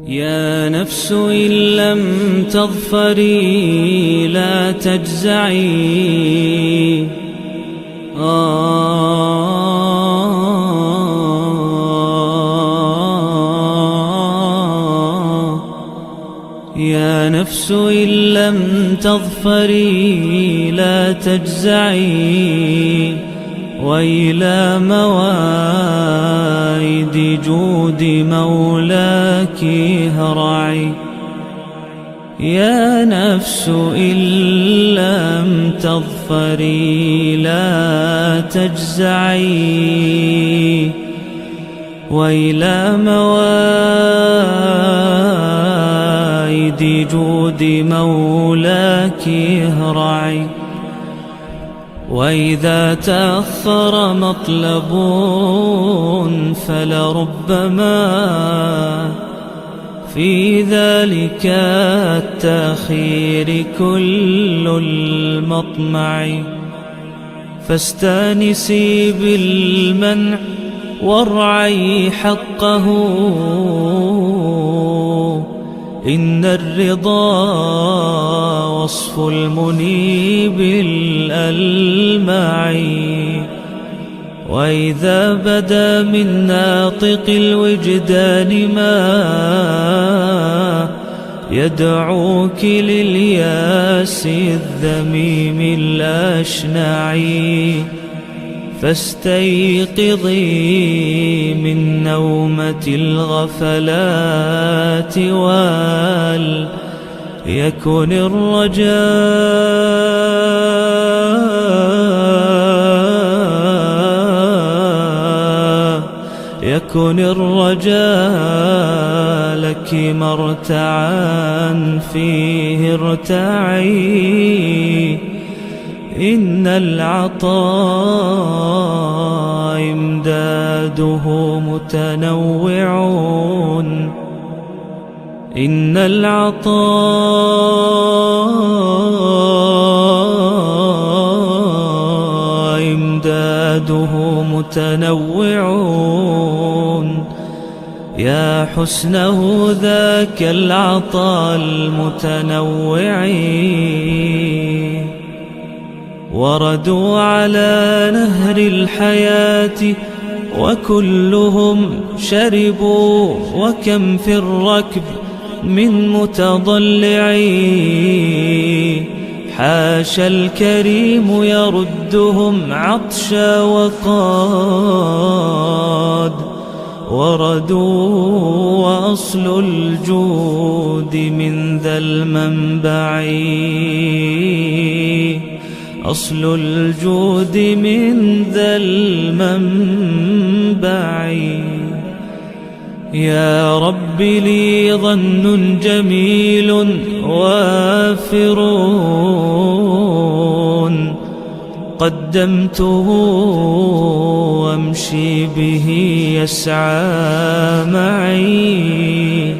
يا نفس إن لم تظفري لا تجزعي. يا نفس إن لم تظفري لا تجزعي، وإلى مواعيد جود مولاك هرعي. يا نفس إن لم تظفري لا تجزعي، وإلى مواعيد جود مولاك هرعي. وإذا تأخر مطلب فلربما في ذلك التأخير كل المطمع. فاستانسي بالمنع وارعي حقه، إن الرضا وصف المنيب الألمع. وإذا بدا من ناطق الوجدان ما يدعوك للياس الذميم الأشنع، فاستيقظي من نومة الغفلات وليكن الرجاء لك مرتعا فيه ارتعي. إن العطاء إمداده متنوعون، إن العطاء إمداده متنوعون. يا حسنه ذاك العطاء المتنوع. وردوا على نهر الحياة وكلهم شربوا، وكم في الركب من متضلع. حاشا الكريم يردهم عطشا وقاد وردوا. وأصل الجود من ذا المنبع، أصل الجود من ذا المنبع. يا رب لي ظن جميل وافر، قدمته وامشي به يسعى معي.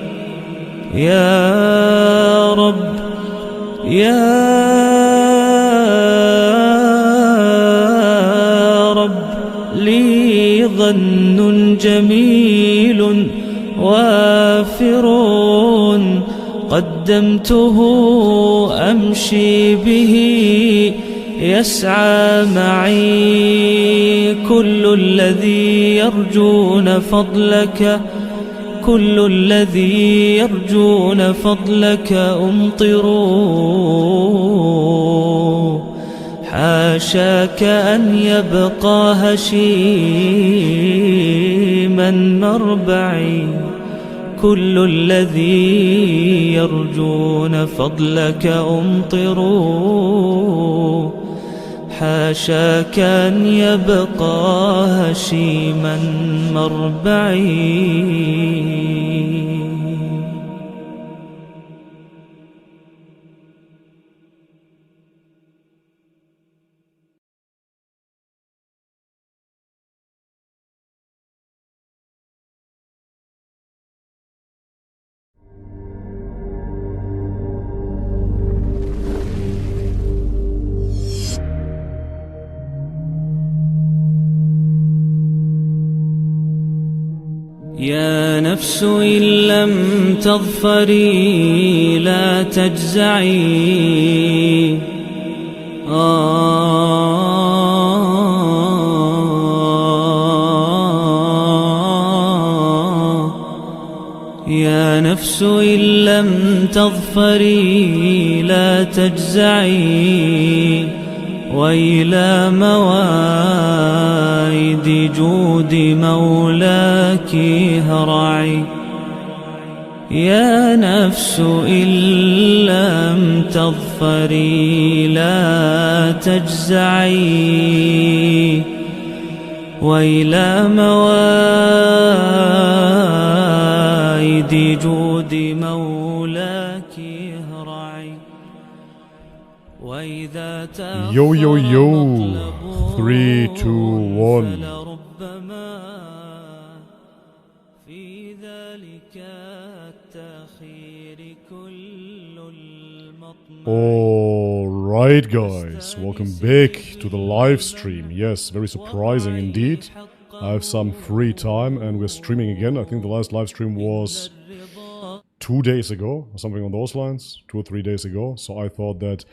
يا رب يا لي ظن جميل وافر، قدمته أمشي به يسعى معي. كل الذي يرجون فضلك، كل الذي يرجون فضلك أمطروا. حاشاك أن يبقى هشيما مربعي. كل الذي يرجون فضلك أمطروا. حاشاك أن يبقى هشيما مربعي. نفس إن لم تظفري لا تجزعي يا نفس إن لم تظفري لا تجزعي وإلى مواعيد جود مولاك هرعي يا نفس إن لم تظفري لا تجزعي وإلى مواعيد جود مولاك هرعي وإذا Yo, yo, yo. 3, 2, 1. فلربما في ذلك التأخير كل المطمع. Alright guys, welcome back to the live stream. Yes, very surprising indeed. I have some free time and we're streaming again. I think the last live stream was 2 days ago, or something on those lines, 2 or 3 days ago. So I thought that,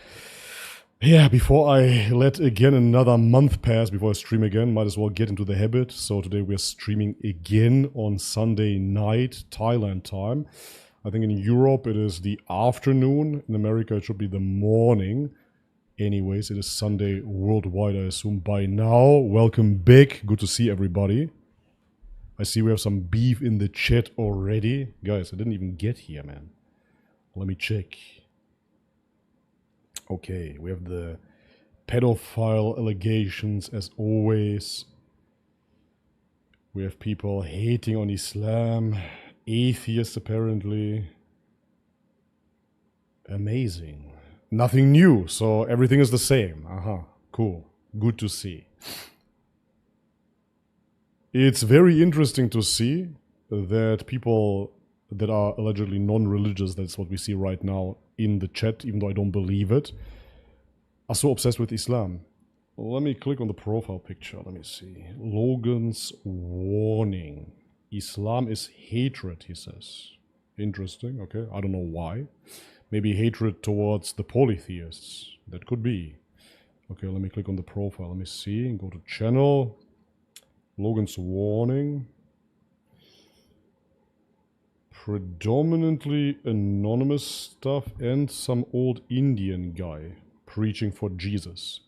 yeah, before I let again another month pass before I stream again, might as well get into the habit. So today we're streaming again on Sunday night, Thailand time. I think in Europe it is the afternoon. In America it should be the morning. Anyways, it is Sunday worldwide, I assume, by now. Welcome back. Good to see everybody. I see we have some beef in the chat already. Guys, I didn't even get here, man. Let me check. Okay, we have the pedophile allegations as always. We have people hating on Islam. Atheists apparently. Amazing. Nothing new, so everything is the same. Cool. Good to see. It's very interesting to see that people that are allegedly non-religious, that's what we see right now in the chat, even though I don't believe it, are so obsessed with Islam. Let me click on the profile picture. Let me see. Logan's warning. Islam is hatred, he says. Interesting, okay. I don't know why. Maybe hatred towards the polytheists. That could be. Okay, let me click on the profile. Let me see. Go to channel. Logan's warning. Predominantly anonymous stuff and some old Indian guy preaching for Jesus.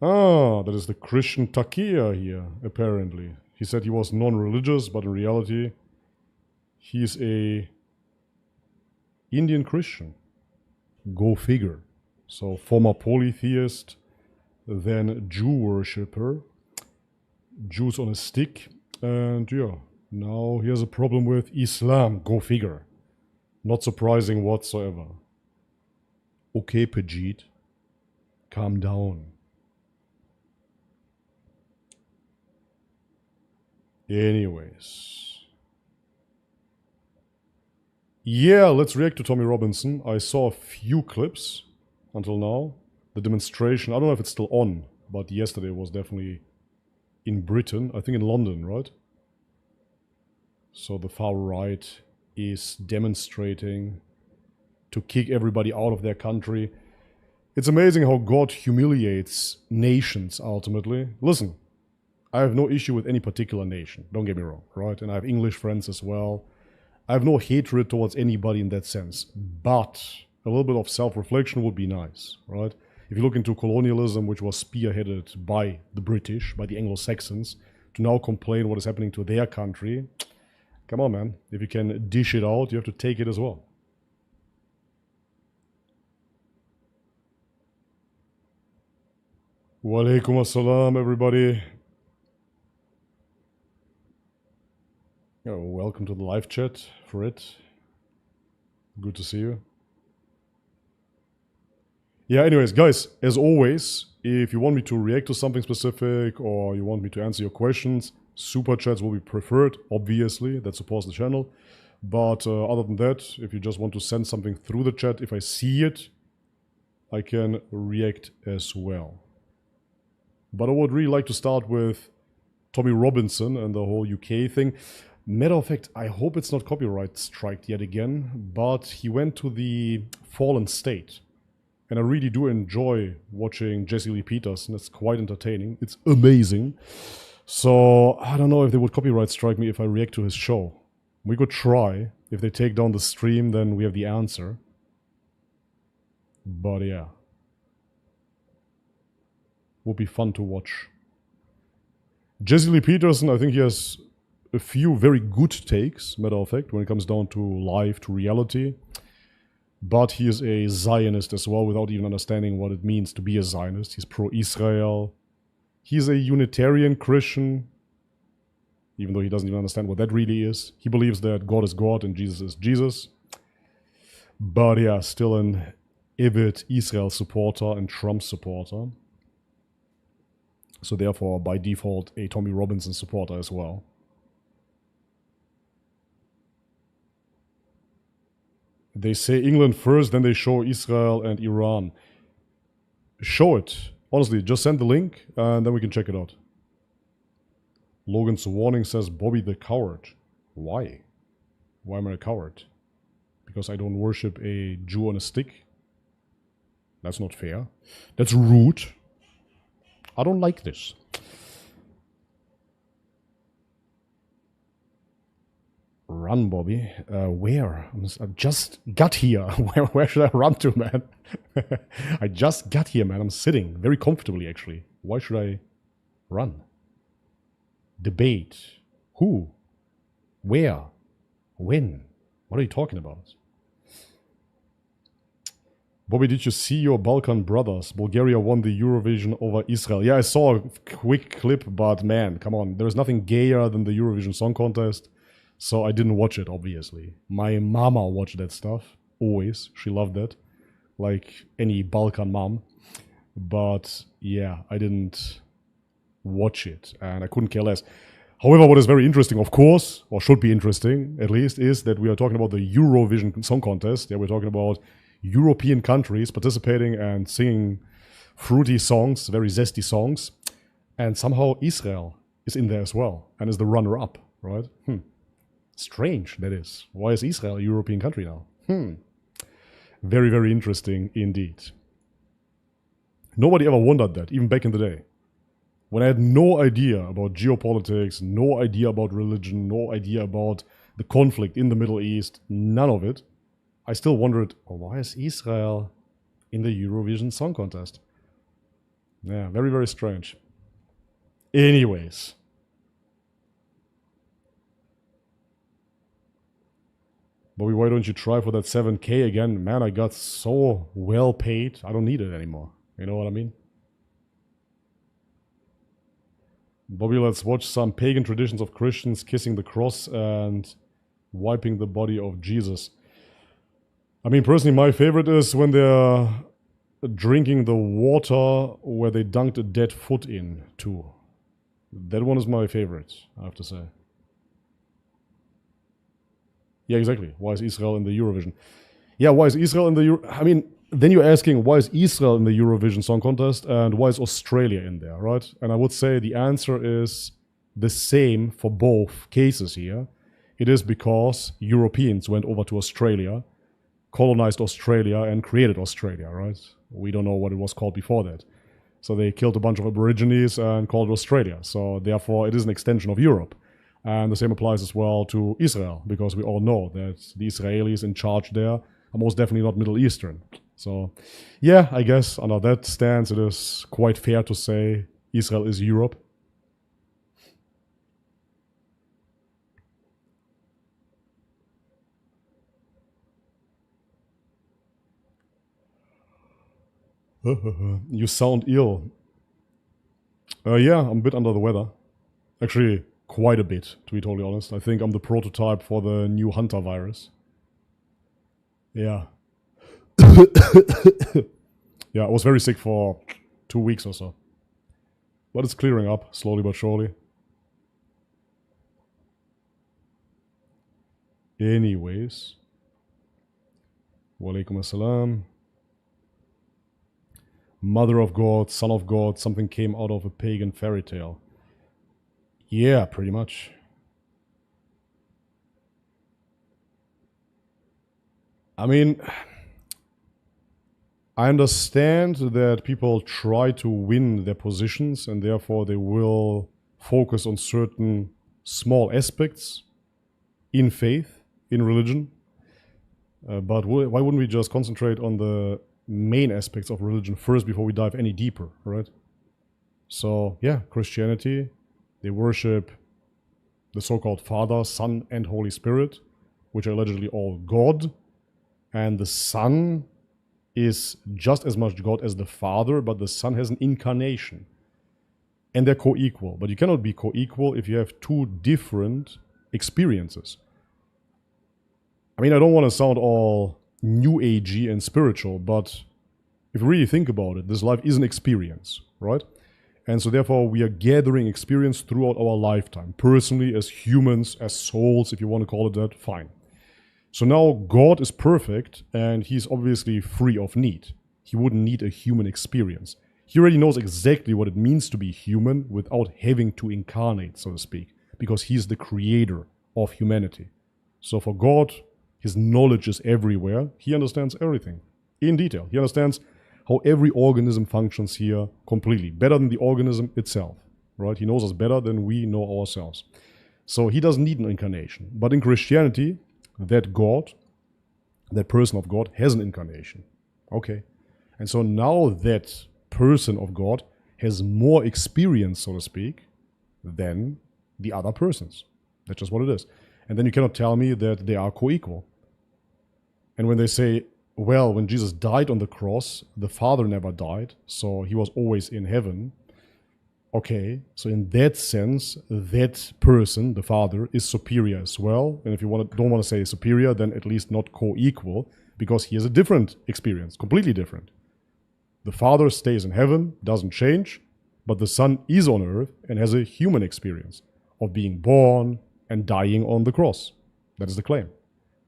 Ah, that is the Christian Takia here, apparently. He said he was non-religious, but in reality, he's a Indian Christian. Go figure. So, former polytheist, then Jew worshipper, Jews on a stick, and yeah, now he has a problem with Islam. Go figure. Not surprising whatsoever. Okay, Pajit. Calm down. Anyways. Yeah, let's react to Tommy Robinson. I saw a few clips until now. The demonstration, I don't know if it's still on, but yesterday was definitely in Britain. I think in London, right? So the far right is demonstrating to kick everybody out of their country. It's amazing how God humiliates nations ultimately. Listen, I have no issue with any particular nation, don't get me wrong, right? And I have English friends as well. I have no hatred towards anybody in that sense, but a little bit of self-reflection would be nice, right? If you look into colonialism, which was spearheaded by the British, by the Anglo-Saxons, to now complain what is happening to their country, come on, man. If you can dish it out, you have to take it as well. Walaikum assalam, everybody. Oh, welcome to the live chat, Fred. Good to see you. Yeah, anyways, guys, as always, if you want me to react to something specific or you want me to answer your questions, super chats will be preferred, obviously. That supports the channel. But other than that, if you just want to send something through the chat, if I see it, I can react as well. But I would really like to start with Tommy Robinson and the whole UK thing. Matter of fact, I hope it's not copyright striked yet again, but he went to the Fallen State. And I really do enjoy watching Jesse Lee Peterson. It's quite entertaining. It's amazing. So, I don't know if they would copyright strike me if I react to his show. We could try. If they take down the stream, then we have the answer. But yeah. Would be fun to watch. Jesse Lee Peterson, I think he has a few very good takes, matter of fact, when it comes down to life, to reality. But he is a Zionist as well, without even understanding what it means to be a Zionist. He's pro-Israel. He's a Unitarian Christian, even though he doesn't even understand what that really is. He believes that God is God and Jesus is Jesus. But yeah, still an avid Israel supporter and Trump supporter. So therefore, by default, a Tommy Robinson supporter as well. They say England first, then they show Israel and Iran. Show it. Honestly, just send the link and then we can check it out. Logan's warning says Bobby the coward. Why? Why am I a coward? Because I don't worship a Jew on a stick? That's not fair. That's rude. I don't like this. Run, Bobby. Where? I just got here. Where should I run to, man? I just got here, man. I'm sitting very comfortably, actually. Why should I run? Debate. Who? Where? When? What are you talking about? Bobby, did you see your Balkan brothers? Bulgaria won the Eurovision over Israel. Yeah, I saw a quick clip, but man, come on. There's nothing gayer than the Eurovision Song Contest. So I didn't watch it, obviously. My mama watched that stuff. Always. She loved that. Like any Balkan mom. But yeah, I didn't watch it. And I couldn't care less. However, what is very interesting, of course, or should be interesting, at least, is that we are talking about the Eurovision Song Contest. Yeah, we're talking about European countries participating and singing fruity songs, very zesty songs. And somehow Israel is in there as well. And is the runner-up, right? Strange, that is. Why is Israel a European country now? Very, very interesting indeed. Nobody ever wondered that, even back in the day. When I had no idea about geopolitics, no idea about religion, no idea about the conflict in the Middle East, none of it, I still wondered, why is Israel in the Eurovision Song Contest? Yeah, very, very strange. Anyways. Bobby, why don't you try for that 7K again? Man, I got so well paid. I don't need it anymore. You know what I mean? Bobby, let's watch some pagan traditions of Christians kissing the cross and wiping the body of Jesus. I mean, personally, my favorite is when they're drinking the water where they dunked a dead foot in, too. That one is my favorite, I have to say. Yeah, exactly. Why is Israel in the Eurovision? Yeah, why is Israel in the I mean, then you're asking, why is Israel in the Eurovision Song Contest and why is Australia in there, right? And I would say the answer is the same for both cases here. It is because Europeans went over to Australia, colonized Australia and created Australia, right? We don't know what it was called before that. So they killed a bunch of Aborigines and called it Australia. So therefore, it is an extension of Europe. And the same applies as well to Israel, because we all know that the Israelis in charge there are most definitely not Middle Eastern. So, yeah, I guess under that stance, it is quite fair to say Israel is Europe. You sound ill. Yeah, I'm a bit under the weather. Actually, quite a bit, to be totally honest. I think I'm the prototype for the new Hunter virus. Yeah. Yeah, I was very sick for 2 weeks or so. But it's clearing up, slowly but surely. Anyways. Walaikum assalam. Mother of God, son of God, something came out of a pagan fairy tale. Yeah, pretty much. I mean, I understand that people try to win their positions and therefore they will focus on certain small aspects in faith, in religion. But why wouldn't we just concentrate on the main aspects of religion first before we dive any deeper, right? So, yeah, Christianity, they worship the so-called Father, Son, and Holy Spirit, which are allegedly all God. And the Son is just as much God as the Father, but the Son has an incarnation. And they're co-equal. But you cannot be co-equal if you have two different experiences. I mean, I don't want to sound all new agey and spiritual, but if you really think about it, this life is an experience, right? And so therefore we are gathering experience throughout our lifetime. Personally, as humans, as souls, if you want to call it that, fine. So now God is perfect and he's obviously free of need. He wouldn't need a human experience. He already knows exactly what it means to be human without having to incarnate, so to speak, because he's the creator of humanity. So for God, his knowledge is everywhere. He understands everything in detail. He understands how every organism functions here completely, better than the organism itself, right? He knows us better than we know ourselves. So he doesn't need an incarnation. But in Christianity, that God, that person of God, has an incarnation. Okay. And so now that person of God has more experience, so to speak, than the other persons. That's just what it is. And then you cannot tell me that they are co-equal. And when they say, well, when Jesus died on the cross, the Father never died, so he was always in heaven. Okay, so in that sense, that person, the Father, is superior as well. And if you don't want to say superior, then at least not co-equal, because he has a different experience, completely different. The Father stays in heaven, doesn't change, but the Son is on earth and has a human experience of being born and dying on the cross. That is the claim.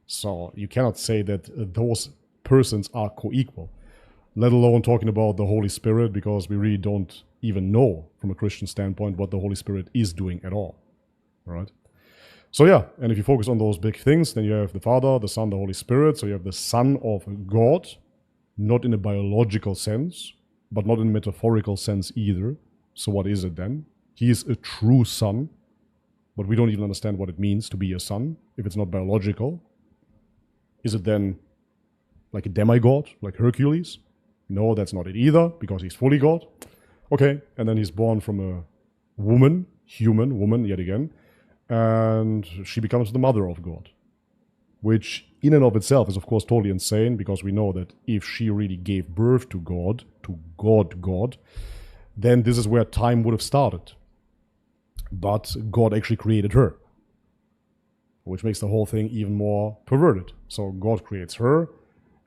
So you cannot say that those persons are co-equal, let alone talking about the Holy Spirit, because we really don't even know from a Christian standpoint what the Holy Spirit is doing at all, right? So yeah, and if you focus on those big things, then you have the Father, the Son, the Holy Spirit. So you have the Son of God, not in a biological sense, but not in a metaphorical sense either. So what is it then? He is a true son, but we don't even understand what it means to be a son if it's not biological. Is it then like a demigod, like Hercules? No, that's not it either, because he's fully God. Okay, and then he's born from a woman, human woman yet again, and she becomes the mother of God, which in and of itself is of course totally insane, because we know that if she really gave birth to God, then this is where time would have started. But God actually created her, which makes the whole thing even more perverted. So God creates her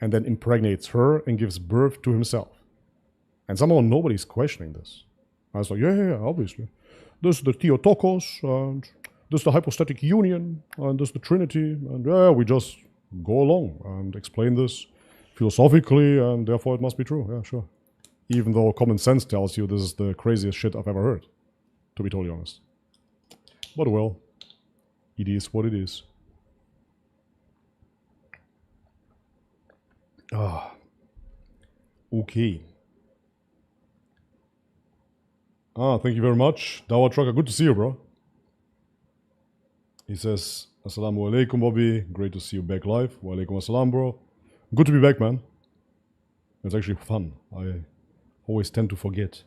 and then impregnates her and gives birth to himself. And somehow nobody's questioning this. I was like, yeah, obviously. This is the Theotokos, and this is the hypostatic union, and this is the Trinity, and yeah, we just go along and explain this philosophically, and therefore it must be true. Yeah, sure. Even though common sense tells you this is the craziest shit I've ever heard, to be totally honest. But well, it is what it is. Okay. Thank you very much. Dawa Trucker, good to see you, bro. He says, Assalamu alaikum, Bobby. Great to see you back live. Wa alaikum assalam, bro. Good to be back, man. It's actually fun. I always tend to forget.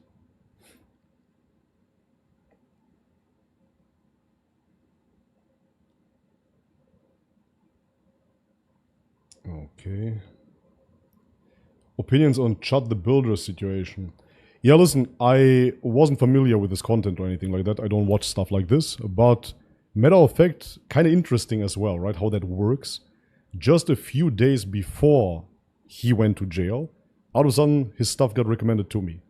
Okay. Opinions on Chad the Builder situation. Yeah, listen, I wasn't familiar with this content or anything like that. I don't watch stuff like this, but matter of fact, kind of interesting as well, right? How that works. Just a few days before he went to jail, out of a sudden, his stuff got recommended to me.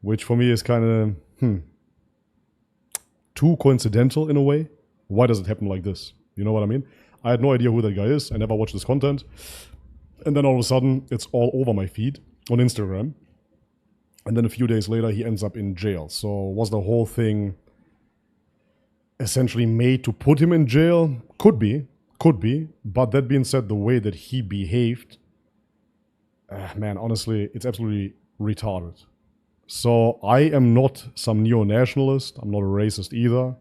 Which for me is kind of, too coincidental in a way. Why does it happen like this? You know what I mean? I had no idea who that guy is. I never watched this content. And then all of a sudden, it's all over my feed on Instagram. And then a few days later, he ends up in jail. So was the whole thing essentially made to put him in jail? Could be. Could be, but that being said, the way that he behaved, man, honestly, it's absolutely retarded. So I am not some neo-nationalist. I'm not a racist either.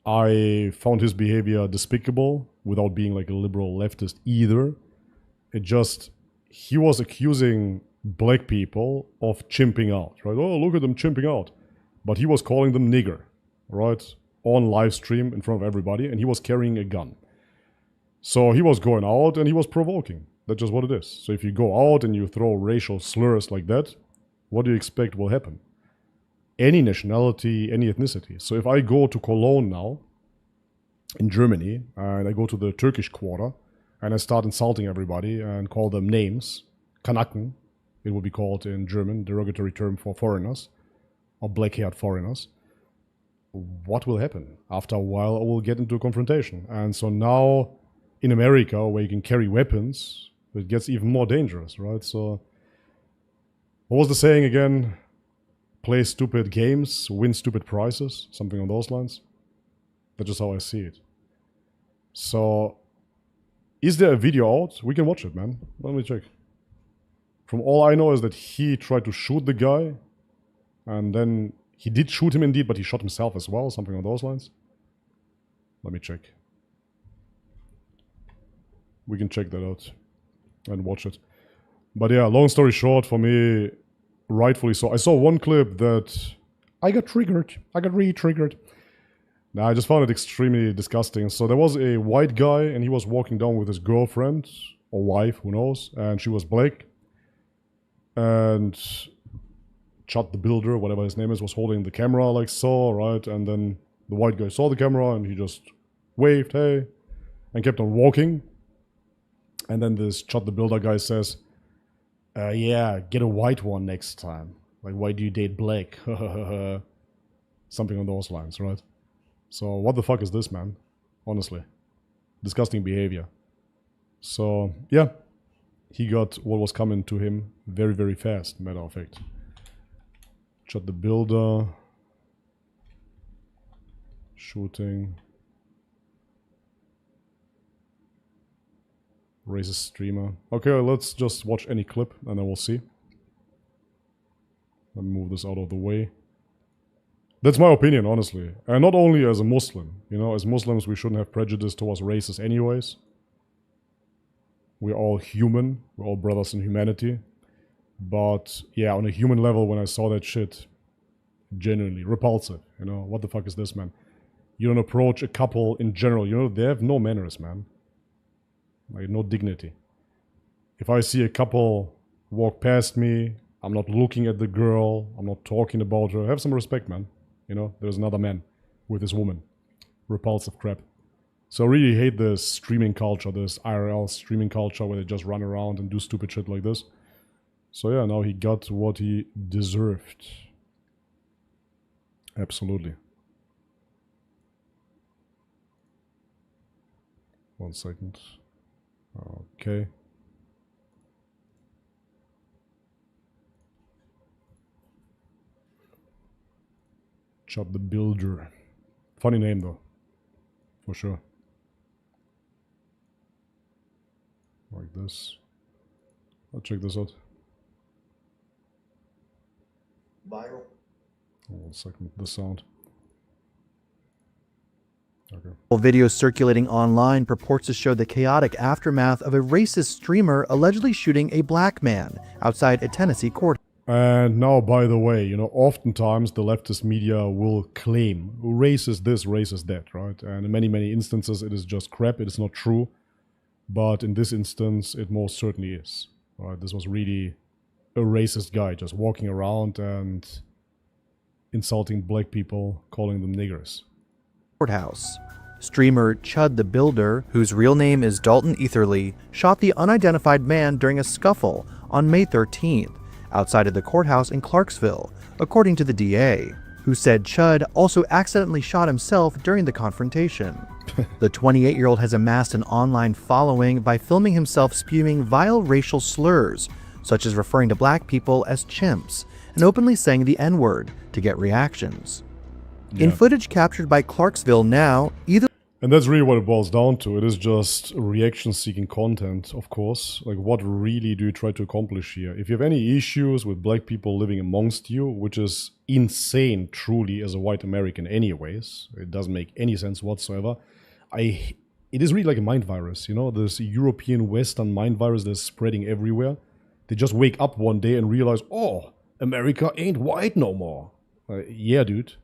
I found his behavior despicable without being like a liberal leftist either. It just, he was accusing black people of chimping out, right? Oh, look at them chimping out. But he was calling them nigger, right? On live stream in front of everybody, and he was carrying a gun. So he was going out and he was provoking. That's just what it is. So if you go out and you throw racial slurs like that, what do you expect will happen? Any nationality, any ethnicity. So if I go to Cologne now, in Germany, and I go to the Turkish quarter, and I start insulting everybody and call them names, Kanaken, it would be called in German, derogatory term for foreigners, or black-haired foreigners, what will happen? After a while, I will get into a confrontation. And so now, in America, where you can carry weapons, it gets even more dangerous, right? So, what was the saying again? Play stupid games, win stupid prizes, something on those lines. That's just how I see it. So, is there a video out? We can watch it, man. Let me check. From all I know is that he tried to shoot the guy, and then he did shoot him indeed, but he shot himself as well, something on those lines. Let me check. We can check that out and watch it. But yeah, long story short, for me, rightfully so. I saw one clip that I got triggered. I got re-triggered. Nah, I just found it extremely disgusting. So there was a white guy, and he was walking down with his girlfriend, or wife, who knows, and she was black. And Chad the Builder, whatever his name is, was holding the camera like so, right? And then the white guy saw the camera, and he just waved, hey, and kept on walking. And then this Chad the Builder guy says, yeah, get a white one next time. Like, why do you date black? Something on those lines, right? So, what the fuck is this, man? Honestly. Disgusting behavior. So, yeah. He got what was coming to him very, very fast, matter of fact. Chad the Builder. Shooting. Racist streamer. Okay, let's just watch any clip and then we'll see. Let me move this out of the way. That's my opinion, honestly. And not only as a Muslim. You know, as Muslims we shouldn't have prejudice towards races anyways. We're all human. We're all brothers in humanity. But, yeah, on a human level, when I saw that shit, genuinely repulsive. You know, what the fuck is this, man? You don't approach a couple in general. You know, they have no manners, man. Like, no dignity. If I see a couple walk past me, I'm not looking at the girl, I'm not talking about her. Have some respect, man. You know, there's another man with this woman. Repulsive crap. So I really hate this streaming culture, this IRL streaming culture where they just run around and do stupid shit like this. So yeah, now he got what he deserved. Absolutely. 1 second. Okay. Chad the Builder. Funny name though. For sure. Like this. I'll check this out. Viral. 1 second. The sound. Okay. Video circulating online purports to show the chaotic aftermath of a racist streamer allegedly shooting a black man outside a Tennessee court. And now, by the way, you know, oftentimes the leftist media will claim racist this, racist that, right? And in many, many instances, it is just crap. It is not true. But in this instance, it most certainly is. Right? This was really a racist guy just walking around and insulting black people, calling them niggers. Courthouse. Streamer Chad the Builder, whose real name is Dalton Etherly, shot the unidentified man during a scuffle on May 13th outside of the courthouse in Clarksville, according to the DA, who said Chad also accidentally shot himself during the confrontation. The 28-year-old has amassed an online following by filming himself spewing vile racial slurs, such as referring to black people as chimps and openly saying the N-word to get reactions. In footage captured by Clarksville Now, either... And that's really what it boils down to. It is just reaction-seeking content, of course. Like, what really do you try to accomplish here? If you have any issues with black people living amongst you, which is insane, truly, as a white American anyways, it doesn't make any sense whatsoever. It is really like a mind virus, you know? This European Western mind virus that's spreading everywhere. They just wake up one day and realize, oh, America ain't white no more. Yeah, dude.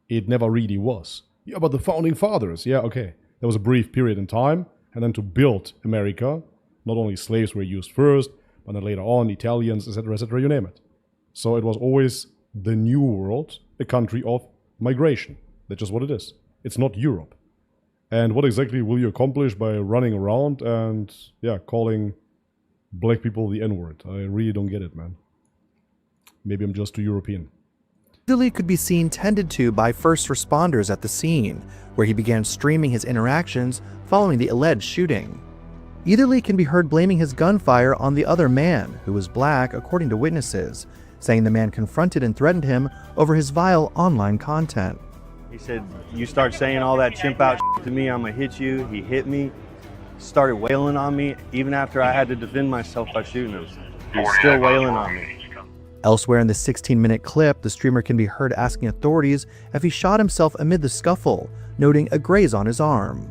It never really was. Yeah, but the founding fathers. Yeah, okay. There was a brief period in time, and then to build America, not only slaves were used first, but then later on, Italians, etc., you name it. So it was always the New World, a country of migration. That's just what it is. It's not Europe. And what exactly will you accomplish by running around and, yeah, calling black people the N-word? I really don't get it, man. Maybe I'm just too European. Eatherly could be seen tended to by first responders at the scene, where he began streaming his interactions following the alleged shooting. Eatherly can be heard blaming his gunfire on the other man, who was black according to witnesses, saying the man confronted and threatened him over his vile online content. He said, you start saying all that chimp out shit to me, I'm gonna hit you. He hit me, started wailing on me, even after I had to defend myself by shooting him. He's still wailing on me. Elsewhere in the 16-minute clip, the streamer can be heard asking authorities if he shot himself amid the scuffle, noting a graze on his arm.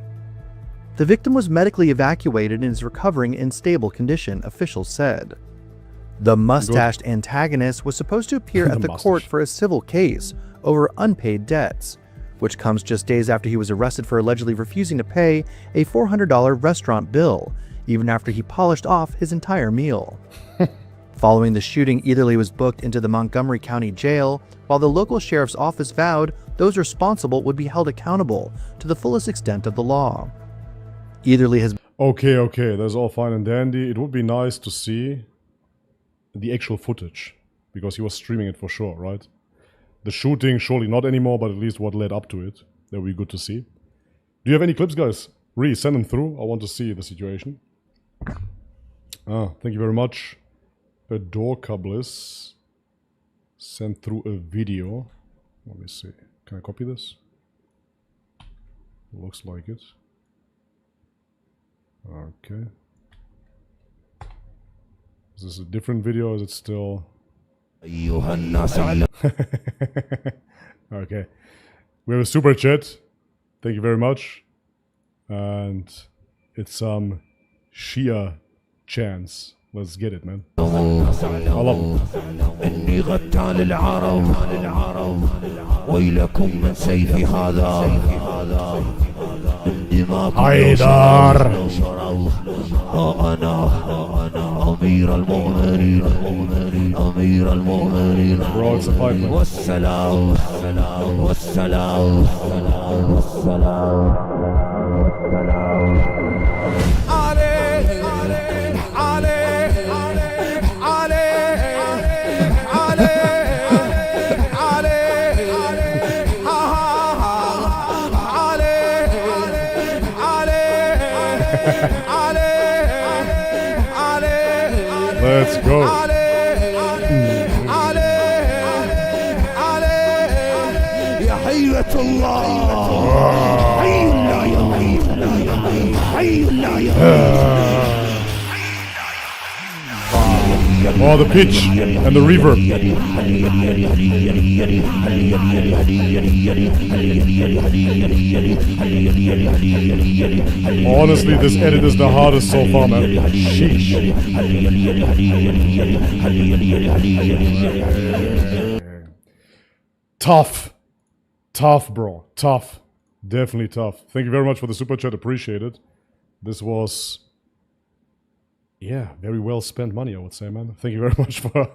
The victim was medically evacuated and is recovering in stable condition, officials said. The mustached antagonist was supposed to appear at the court for a civil case over unpaid debts, which comes just days after he was arrested for allegedly refusing to pay a $400 restaurant bill, even after he polished off his entire meal. Following the shooting, Eatherly was booked into the Montgomery County Jail, while the local sheriff's office vowed those responsible would be held accountable to the fullest extent of the law. Eatherly has... Okay, that's all fine and dandy. It would be nice to see the actual footage, because he was streaming it for sure, right? The shooting, surely not anymore, but at least what led up to it. That would be good to see. Do you have any clips, guys? Really, send them through. I want to see the situation. Thank you very much. Adorka Bliss sent through a video. Let me see. Can I copy this? Looks like it. Okay. Is this a different video or is it still... Okay. We have a super chat. Thank you very much. And it's some Shia chants. Let's get it, man. I love it. إني غتال العرب ويلكم من سيف هذا حيدر ها أنا أمير المؤمنين Bro, it's a fight, man. والسلام والسلام Let's go. يا حية الله حي لا يموت حي لا يموت. Oh, the pitch and the reverb. Honestly, this edit is the hardest so far, man. Sheesh. Tough, bro. Tough. Definitely tough. Thank you very much for the super chat. Appreciate it. This was... yeah, very well spent money, I would say, man. Thank you very much for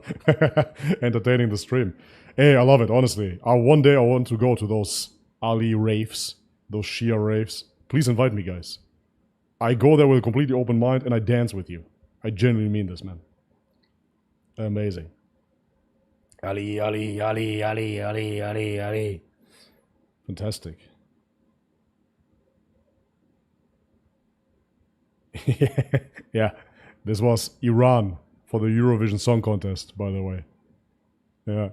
entertaining the stream. Hey, I love it, honestly. One day I want to go to those Ali raves, those Shia raves. Please invite me, guys. I go there with a completely open mind and I dance with you. I genuinely mean this, man. Amazing. Ali. Fantastic. Yeah. This was Iran for the Eurovision Song Contest, by the way. Yeah.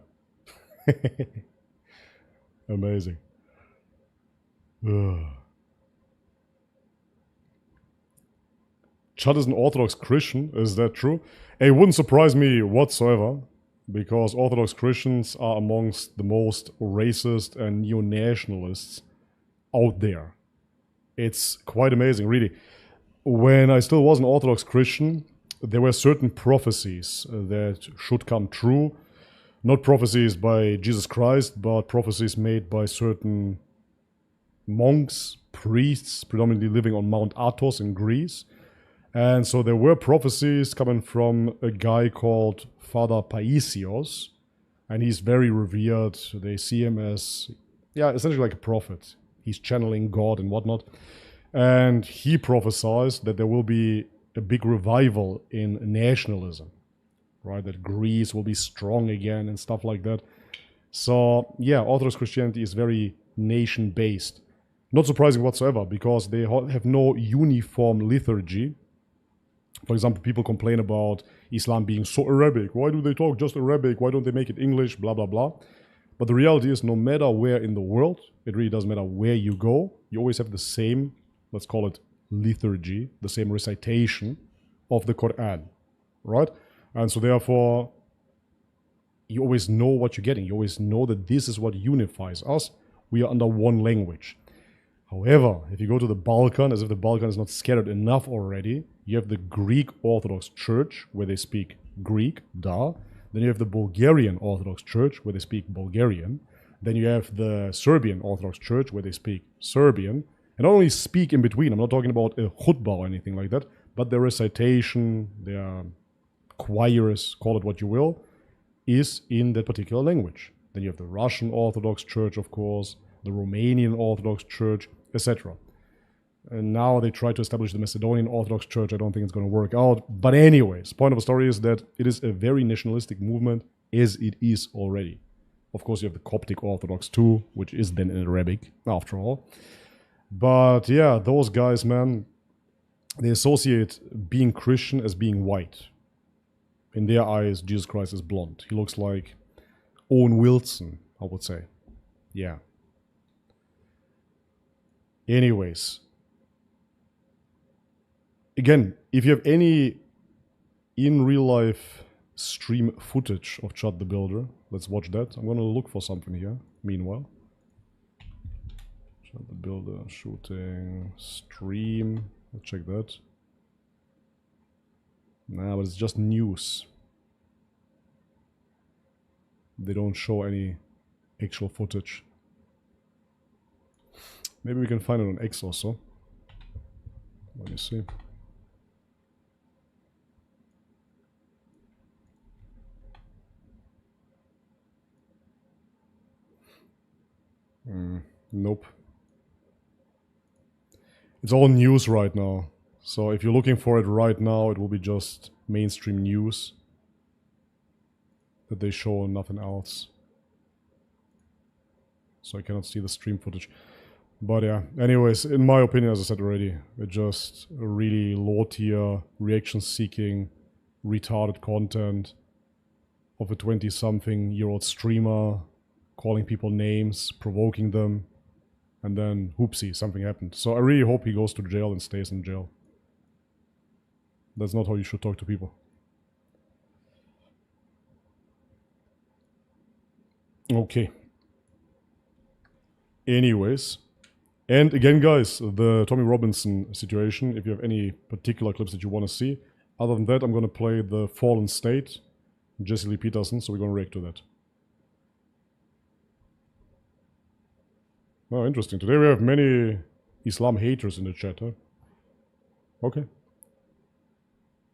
Amazing. Ugh. Chad is an Orthodox Christian. Is that true? It wouldn't surprise me whatsoever, because Orthodox Christians are amongst the most racist and neo-nationalists out there. It's quite amazing, really. When I still was an Orthodox Christian, there were certain prophecies that should come true. Not prophecies by Jesus Christ, but prophecies made by certain monks, priests, predominantly living on Mount Athos in Greece. And so there were prophecies coming from a guy called Father Paisios, and he's very revered. They see him as, essentially like a prophet. He's channeling God and whatnot. And he prophesies that there will be a big revival in nationalism, right? That Greece will be strong again and stuff like that. So, yeah, Orthodox Christianity is very nation-based. Not surprising whatsoever, because they have no uniform liturgy. For example, people complain about Islam being so Arabic. Why do they talk just Arabic? Why don't they make it English? Blah, blah, blah. But the reality is, no matter where in the world, it really doesn't matter where you go, you always have the same, let's call it liturgy, the same recitation of the Quran, right? And so therefore, you always know what you're getting. You always know that this is what unifies us. We are under one language. However, if you go to the Balkan, as if the Balkan is not scattered enough already, you have the Greek Orthodox Church, where they speak Greek, da. Then you have the Bulgarian Orthodox Church, where they speak Bulgarian. Then you have the Serbian Orthodox Church, where they speak Serbian. And not only speak in between, I'm not talking about a khutbah or anything like that, but their recitation, their choirs, call it what you will, is in that particular language. Then you have the Russian Orthodox Church, of course, the Romanian Orthodox Church, etc. And now they try to establish the Macedonian Orthodox Church. I don't think it's going to work out. But anyways, point of the story is that it is a very nationalistic movement, as it is already. Of course, you have the Coptic Orthodox too, which is then in Arabic, after all. But yeah, those guys, man, they associate being Christian as being white. In their eyes, Jesus Christ is blonde. He looks like Owen Wilson, I would say. Yeah. Anyways. Again, if you have any in real life stream footage of Chad the Builder, let's watch that. I'm gonna look for something here, meanwhile. Chad the Builder, shooting, stream, let's check that. Nah, but it's just news. They don't show any actual footage. Maybe we can find it on X also. Let me see. Nope. It's all news right now. So if you're looking for it right now, it will be just mainstream news that they show, nothing else. So I cannot see the stream footage. But yeah, anyways, in my opinion, as I said already, it's just a really low-tier, reaction-seeking, retarded content of a 20-something-year-old streamer calling people names, provoking them, and then, whoopsie, something happened. So I really hope he goes to jail and stays in jail. That's not how you should talk to people. Okay. Anyways. And again, guys, the Tommy Robinson situation, if you have any particular clips that you want to see. Other than that, I'm going to play the Fallen State, Jesse Lee Peterson, so we're going to react to that. Oh, interesting. Today we have many Islam haters in the chat, huh? Okay.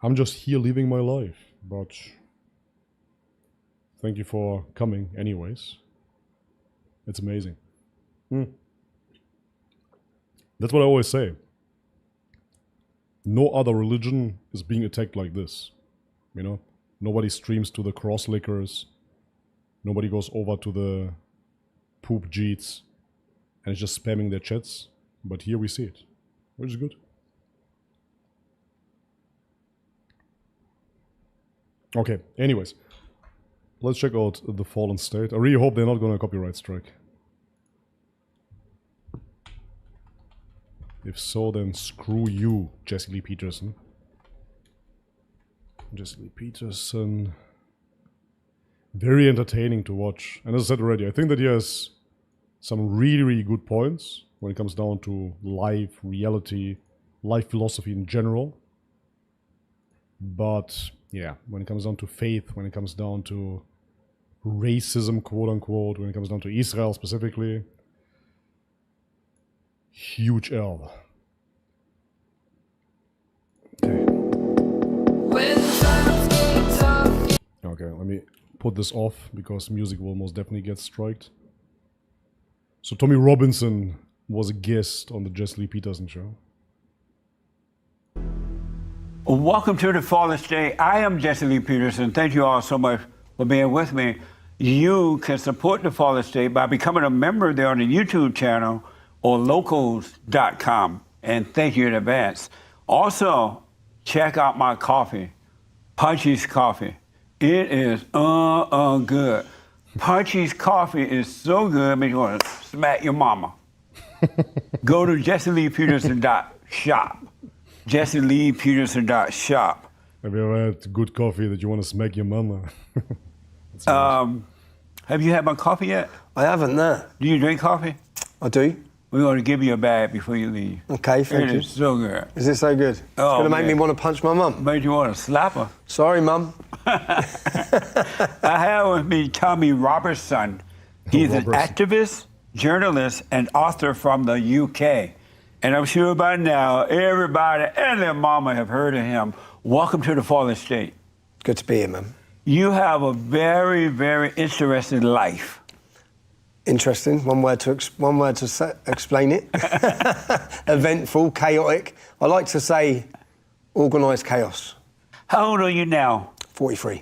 I'm just here living my life, but thank you for coming anyways. It's amazing. That's what I always say. No other religion is being attacked like this. You know? Nobody streams to the cross lickers. Nobody goes over to the poop jeets and is just spamming their chats. But here we see it, which is good. Okay, anyways. Let's check out the Fallen State. I really hope they're not gonna copyright strike. If so, then screw you, Jesse Lee Peterson. Jesse Peterson. Very entertaining to watch. And as I said already, I think that he has some really, really good points when it comes down to life, reality, life philosophy in general. But yeah, when it comes down to faith, when it comes down to racism, quote unquote, when it comes down to Israel specifically, huge L. Okay. Okay, let me put this off because music will most definitely get striked. So Tommy Robinson was a guest on the Jesse Peterson show. Welcome to the Father's Day. I am Jesse Lee Peterson. Thank you all so much for being with me. You can support the Father's Day by becoming a member there on the YouTube channel or locals.com. And thank you in advance. Also, check out my coffee, Punchy's Coffee. It is good. Punchy's Coffee is so good, makes you want to smack your mama. Go to jesseleepeterson.shop. jesseleepeterson.shop. Have you ever had good coffee that you want to smack your mama? Have you had my coffee yet? I haven't, no. Do you drink coffee? I do. We're going to give you a bag before you leave. Okay, thank you. It is so good. Is it so good? It's going to make me want to punch my mum. Made you want to slap her. Sorry, mum. I have with me Tommy Robertson. He's an activist, journalist, and author from the UK. And I'm sure by now, everybody and their mama have heard of him. Welcome to the Fallen State. Good to be here, man. You have a very, very interesting life. Interesting. One word to explain it. Eventful, chaotic. I like to say organised chaos. How old are you now? 43.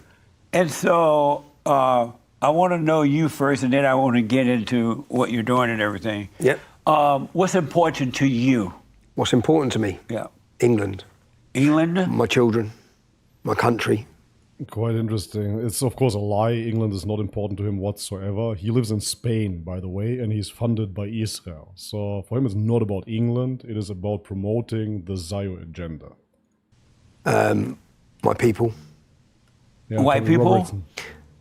And so I want to know you first, and then I want to get into what you're doing and everything. Yep. What's important to you? What's important to me? Yeah. England. England? My children. My country. Quite interesting. It's of course a lie. England is not important to him whatsoever. He lives in Spain, by the way, and he's funded by Israel. So for him it's not about England, it is about promoting the Zio agenda. My people. Yeah, White Tommy people? Robertson.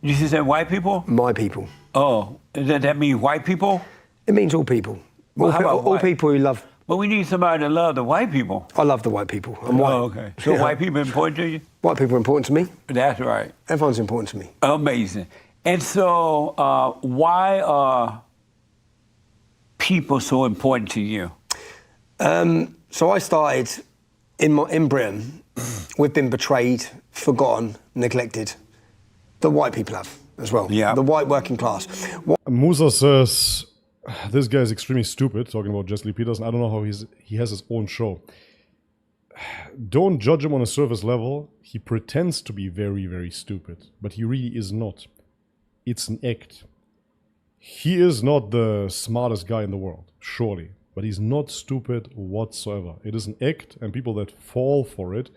You said white people? My people. Oh, does that mean white people? It means all people. Well, how about all white? people who love... But we need somebody to love the white people. I love the white people. I'm white. Oh, okay. So Yeah. white people important to you? White people are important to me. That's right. Everyone's important to me. Amazing. And so why are people so important to you? So I started in Britain. We've been betrayed, forgotten, neglected. The white people have as well. Yeah. The white working class. Musa says, this guy is extremely stupid, talking about Jesse Peterson. I don't know how he has his own show. Don't judge him on a surface level. He pretends to be very, very stupid, but he really is not. It's an act. He is not the smartest guy in the world, surely, but he's not stupid whatsoever. It is an act, and people that fall for it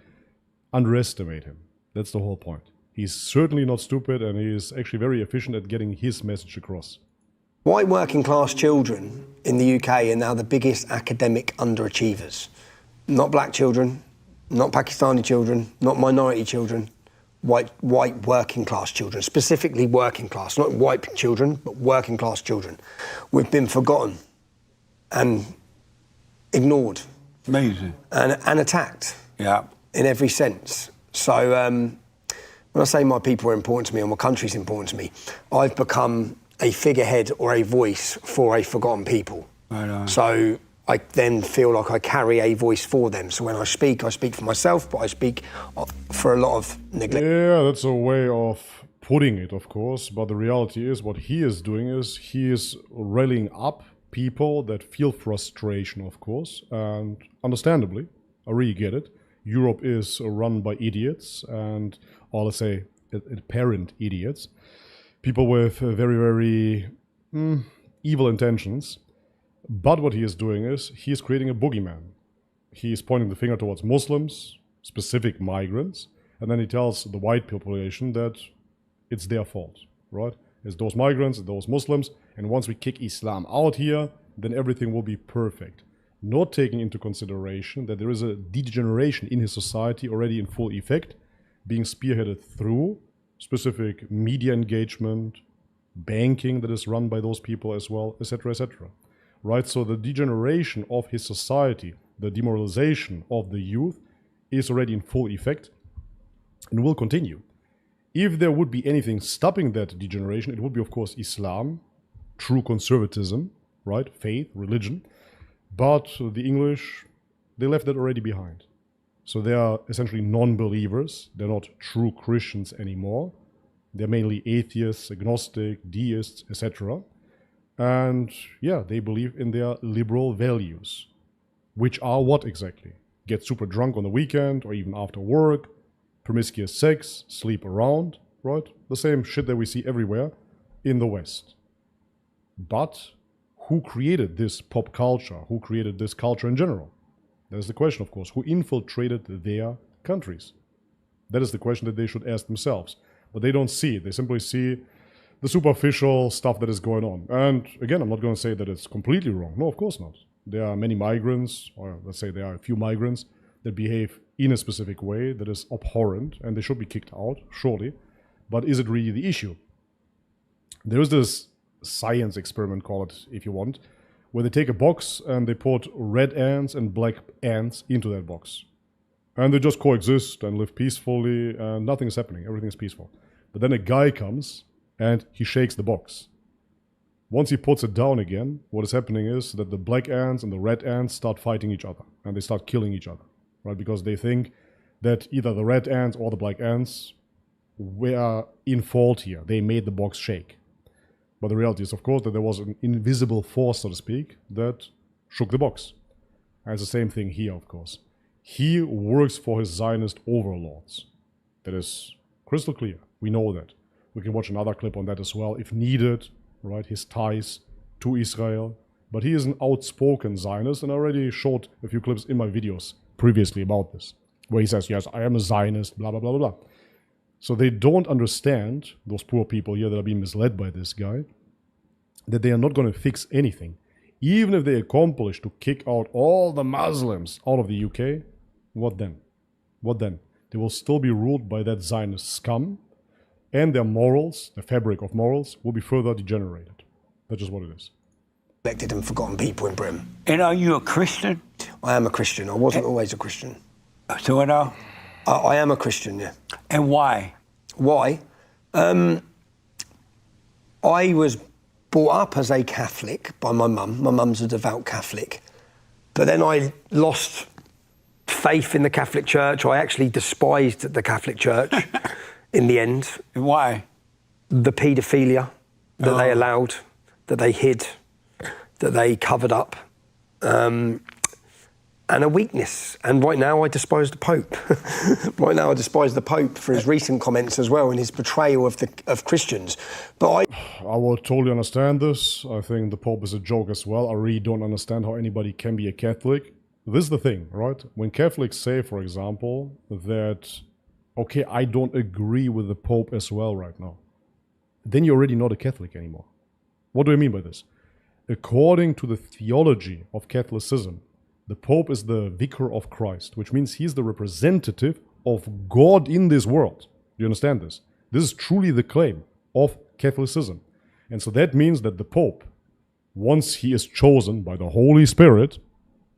underestimate him. That's the whole point. He's certainly not stupid, and he is actually very efficient at getting his message across. White working class children in the UK are now the biggest academic underachievers. Not black children, not Pakistani children, not minority children, white working class children, specifically working class, not white children, but working class children. We've been forgotten and ignored. Amazing. And attacked. Yeah. In every sense. So when I say my people are important to me or my country's important to me, I've become a figurehead or a voice for a forgotten people. Right on. So I then feel like I carry a voice for them. So when I speak for myself, but I speak for a lot of neglect. Yeah, that's a way of putting it, of course. But the reality is what he is doing is he is rallying up people that feel frustration, of course. And understandably, I really get it. Europe is run by idiots and, or let's say, apparent idiots. People with very, very evil intentions. But what he is doing is he is creating a boogeyman. He is pointing the finger towards Muslims, specific migrants, and then he tells the white population that it's their fault, right? It's those migrants, it's those Muslims, and once we kick Islam out here, then everything will be perfect. Not taking into consideration that there is a degeneration in his society already in full effect, being spearheaded through specific media engagement, banking that is run by those people as well, etc., etc. Right? So the degeneration of his society, the demoralization of the youth is already in full effect and will continue. If there would be anything stopping that degeneration, it would be, of course, Islam, true conservatism, right? Faith, religion. But the English, they left that already behind. So they are essentially non-believers. They're not true Christians anymore. They're mainly atheists, agnostic, deists, etc. And yeah, they believe in their liberal values, which are what exactly? Get super drunk on the weekend or even after work, promiscuous sex, sleep around, right? The same shit that we see everywhere in the West. But who created this pop culture? Who created this culture in general? That is the question, of course. Who infiltrated their countries? That is the question that they should ask themselves. But they don't see it. They simply see the superficial stuff that is going on. And again, I'm not going to say that it's completely wrong. No, of course not. There are many migrants, or let's say there are a few migrants that behave in a specific way that is abhorrent, and they should be kicked out, surely. But is it really the issue? There is this science experiment, call it if you want, where they take a box and they put red ants and black ants into that box. And they just coexist and live peacefully, and nothing is happening, everything is peaceful. But then a guy comes and he shakes the box. Once he puts it down again, what is happening is that the black ants and the red ants start fighting each other, and they start killing each other, right? Because they think that either the red ants or the black ants were in fault here. They made the box shake. But the reality is, of course, that there was an invisible force, so to speak, that shook the box. And it's the same thing here, of course. He works for his Zionist overlords. That is crystal clear. We know that. We can watch another clip on that as well, if needed, right? His ties to Israel. But he is an outspoken Zionist, and I already showed a few clips in my videos previously about this, where he says, yes, I am a Zionist, blah, blah, blah, blah, blah. So they don't understand, those poor people here that are being misled by this guy, that they are not going to fix anything. Even if they accomplish to kick out all the Muslims out of the UK, what then? What then? They will still be ruled by that Zionist scum, and their morals, the fabric of morals, will be further degenerated. That's just what it is. Neglected and forgotten people in Britain. And are you a Christian? I am a Christian. I wasn't always a Christian. So what now? I am a Christian, yeah. And why? Why? I was brought up as a Catholic by my mum. My mum's a devout Catholic. But then I lost faith in the Catholic Church. I actually despised the Catholic Church in the end. Why? The paedophilia that they allowed, that they hid, that they covered up. And a weakness. And right now I despise the Pope. Right now I despise the Pope for his recent comments as well and his portrayal of Christians. But I will totally understand this. I think the Pope is a joke as well. I really don't understand how anybody can be a Catholic. This is the thing, right? When Catholics say, for example, that, okay, I don't agree with the Pope as well right now, then you're already not a Catholic anymore. What do I mean by this? According to the theology of Catholicism, the Pope is the vicar of Christ, which means he's the representative of God in this world. Do you understand this? This is truly the claim of Catholicism. And so that means that the Pope, once he is chosen by the Holy Spirit,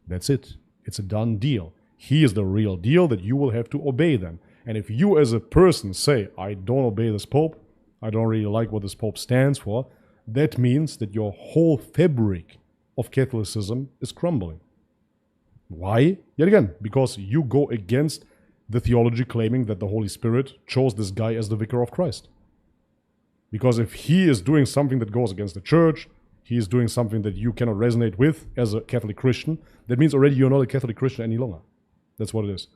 that's it. It's a done deal. He is the real deal that you will have to obey then. And if you as a person say, I don't obey this Pope, I don't really like what this Pope stands for, that means that your whole fabric of Catholicism is crumbling. Why? Yet again, because you go against the theology claiming that the Holy Spirit chose this guy as the vicar of Christ. Because if he is doing something that goes against the church, he is doing something that you cannot resonate with as a Catholic Christian, that means already you're not a Catholic Christian any longer. That's what it is.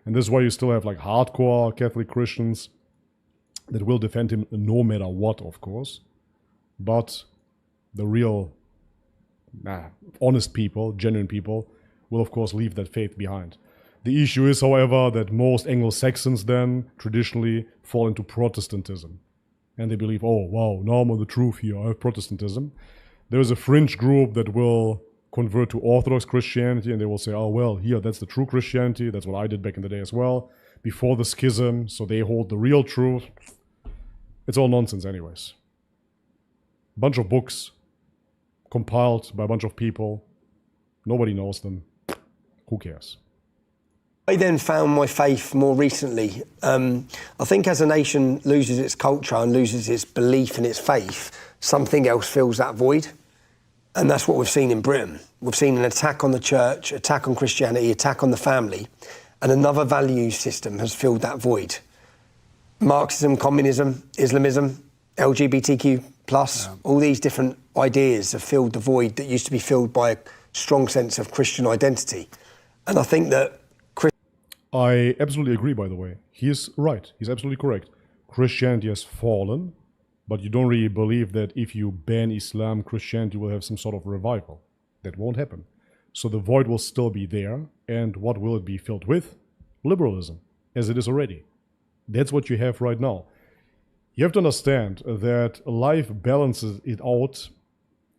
And this is why you still have like hardcore Catholic Christians that will defend him no matter what, of course. But the real, honest people, genuine people, will of course leave that faith behind. The issue is, however, that most Anglo-Saxons then traditionally fall into Protestantism. And they believe, oh, wow, now I'm on the truth here, I have Protestantism. There is a fringe group that will convert to Orthodox Christianity, and they will say, oh, well, here, that's the true Christianity, that's what I did back in the day as well. before the schism, so they hold the real truth. It's all nonsense anyways. Bunch of books compiled by a bunch of people. Nobody knows them. Who cares? I then found my faith more recently. I think as a nation loses its culture and loses its belief in its faith, something else fills that void. And that's what we've seen in Britain. We've seen an attack on the church, attack on Christianity, attack on the family, and another value system has filled that void. Marxism, communism, Islamism, LGBTQ+, all these different ideas have filled the void that used to be filled by a strong sense of Christian identity. And I think that I absolutely agree, by the way. He's right. He's absolutely correct. Christianity has fallen, but you don't really believe that if you ban Islam, Christianity will have some sort of revival. That won't happen. So the void will still be there. And what will it be filled with? Liberalism, as it is already. That's what you have right now. You have to understand that life balances it out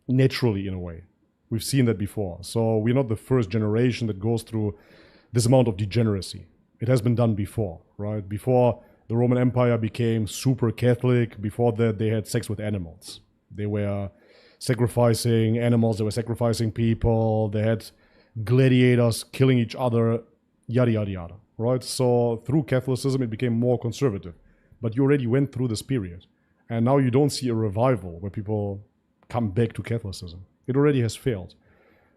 naturally in a way. We've seen that before. So we're not the first generation that goes through this amount of degeneracy. It has been done before, right? Before the Roman Empire became super Catholic, before that they had sex with animals. They were sacrificing animals, they were sacrificing people, they had gladiators killing each other, yada, yada, yada, right? So through Catholicism, it became more conservative. But you already went through this period. And now you don't see a revival where people come back to Catholicism. It already has failed.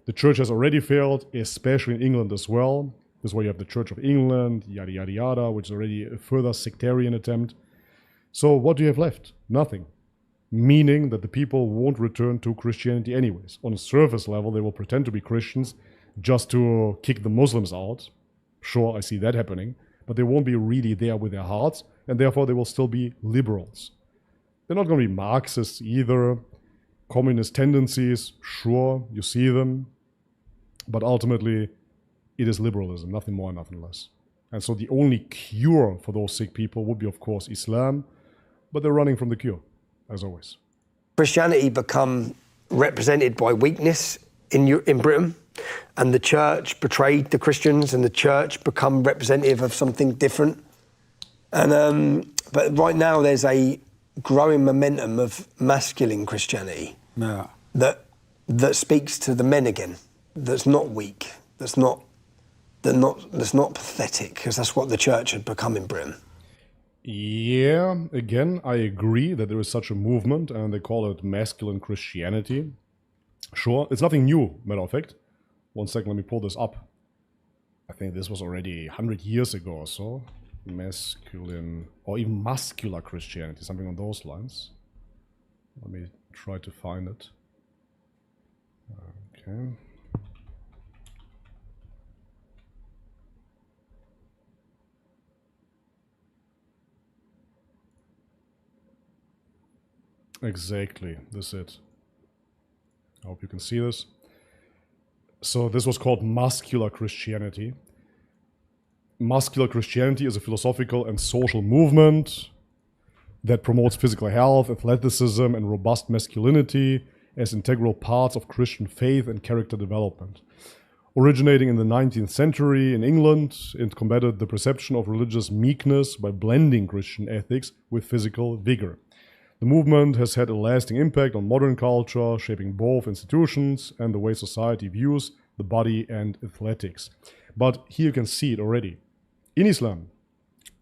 The church has already failed, especially in England as well. This is why you have the Church of England, yada, yada, yada, which is already a further sectarian attempt. So what do you have left? Nothing. Meaning that the people won't return to Christianity anyways. On a surface level, they will pretend to be Christians just to kick the Muslims out. Sure, I see that happening. But they won't be really there with their hearts, and therefore they will still be liberals. They're not going to be Marxists either. Communist tendencies, sure, you see them. But ultimately, it is liberalism, nothing more, nothing less. And so the only cure for those sick people would be, of course, Islam, but they're running from the cure, as always. Christianity become represented by weakness in Britain, and the church betrayed the Christians, and the church become representative of something different. And but right now there's a growing momentum of masculine Christianity that speaks to the men again. That's not weak. That's not pathetic, because that's what the church had become in Britain. Yeah, again, I agree that there is such a movement, and they call it masculine Christianity. Sure, it's nothing new, matter of fact. 1 second, let me pull this up. I think this was already 100 years ago or so. Masculine, or even muscular Christianity, something on those lines. Let me try to find it. Okay. Exactly, this is it. I hope you can see this. So this was called muscular Christianity. Muscular Christianity is a philosophical and social movement that promotes physical health, athleticism, and robust masculinity as integral parts of Christian faith and character development. Originating in the 19th century in England, it combated the perception of religious meekness by blending Christian ethics with physical vigor. The movement has had a lasting impact on modern culture, shaping both institutions and the way society views the body and athletics. But here you can see it already. In Islam,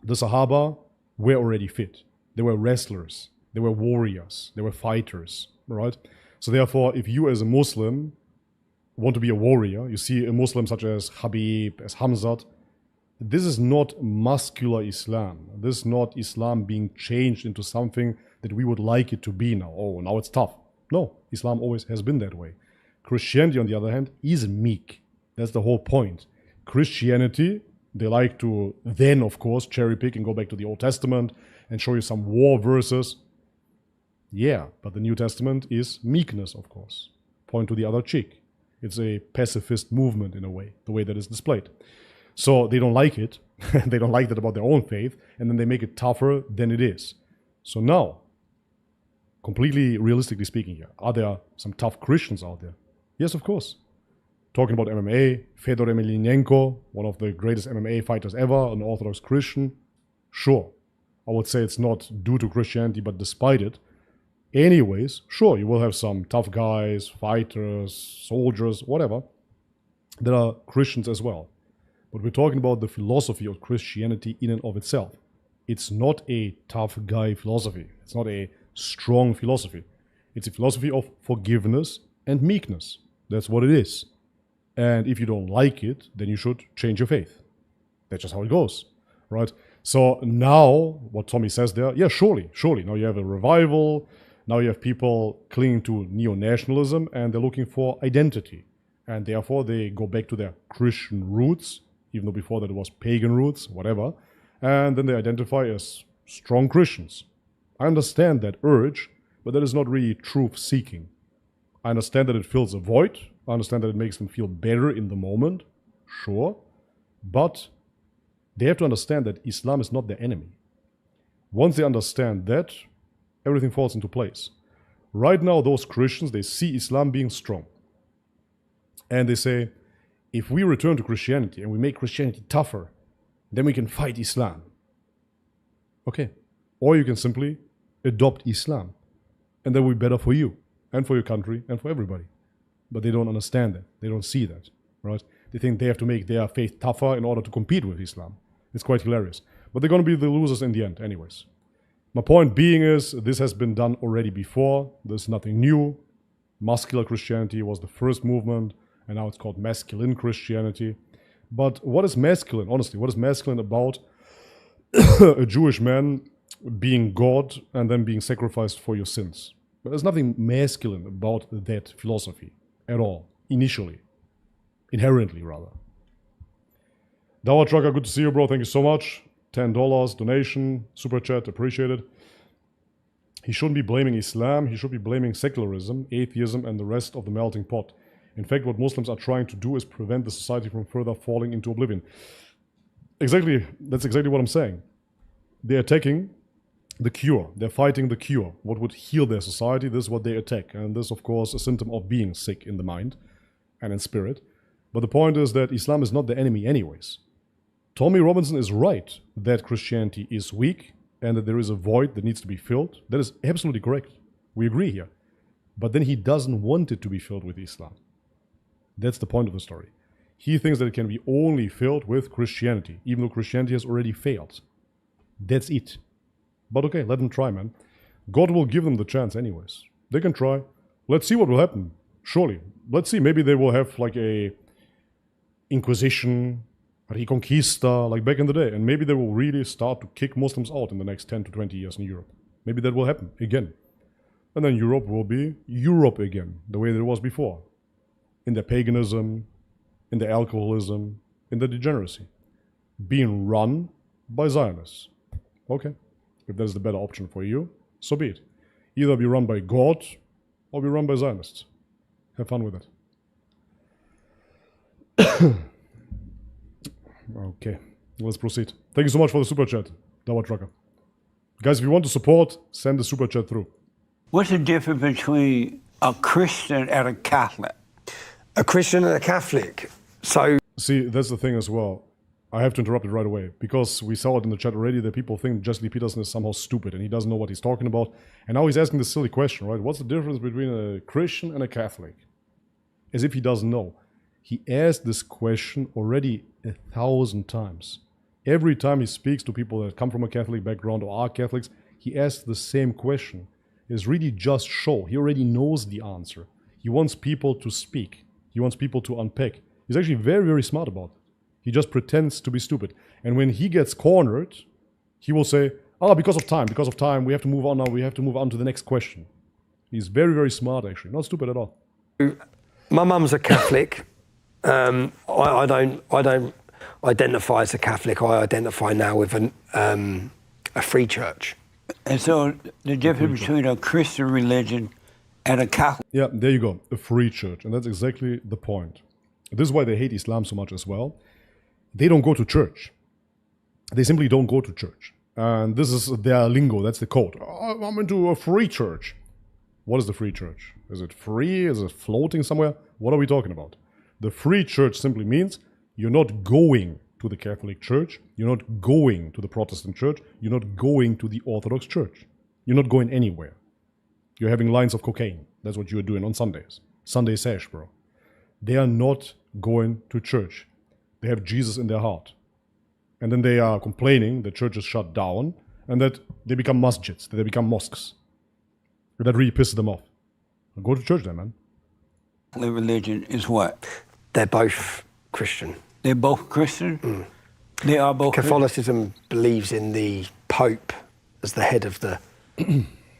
the Sahaba were already fit. They were wrestlers, they were warriors, they were fighters, right? So therefore, if you as a Muslim want to be a warrior, you see a Muslim such as Habib, as Hamzat, this is not muscular Islam. This is not Islam being changed into something that we would like it to be now. Oh, now it's tough. No, Islam always has been that way. Christianity, on the other hand, is meek. That's the whole point. Christianity, they like to then, of course, cherry pick and go back to the Old Testament and show you some war verses. Yeah, but the New Testament is meekness, of course. Point to the other cheek. It's a pacifist movement in a way, the way that is displayed. So they don't like it. They don't like that about their own faith, and then they make it tougher than it is. So now, completely realistically speaking here, are there some tough Christians out there? Yes, of course. talking about MMA, Fedor Emelianenko, one of the greatest MMA fighters ever, an Orthodox Christian. Sure, I would say it's not due to Christianity, but despite it. Anyways, sure, you will have some tough guys, fighters, soldiers, whatever, that are Christians as well. But we're talking about the philosophy of Christianity in and of itself. It's not a tough guy philosophy. It's not a strong philosophy. It's a philosophy of forgiveness and meekness. That's what it is. And if you don't like it, then you should change your faith. That's just how it goes, right? So now, what Tommy says there, yeah, surely. Now you have a revival. Now you have people clinging to neo-nationalism and they're looking for identity. And therefore they go back to their Christian roots, even though before that it was pagan roots, whatever. And then they identify as strong Christians. I understand that urge, but that is not really truth-seeking. I understand that it fills a void. I understand that it makes them feel better in the moment, sure. But they have to understand that Islam is not their enemy. Once they understand that, everything falls into place. Right now, those Christians, they see Islam being strong. And they say, if we return to Christianity and we make Christianity tougher, then we can fight Islam. Okay. Or you can simply adopt Islam. And that will be better for you and for your country and for everybody. But they don't understand that. They don't see that, right? They think they have to make their faith tougher in order to compete with Islam. It's quite hilarious. But they're going to be the losers in the end anyways. My point being is, this has been done already before. There's nothing new. Muscular Christianity was the first movement, and now it's called masculine Christianity. But what is masculine, honestly? What is masculine about a Jewish man being God and then being sacrificed for your sins? But there's nothing masculine about that philosophy at all, initially. Inherently, rather. Dawa Trucker, good to see you, bro. Thank you so much. $10 donation, super chat, appreciated. He shouldn't be blaming Islam. He should be blaming secularism, atheism, and the rest of the melting pot. In fact, what Muslims are trying to do is prevent the society from further falling into oblivion. Exactly, that's exactly what I'm saying. They're attacking the cure. They're fighting the cure. What would heal their society, this is what they attack. And this, of course, a symptom of being sick in the mind and in spirit. But the point is that Islam is not the enemy anyways. Tommy Robinson is right that Christianity is weak and that there is a void that needs to be filled. That is absolutely correct. We agree here. But then he doesn't want it to be filled with Islam. That's the point of the story. He thinks that it can be only filled with Christianity, even though Christianity has already failed. That's it. But okay, let them try, man. God will give them the chance anyways. They can try. Let's see what will happen. Surely. Let's see. Maybe they will have like a Inquisition, Reconquista, like back in the day. And maybe they will really start to kick Muslims out in the next 10 to 20 years in Europe. Maybe that will happen again. And then Europe will be Europe again, the way that it was before. In their paganism, in their alcoholism, in their degeneracy. Being run by Zionists. Okay. If that is the better option for you, so be it. Either be run by God or be run by Zionists. Have fun with it. Okay, let's proceed. Thank you so much for the super chat, Dawa Trucker. Guys, if you want to support, send the super chat through. What's the difference between a Christian and a Catholic? A Christian and a Catholic. So, see, that's the thing as well. I have to interrupt it right away because we saw it in the chat already that people think Jesse Lee Peterson is somehow stupid and he doesn't know what he's talking about. And now he's asking this silly question, right? What's the difference between a Christian and a Catholic? As if he doesn't know. He asked this question already 1,000 times. Every time he speaks to people that come from a Catholic background or are Catholics, he asks the same question. It's really just show. He already knows the answer. He wants people to speak. He wants people to unpack. He's actually very, very smart about it. He just pretends to be stupid. And when he gets cornered, he will say, because of time, we have to move on now, we have to move on to the next question. He's very, very smart actually, not stupid at all. my mum's a Catholic. I don't identify as a Catholic. I identify now with a free church. And so the difference between a Christian religion and a Catholic. Yeah, there you go, a free church. And that's exactly the point. This is why they hate Islam so much as well. They don't go to church. They simply don't go to church. And this is their lingo, that's the code. Oh, I'm into a free church. What is the free church? Is it free? Is it floating somewhere? What are we talking about? The free church simply means you're not going to the Catholic Church, you're not going to the Protestant Church, you're not going to the Orthodox Church. You're not going anywhere. You're having lines of cocaine. That's what you're doing on Sundays. Sunday sesh, bro. They are not going to church. They have Jesus in their heart. And then they are complaining that church is shut down and that they become masjids, that they become mosques. That really pisses them off. Go to church then, man. The religion is what? They're both Christian. They're both Christian? They are both Catholicism believes in the Pope as the head of the...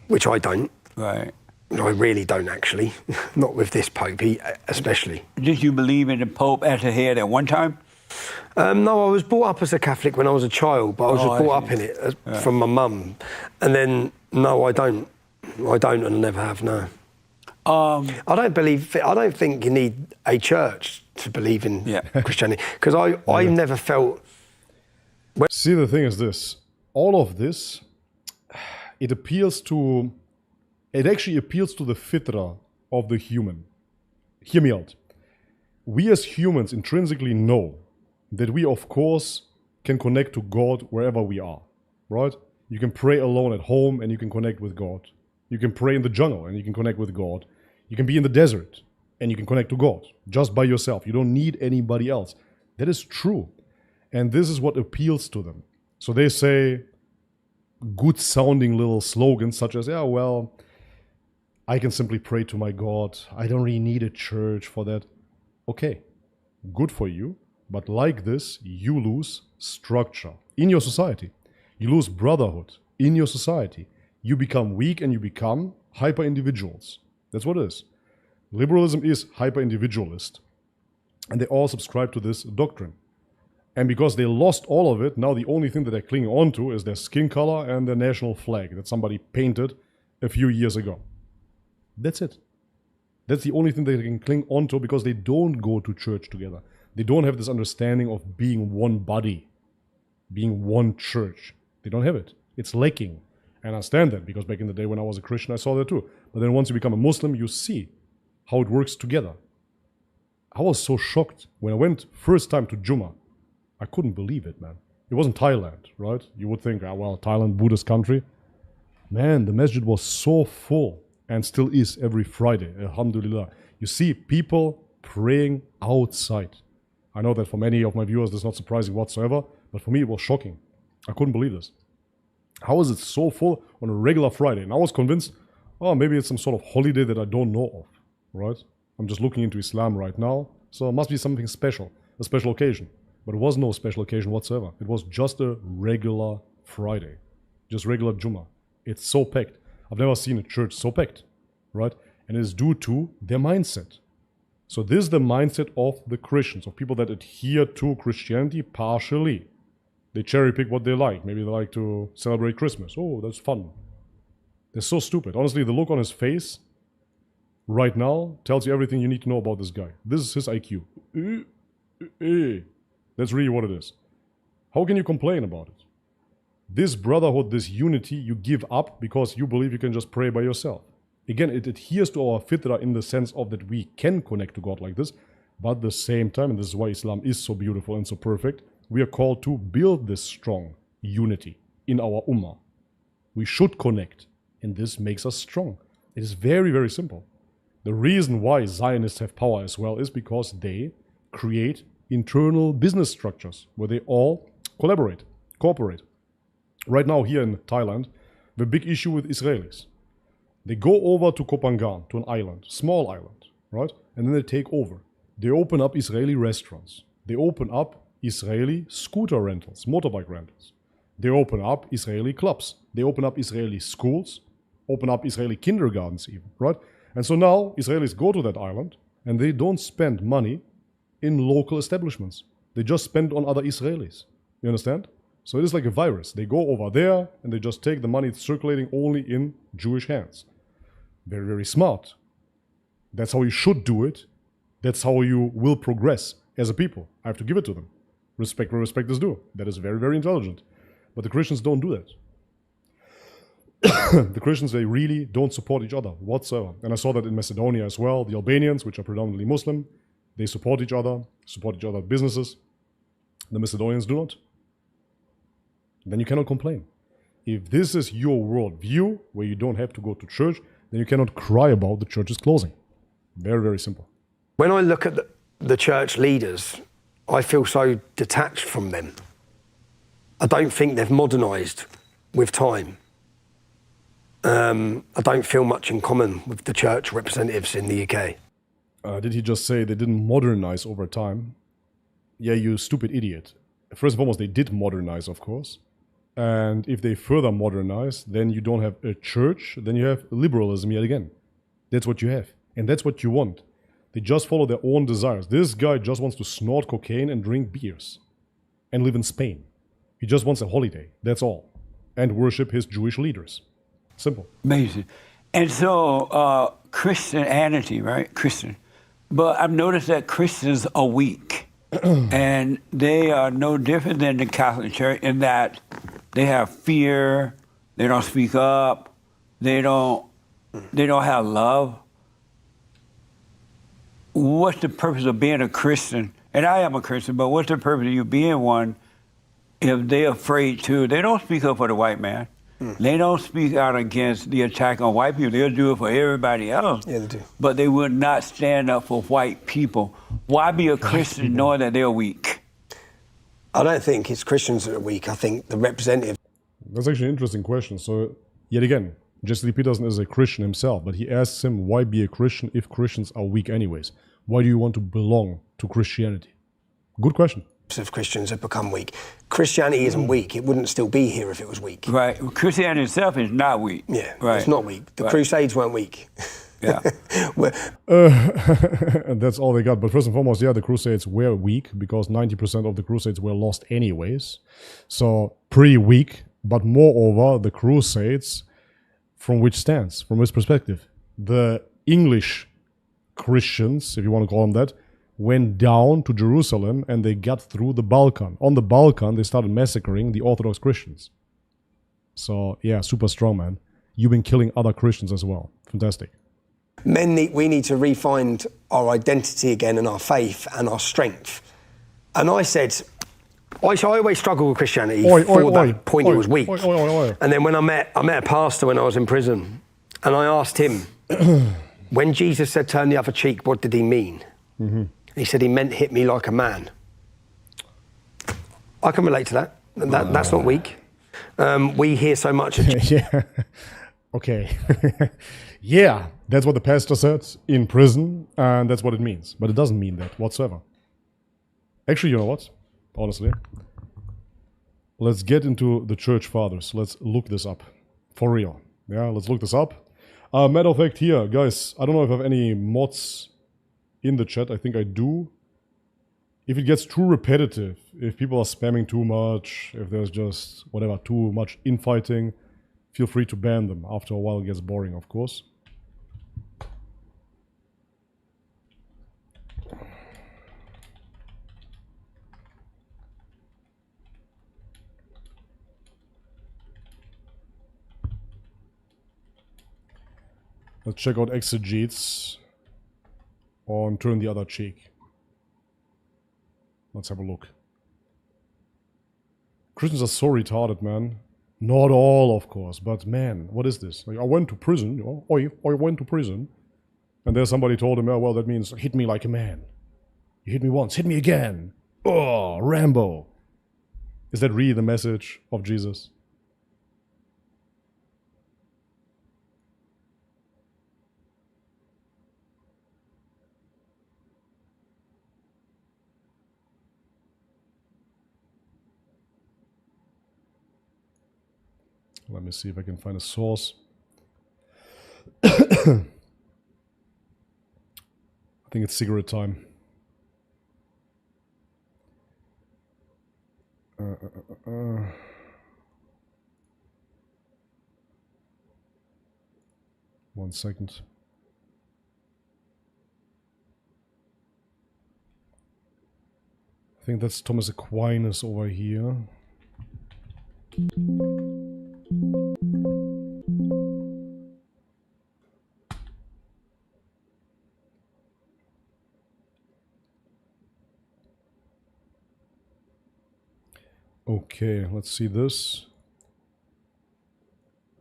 which I don't. Right. I really don't, actually. Not with this Pope, especially. Did you believe in the Pope as a head at one time? No, I was brought up as a Catholic when I was a child, but I was just brought up in it from my mum. And then, no, I don't. I don't and I never have, no. I don't think you need a church to believe in Christianity, because I've never felt... See, the thing is this. All of this, it actually appeals to the fitra of the human. Hear me out. We as humans intrinsically know that we, of course, can connect to God wherever we are, right? You can pray alone at home and you can connect with God. You can pray in the jungle and you can connect with God. You can be in the desert and you can connect to God just by yourself. You don't need anybody else. That is true. And this is what appeals to them. So they say good sounding little slogans such as, yeah, well, I can simply pray to my God. I don't really need a church for that. Okay, good for you. But like this, you lose structure in your society. You lose brotherhood in your society. You become weak and you become hyper-individuals. That's what it is. Liberalism is hyper-individualist. And they all subscribe to this doctrine. And because they lost all of it, now the only thing that they're clinging on to is their skin color and their national flag that somebody painted a few years ago. That's it. That's the only thing they can cling on to because they don't go to church together. They don't have this understanding of being one body, being one church. They don't have it. It's lacking. And I understand that because back in the day when I was a Christian, I saw that too. But then once you become a Muslim, you see how it works together. I was so shocked when I went first time to Jummah. I couldn't believe it, man. It wasn't Thailand, right? You would think, well, Thailand, Buddhist country. Man, the masjid was so full and still is every Friday, alhamdulillah. You see people praying outside. I know that for many of my viewers, this is not surprising whatsoever, but for me, it was shocking. I couldn't believe this. How is it so full on a regular Friday? And I was convinced, oh, maybe it's some sort of holiday that I don't know of, right? I'm just looking into Islam right now, so it must be something special, a special occasion. But it was no special occasion whatsoever. It was just a regular Friday, just regular Jummah. It's so packed. I've never seen a church so packed, right? And it is due to their mindset. So this is the mindset of the Christians, of people that adhere to Christianity partially. They cherry pick what they like. Maybe they like to celebrate Christmas. Oh, that's fun. They're so stupid. Honestly, the look on his face right now tells you everything you need to know about this guy. This is his IQ. That's really what it is. How can you complain about it? This brotherhood, this unity, you give up because you believe you can just pray by yourself. Again, it adheres to our fitra in the sense of that we can connect to God like this, but at the same time, and this is why Islam is so beautiful and so perfect, we are called to build this strong unity in our ummah. We should connect, and this makes us strong. It is very, very simple. The reason why Zionists have power as well is because they create internal business structures where they all cooperate. Right now here in Thailand, the big issue with Israelis. They go over to Koh Phangan, to an island, small island, right? And then they take over. They open up Israeli restaurants. They open up Israeli scooter rentals, motorbike rentals. They open up Israeli clubs. They open up Israeli schools, open up Israeli kindergartens even, right? And so now Israelis go to that island and they don't spend money in local establishments. They just spend on other Israelis. You understand? So it is like a virus. They go over there and they just take the money circulating only in Jewish hands. Very, very smart. That's how you should do it. That's how you will progress as a people. I have to give it to them. Respect where respect is due. That is very, very intelligent. But the Christians don't do that. The Christians, they really don't support each other whatsoever. And I saw that in Macedonia as well. The Albanians, which are predominantly Muslim, They support each other's businesses. The Macedonians do not. Then you cannot complain. If this is your worldview, where you don't have to go to church, then you cannot cry about the churches closing. Very, very simple. When I look at the church leaders, I feel so detached from them. I don't think they've modernised with time. I don't feel much in common with the church representatives in the UK. Did he just say they didn't modernize over time? Yeah, you stupid idiot. First and foremost, they did modernize, of course. And if they further modernize, then you don't have a church, then you have liberalism yet again. That's what you have. And that's what you want. They just follow their own desires. This guy just wants to snort cocaine and drink beers. And live in Spain. He just wants a holiday. That's all. And worship his Jewish leaders. Simple. Amazing. And so, Christianity, right? Christian. But I've noticed that Christians are weak. And they are no different than the Catholic Church in that they have fear, they don't speak up, they don't have love. What's the purpose of being a Christian? And I am a Christian, but what's the purpose of you being one if they're afraid to? They don't speak up for the white man. They don't speak out against the attack on white people. They'll do it for everybody else. Yeah, they do. But they would not stand up for white people. Why be a Christian knowing that they're weak? I don't think it's Christians that are weak. I think the representatives. That's actually an interesting question. So, yet again, Jesse Lee Peterson is a Christian himself, but he asks him, why be a Christian if Christians are weak anyways? Why do you want to belong to Christianity? Good question. Of Christians have become weak. Christianity isn't weak. It wouldn't still be here if it was weak. Right. Christianity itself is not weak. Yeah, right. It's not weak. The Crusades weren't weak. Yeah. And that's all they got. But first and foremost, yeah, the Crusades were weak because 90% of the Crusades were lost anyways. So pretty weak. But moreover, the Crusades, from which stance, from his perspective, the English Christians, if you want to call them that, went down to Jerusalem and they got through the Balkan. On the Balkan, they started massacring the Orthodox Christians. So, yeah, super strong, man. You've been killing other Christians as well. Fantastic. We need to refine our identity again and our faith and our strength. And I said, I always struggled with Christianity for that point it was weak. And then when I met a pastor when I was in prison, and I asked him, when Jesus said turn the other cheek, what did he mean? Mm-hmm. He said he meant hit me like a man. I can relate to that. That's not weak. We hear so much. Yeah. Okay. Yeah, that's what the pastor said in prison, and that's what it means. But it doesn't mean that whatsoever. Actually, you know what? Honestly, let's get into the church fathers. Let's look this up. For real. Yeah, let's look this up. Matter of fact, here, guys, I don't know if I have any mods in the chat. I think I do. If it gets too repetitive, if people are spamming too much, if there's just, whatever, too much infighting, feel free to ban them. After a while it gets boring, of course. Let's check out exegetes on Turn the Other Cheek. Let's have a look. Christians are so retarded, man. Not all, of course, but man, what is this? Like, I went to prison, you know, I went to prison. And there somebody told him, oh, well, that means hit me like a man. You hit me once, hit me again. Oh, Rambo. Is that really the message of Jesus? Let me see if I can find a source. I think it's cigarette time. One second. I think that's Thomas Aquinas over here. Okay, let's see this.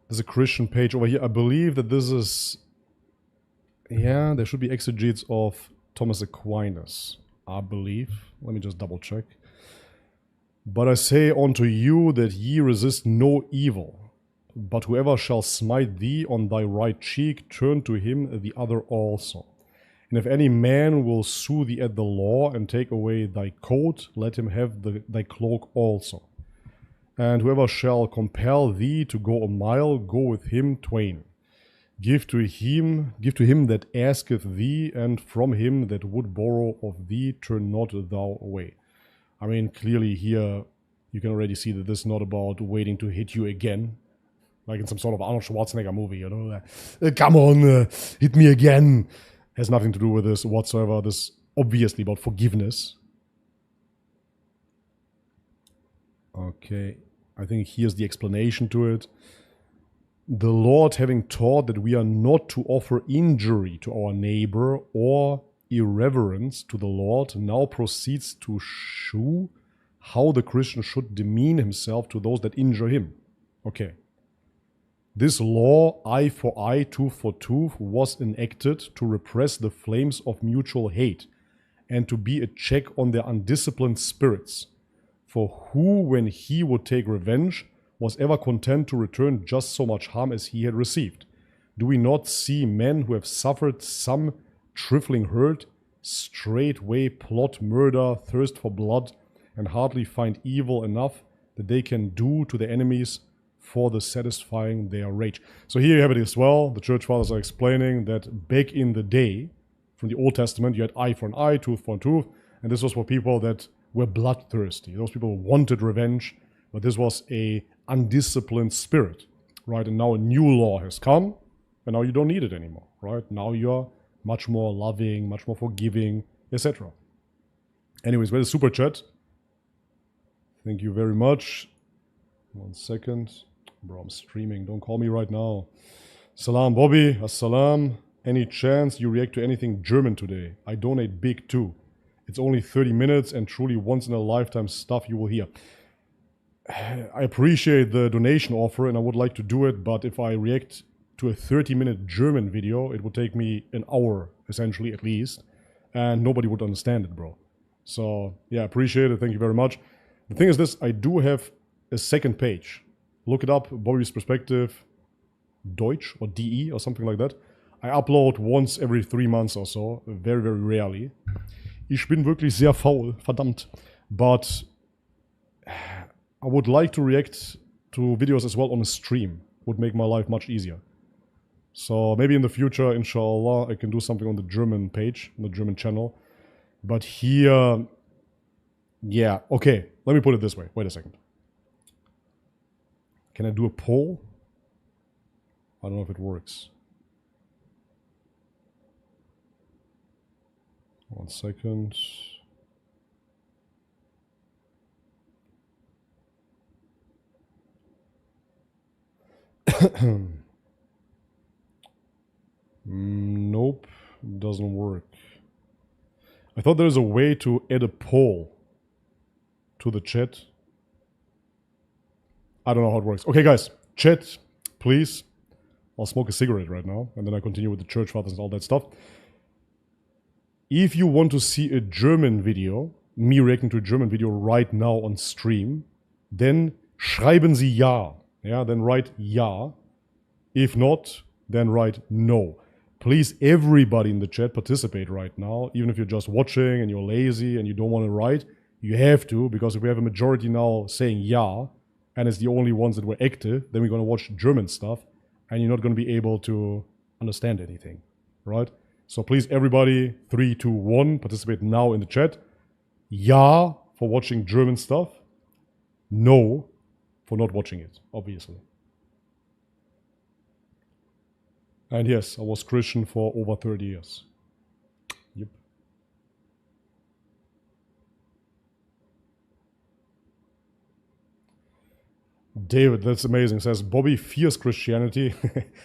There's a Christian page over here. I believe that this is... Yeah, there should be exegetes of Thomas Aquinas, I believe. Let me just double check. But I say unto you that ye resist no evil, but whoever shall smite thee on thy right cheek, turn to him the other also. And if any man will sue thee at the law and take away thy coat, let him have thy cloak also. And whoever shall compel thee to go a mile, go with him twain. Give to him that asketh thee, and from him that would borrow of thee, turn not thou away. I mean, clearly here you can already see that this is not about waiting to hit you again, like in some sort of Arnold Schwarzenegger movie, you know, come on, hit me again. Has nothing to do with this whatsoever. This is obviously about forgiveness. Okay, I think here's the explanation to it. The Lord, having taught that we are not to offer injury to our neighbor or irreverence to the Lord, now proceeds to shew how the Christian should demean himself to those that injure him. Okay. This law, eye for eye, tooth for tooth, was enacted to repress the flames of mutual hate and to be a check on their undisciplined spirits. For who, when he would take revenge, was ever content to return just so much harm as he had received? Do we not see men who have suffered some trifling hurt, straightway plot murder, thirst for blood, and hardly find evil enough that they can do to their enemies for the satisfying their rage? So here you have it as well. The church fathers are explaining that back in the day, from the Old Testament, you had eye for an eye, tooth for a tooth, and this was for people that were bloodthirsty. Those people wanted revenge, but this was a undisciplined spirit, right? And now a new law has come, and now you don't need it anymore, right? Now you're much more loving, much more forgiving, etc. Anyways, where's the super chat? Thank you very much. 1 second. Bro, I'm streaming. Don't call me right now. Salam, Bobby. Assalam. Any chance you react to anything German today? I donate big too. It's only 30 minutes and truly once in a lifetime stuff you will hear. I appreciate the donation offer and I would like to do it, but if I react to a 30-minute German video, it would take me an hour, essentially, at least, and nobody would understand it, bro. So, yeah, appreciate it. Thank you very much. The thing is this, I do have a second page. Look it up, Bobby's Perspective, Deutsch, or DE, or something like that. I upload once every 3 months or so, very, very rarely. Ich bin wirklich sehr faul, verdammt. But I would like to react to videos as well on a stream. Would make my life much easier. So maybe in the future, inshallah, I can do something on the German page, on the German channel. But here, yeah, okay, let me put it this way. Wait a second. Can I do a poll? I don't know if it works. 1 second. Nope, doesn't work. I thought there's a way to add a poll to the chat. I don't know how it works. Okay, guys, chat, please. I'll smoke a cigarette right now, and then I continue with the church fathers and all that stuff. If you want to see a German video, me reacting to a German video right now on stream, then schreiben Sie Ja. Yeah, then write Ja. If not, then write No. Please, everybody in the chat, participate right now. Even if you're just watching and you're lazy and you don't want to write, you have to, because if we have a majority now saying Ja, and it's the only ones that were active, then we're going to watch German stuff, and you're not going to be able to understand anything, right? So please, everybody, 3, 2, 1, participate now in the chat. Ja for watching German stuff. No for not watching it, obviously. And yes, I was Christian for over 30 years. Yep. David, that's amazing, says, Bobby fears Christianity,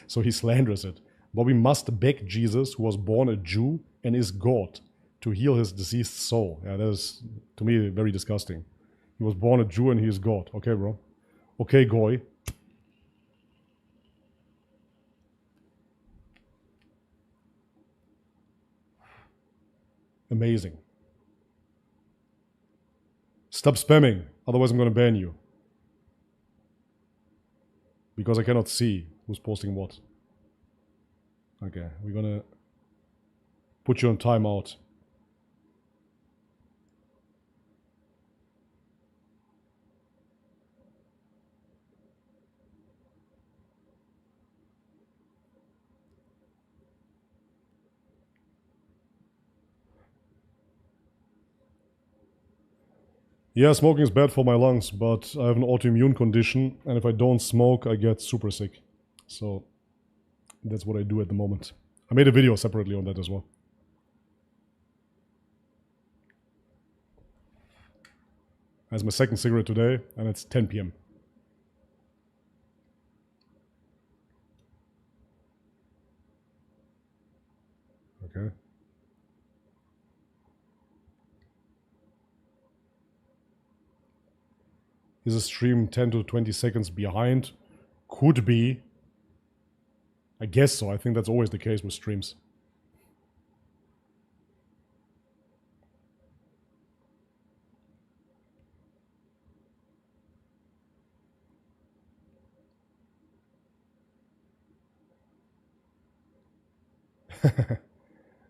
so he slanders it. Bobby must beg Jesus, who was born a Jew and is God, to heal his deceased soul. Yeah, that is, to me, very disgusting. He was born a Jew and he is God. Okay, bro. Okay, Goy. Amazing. Stop spamming, otherwise I'm gonna ban you. Because I cannot see who's posting what. Okay, we're gonna put you on timeout. Yeah, smoking is bad for my lungs, but I have an autoimmune condition, and if I don't smoke, I get super sick. So, that's what I do at the moment. I made a video separately on that as well. That's my second cigarette today, and it's 10 p.m. Okay. Is a stream 10 to 20 seconds behind? Could be. I guess so. I think that's always the case with streams.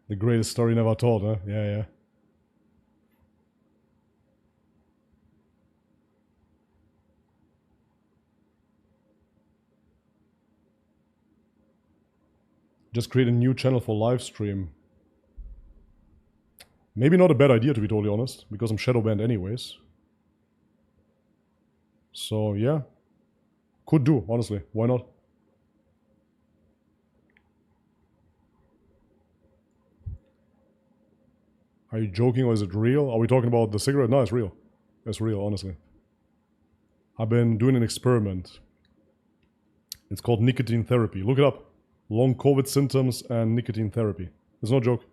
The greatest story never told, huh? Yeah, yeah. Just create a new channel for live stream. Maybe not a bad idea, to be totally honest, because I'm shadow banned anyways. So, yeah. Could do, honestly. Why not? Are you joking or is it real? Are we talking about the cigarette? No, it's real. It's real, honestly. I've been doing an experiment. It's called nicotine therapy. Look it up. Long COVID symptoms and nicotine therapy. It's no joke.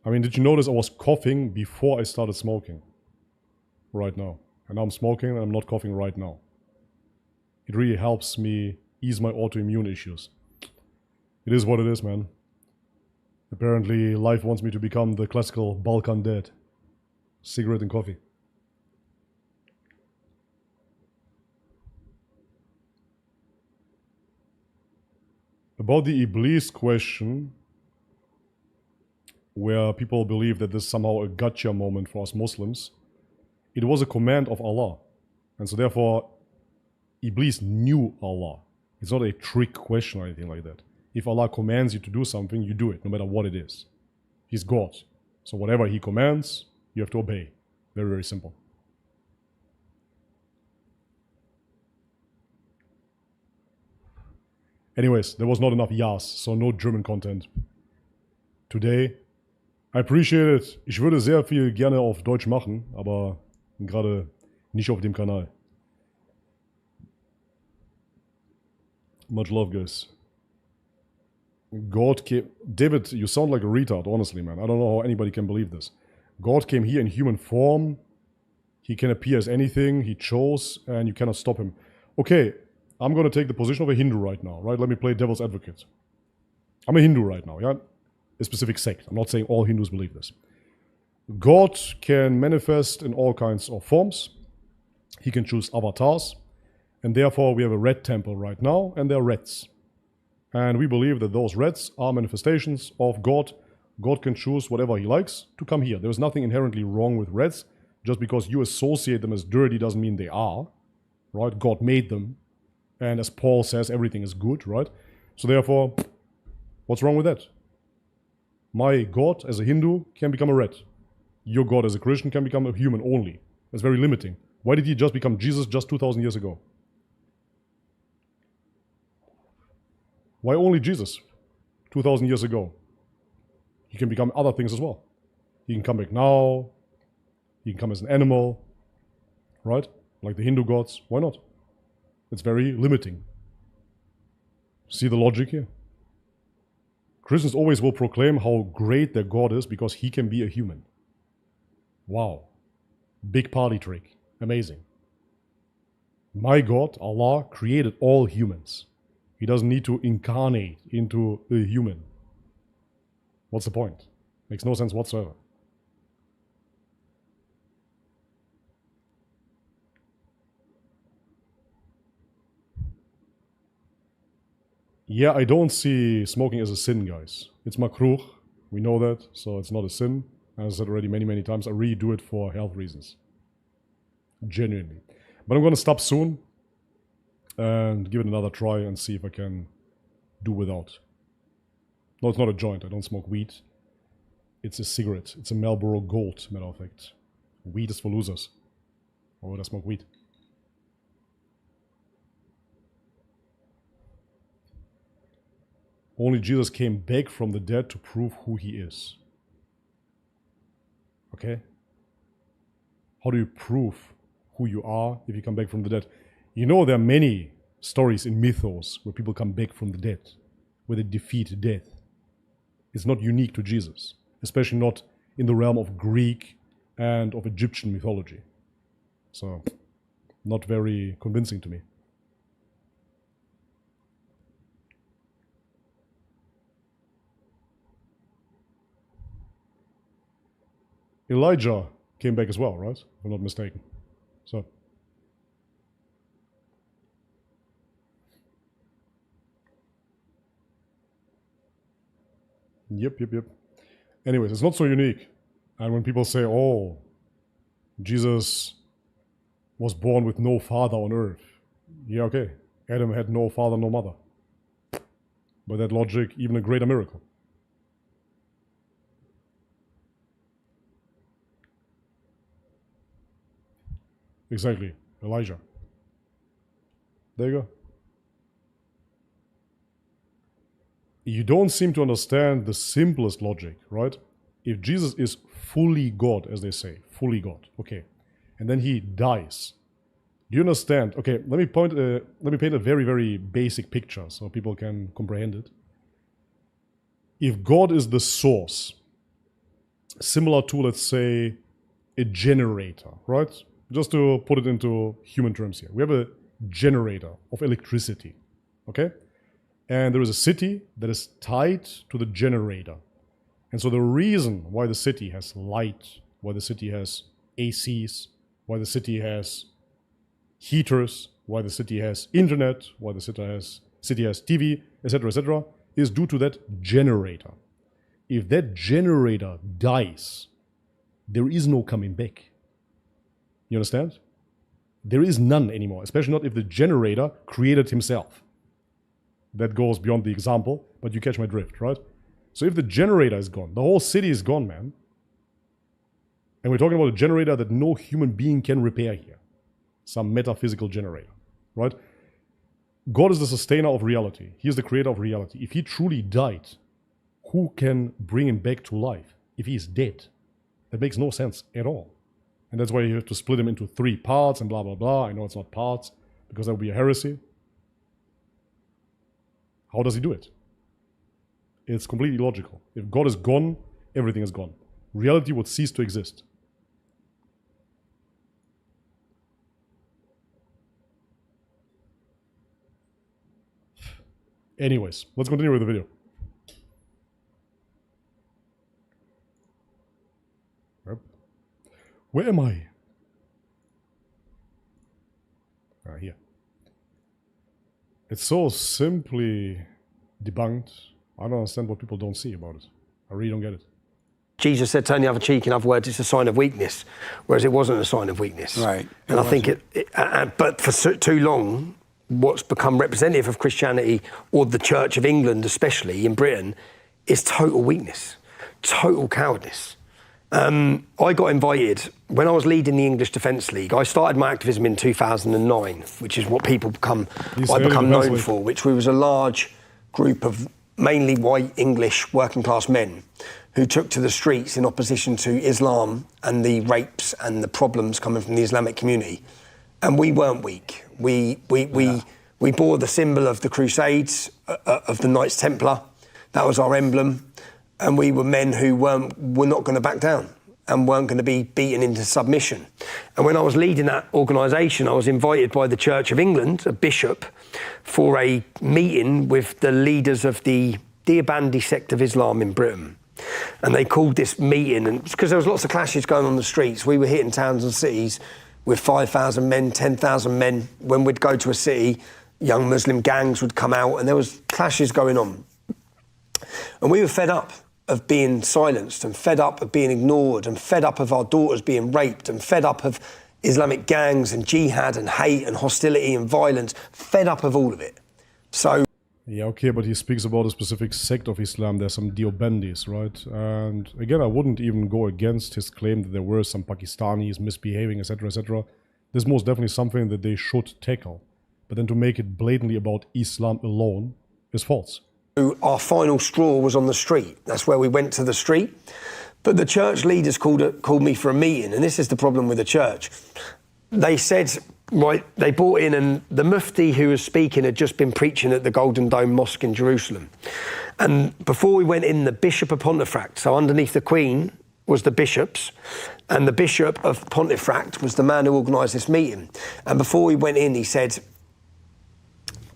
I mean, did you notice I was coughing before I started smoking? Right now. And now I'm smoking and I'm not coughing right now. It really helps me ease my autoimmune issues. It is what it is, man. Apparently, life wants me to become the classical Balkan dad. Cigarette and coffee. About the Iblis question, where people believe that this is somehow a gotcha moment for us Muslims, it was a command of Allah. And so therefore, Iblis knew Allah. It's not a trick question or anything like that. If Allah commands you to do something, you do it, no matter what it is. He's God. So whatever He commands, you have to obey. Very, very simple. Anyways, there was not enough Yas, so no German content. Today, I appreciate it. Ich würde sehr viel gerne auf Deutsch machen, aber gerade nicht auf dem Kanal. Much love, guys. God came... David, you sound like a retard, honestly, man. I don't know how anybody can believe this. God came here in human form. He can appear as anything he chose, and you cannot stop him. Okay, I'm going to take the position of a Hindu right now, right? Let me play devil's advocate. I'm a Hindu right now, yeah? A specific sect. I'm not saying all Hindus believe this. God can manifest in all kinds of forms. He can choose avatars. And therefore, we have a red temple right now, and they're reds. And we believe that those reds are manifestations of God. God can choose whatever He likes to come here. There's nothing inherently wrong with reds. Just because you associate them as dirty doesn't mean they are, right? God made them. And as Paul says, everything is good, right? So therefore, what's wrong with that? My God as a Hindu can become a red. Your God as a Christian can become a human only. That's very limiting. Why did He just become Jesus just 2,000 years ago? Why only Jesus 2,000 years ago? He can become other things as well. He can come back now. He can come as an animal, right? Like the Hindu gods. Why not? It's very limiting. See the logic here? Christians always will proclaim how great their God is because he can be a human. Wow. Big party trick. Amazing. My God, Allah, created all humans. He doesn't need to incarnate into a human. What's the point? Makes no sense whatsoever. Yeah, I don't see smoking as a sin, guys. It's makruh. We know that, so it's not a sin. As I said already many times, I really do it for health reasons. Genuinely. But I'm going to stop soon and give it another try and see if I can do without. No, it's not a joint. I don't smoke weed. It's a cigarette. It's a Marlboro Gold, matter of fact. Weed is for losers. Why would I smoke weed? Only Jesus came back from the dead to prove who he is. Okay? How do you prove who you are if you come back from the dead? You know, there are many stories in mythos where people come back from the dead, where they defeat death. It's not unique to Jesus, especially not in the realm of Greek and of Egyptian mythology. So, not very convincing to me. Elijah came back as well, right? If I'm not mistaken. So. Yep. Anyways, it's not so unique. And when people say, oh, Jesus was born with no father on earth. Yeah, okay. Adam had no father, no mother. By that logic, even a greater miracle. Exactly. Elijah. There you go. You don't seem to understand the simplest logic, right? If Jesus is fully God, as they say, fully God, okay, and then he dies, do you understand? Okay, let me paint a very, very basic picture so people can comprehend it. If God is the source, similar to, let's say, a generator, right? Just to put it into human terms here. We have a generator of electricity, okay? And there is a city that is tied to the generator. And so the reason why the city has light, why the city has ACs, why the city has heaters, why the city has internet, why the city has TV, etc., is due to that generator. If that generator dies, there is no coming back. You understand? There is none anymore, especially not if the generator created himself. That goes beyond the example, but you catch my drift, right? So if the generator is gone, the whole city is gone, man. And we're talking about a generator that no human being can repair here. Some metaphysical generator, right? God is the sustainer of reality. He is the creator of reality. If he truly died, who can bring him back to life? If he is dead, that makes no sense at all. And that's why you have to split him into 3 parts and blah, blah, blah. I know it's not parts, because that would be a heresy. How does he do it? It's completely illogical. If God is gone, everything is gone. Reality would cease to exist. Anyways, let's continue with the video. Yep. Where am I? Here. It's so simply debunked. I don't understand what people don't see about it. I really don't get it. Jesus said, turn the other cheek. In other words, it's a sign of weakness, whereas it wasn't a sign of weakness. Right. And I think but for too long, what's become representative of Christianity, or the Church of England, especially in Britain, is total weakness, total cowardice. I got invited, when I was leading the English Defence League, I started my activism in 2009, which is what people become known for, which was a large group of mainly white English working class men who took to the streets in opposition to Islam and the rapes and the problems coming from the Islamic community. And we weren't weak. We bore the symbol of the Crusades, of the Knights Templar, That was our emblem. And we were men who were not going to back down and weren't going to be beaten into submission. And when I was leading that organisation, I was invited by the Church of England, a bishop, for a meeting with the leaders of the Deobandi sect of Islam in Britain. And they called this meeting, and because there was lots of clashes going on the streets. We were hitting towns and cities with 5,000 men, 10,000 men. When we'd go to a city, young Muslim gangs would come out and there was clashes going on. And we were fed up of being silenced and fed up of being ignored and fed up of our daughters being raped and fed up of Islamic gangs and jihad and hate and hostility and violence, fed up of all of it. So... Yeah, okay, but he speaks about a specific sect of Islam. There's some Deobandis, right? And again, I wouldn't even go against his claim that there were some Pakistanis misbehaving, etc., etc. This is most definitely something that they should tackle. But then to make it blatantly about Islam alone is false. Our final straw was on the street. That's where we went to the street. But the church leaders called me for a meeting, and this is the problem with the church. They said, right, they brought in, and the mufti who was speaking had just been preaching at the Golden Dome Mosque in Jerusalem. And before we went in, the Bishop of Pontefract, so underneath the Queen was the bishops, and the Bishop of Pontefract was the man who organised this meeting. And before we went in, he said,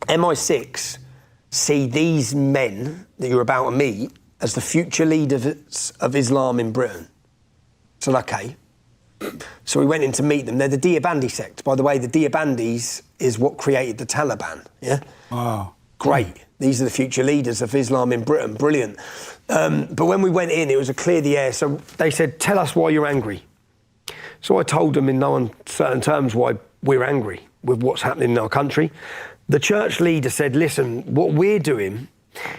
MI6 see these men that you're about to meet as the future leaders of Islam in Britain. So, okay. So we went in to meet them. They're the Deobandi sect. By the way, the Deobandis is what created the Taliban, yeah? Wow. Great. These are the future leaders of Islam in Britain. Brilliant. But when we went in, it was a clear the air. So they said, tell us why you're angry. So I told them in no uncertain terms why we're angry with what's happening in our country. The church leader said, listen, what we're doing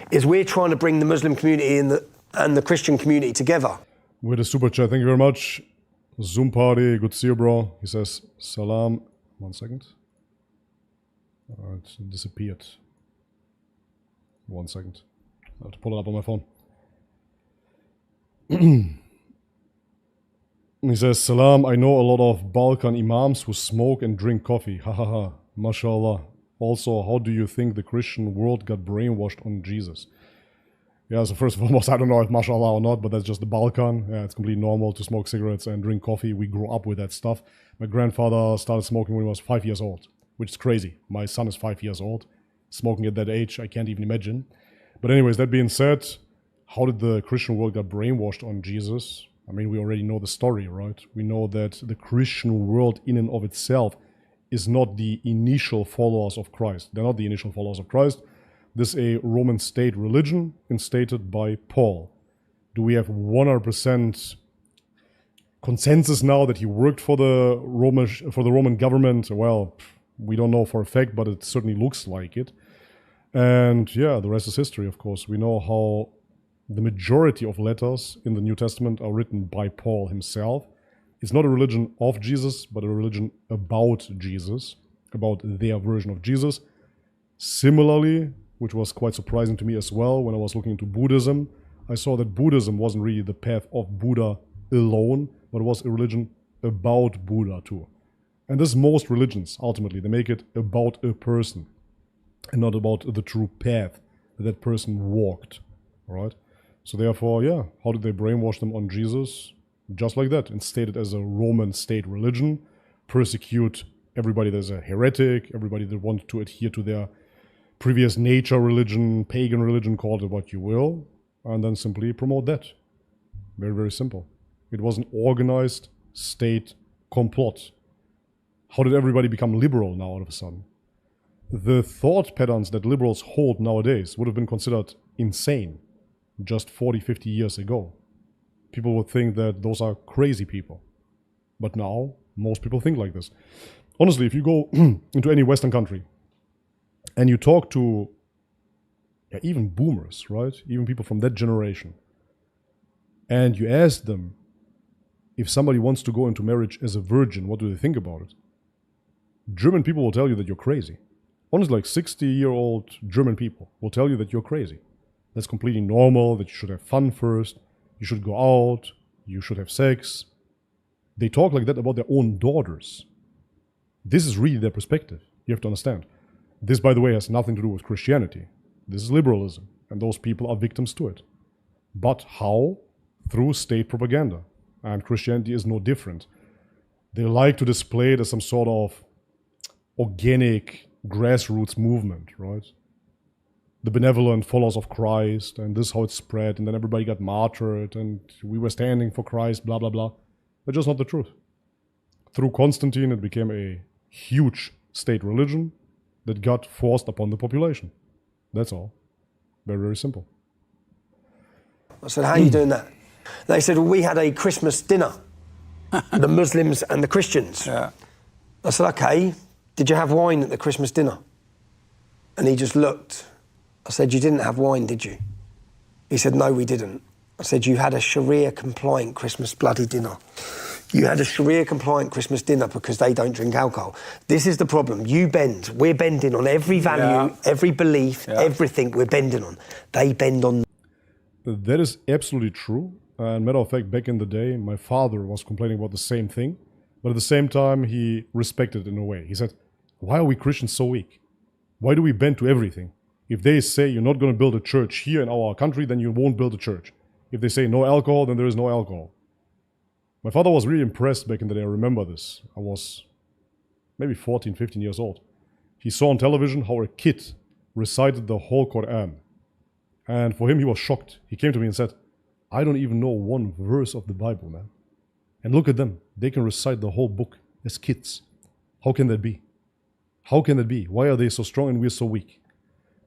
is we're trying to bring the Muslim community and the Christian community together. With a super chat, thank you very much. Zoom party, good to see you, bro. He says, salam. 1 second. It disappeared. 1 second. I have to pull it up on my phone. He says, salam, I know a lot of Balkan imams who smoke and drink coffee. Ha ha ha. MashaAllah. Also, how do you think the Christian world got brainwashed on Jesus? Yeah, so first and foremost, I don't know if mashallah or not, but that's just the Balkan. Yeah, it's completely normal to smoke cigarettes and drink coffee. We grew up with that stuff. My grandfather started smoking when he was 5 years old, which is crazy. My son is 5 years old. Smoking at that age, I can't even imagine. But anyways, that being said, how did the Christian world get brainwashed on Jesus? I mean, we already know the story, right? We know that the Christian world in and of itself is not the initial followers of Christ. They're not the initial followers of Christ. This is a Roman state religion instated by Paul. Do we have 100% consensus now that he worked for the Roman government? Well, we don't know for a fact, but it certainly looks like it. And yeah, the rest is history, of course. We know how the majority of letters in the New Testament are written by Paul himself. It's not a religion of Jesus, but a religion about Jesus, about their version of Jesus. Similarly, which was quite surprising to me as well, when I was looking into Buddhism, I saw that Buddhism wasn't really the path of Buddha alone, but it was a religion about Buddha too. And this is most religions, ultimately. They make it about a person and not about the true path that person walked, all right? So therefore, yeah, how did they brainwash them on Jesus? Just like that, instated as a Roman state religion, persecute everybody that's a heretic, everybody that wants to adhere to their previous nature religion, pagan religion, call it what you will, and then simply promote that. Very, very simple. It was an organized state complot. How did everybody become liberal now all of a sudden? The thought patterns that liberals hold nowadays would have been considered insane just 40, 50 years ago. People would think that those are crazy people. But now, most people think like this. Honestly, if you go into any Western country and you talk to even boomers, right? Even people from that generation, and you ask them if somebody wants to go into marriage as a virgin, what do they think about it? German people will tell you that you're crazy. Honestly, like 60-year-old German people will tell you that you're crazy. That's completely normal, that you should have fun first. You should go out, you should have sex. They talk like that about their own daughters. This is really their perspective. You have to understand. This, by the way, has nothing to do with Christianity. This is liberalism, and those people are victims to it. But how? Through state propaganda. And Christianity is no different. They like to display it as some sort of organic grassroots movement, right? The benevolent followers of Christ, and this is how it spread, and then everybody got martyred, and we were standing for Christ, blah, blah, blah. That's just not the truth. Through Constantine, it became a huge state religion that got forced upon the population. That's all. Very, very simple. I said, how are you doing that? They said, well, we had a Christmas dinner, the Muslims and the Christians. Yeah. I said, okay, did you have wine at the Christmas dinner? And he just looked. I said, you didn't have wine, did you? He said, no, we didn't. I said, you had a Sharia-compliant Christmas bloody dinner. You had a Sharia-compliant Christmas dinner because they don't drink alcohol. This is the problem. You bend. We're bending on every value, every belief, everything we're bending on. They bend on... That is absolutely true. And matter of fact, back in the day, my father was complaining about the same thing. But at the same time, he respected it in a way. He said, why are we Christians so weak? Why do we bend to everything? If they say you're not going to build a church here in our country, then you won't build a church. If they say no alcohol, then there is no alcohol. My father was really impressed back in the day. I remember this. I was maybe 14, 15 years old. He saw on television how a kid recited the whole Quran. And for him, he was shocked. He came to me and said, I don't even know one verse of the Bible, man. And look at them. They can recite the whole book as kids. How can that be? How can that be? Why are they so strong and we're so weak?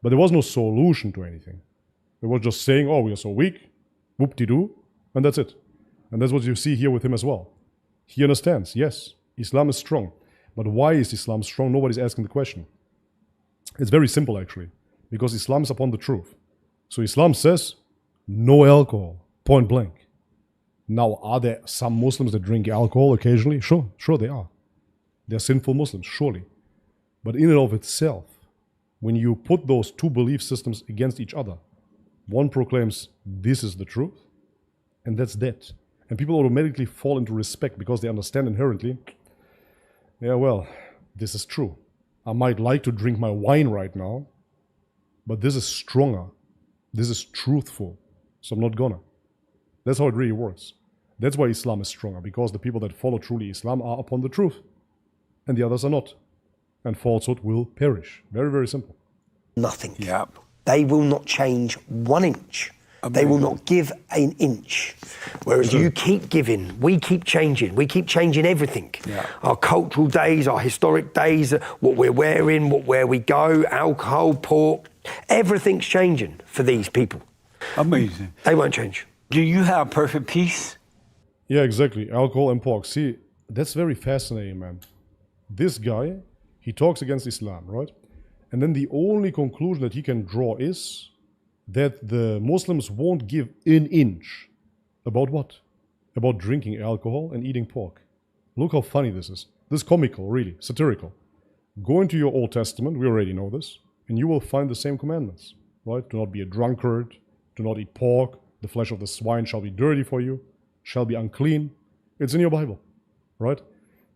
But there was no solution to anything. They were just saying, oh, we are so weak, whoop-de-doo, and that's it. And that's what you see here with him as well. He understands, yes, Islam is strong. But why is Islam strong? Nobody's asking the question. It's very simple, actually, because Islam is upon the truth. So Islam says, no alcohol, point blank. Now, are there some Muslims that drink alcohol occasionally? Sure they are. They're sinful Muslims, surely. But in and of itself, when you put those two belief systems against each other, one proclaims this is the truth, and that's that. And people automatically fall into respect because they understand inherently, yeah, well, this is true. I might like to drink my wine right now, but this is stronger. This is truthful, so I'm not gonna. That's how it really works. That's why Islam is stronger, because the people that follow truly Islam are upon the truth, and the others are not. And falsehood will perish. Very, very simple. Nothing. Yep. They will not change 1 inch. They will not give an inch. Whereas you keep giving, we keep changing everything. Yeah. Our cultural days, our historic days, what we're wearing, where we go, alcohol, pork, everything's changing for these people. Amazing. They won't change. Do you have perfect peace? Yeah, exactly. Alcohol and pork. See, that's very fascinating, man. This guy, he talks against Islam, right? And then the only conclusion that he can draw is that the Muslims won't give an inch. About what? About drinking alcohol and eating pork. Look how funny this is. This is comical, really, satirical. Go into your Old Testament, we already know this, and you will find the same commandments, right? Do not be a drunkard, do not eat pork, the flesh of the swine shall be dirty for you, shall be unclean. It's in your Bible, right?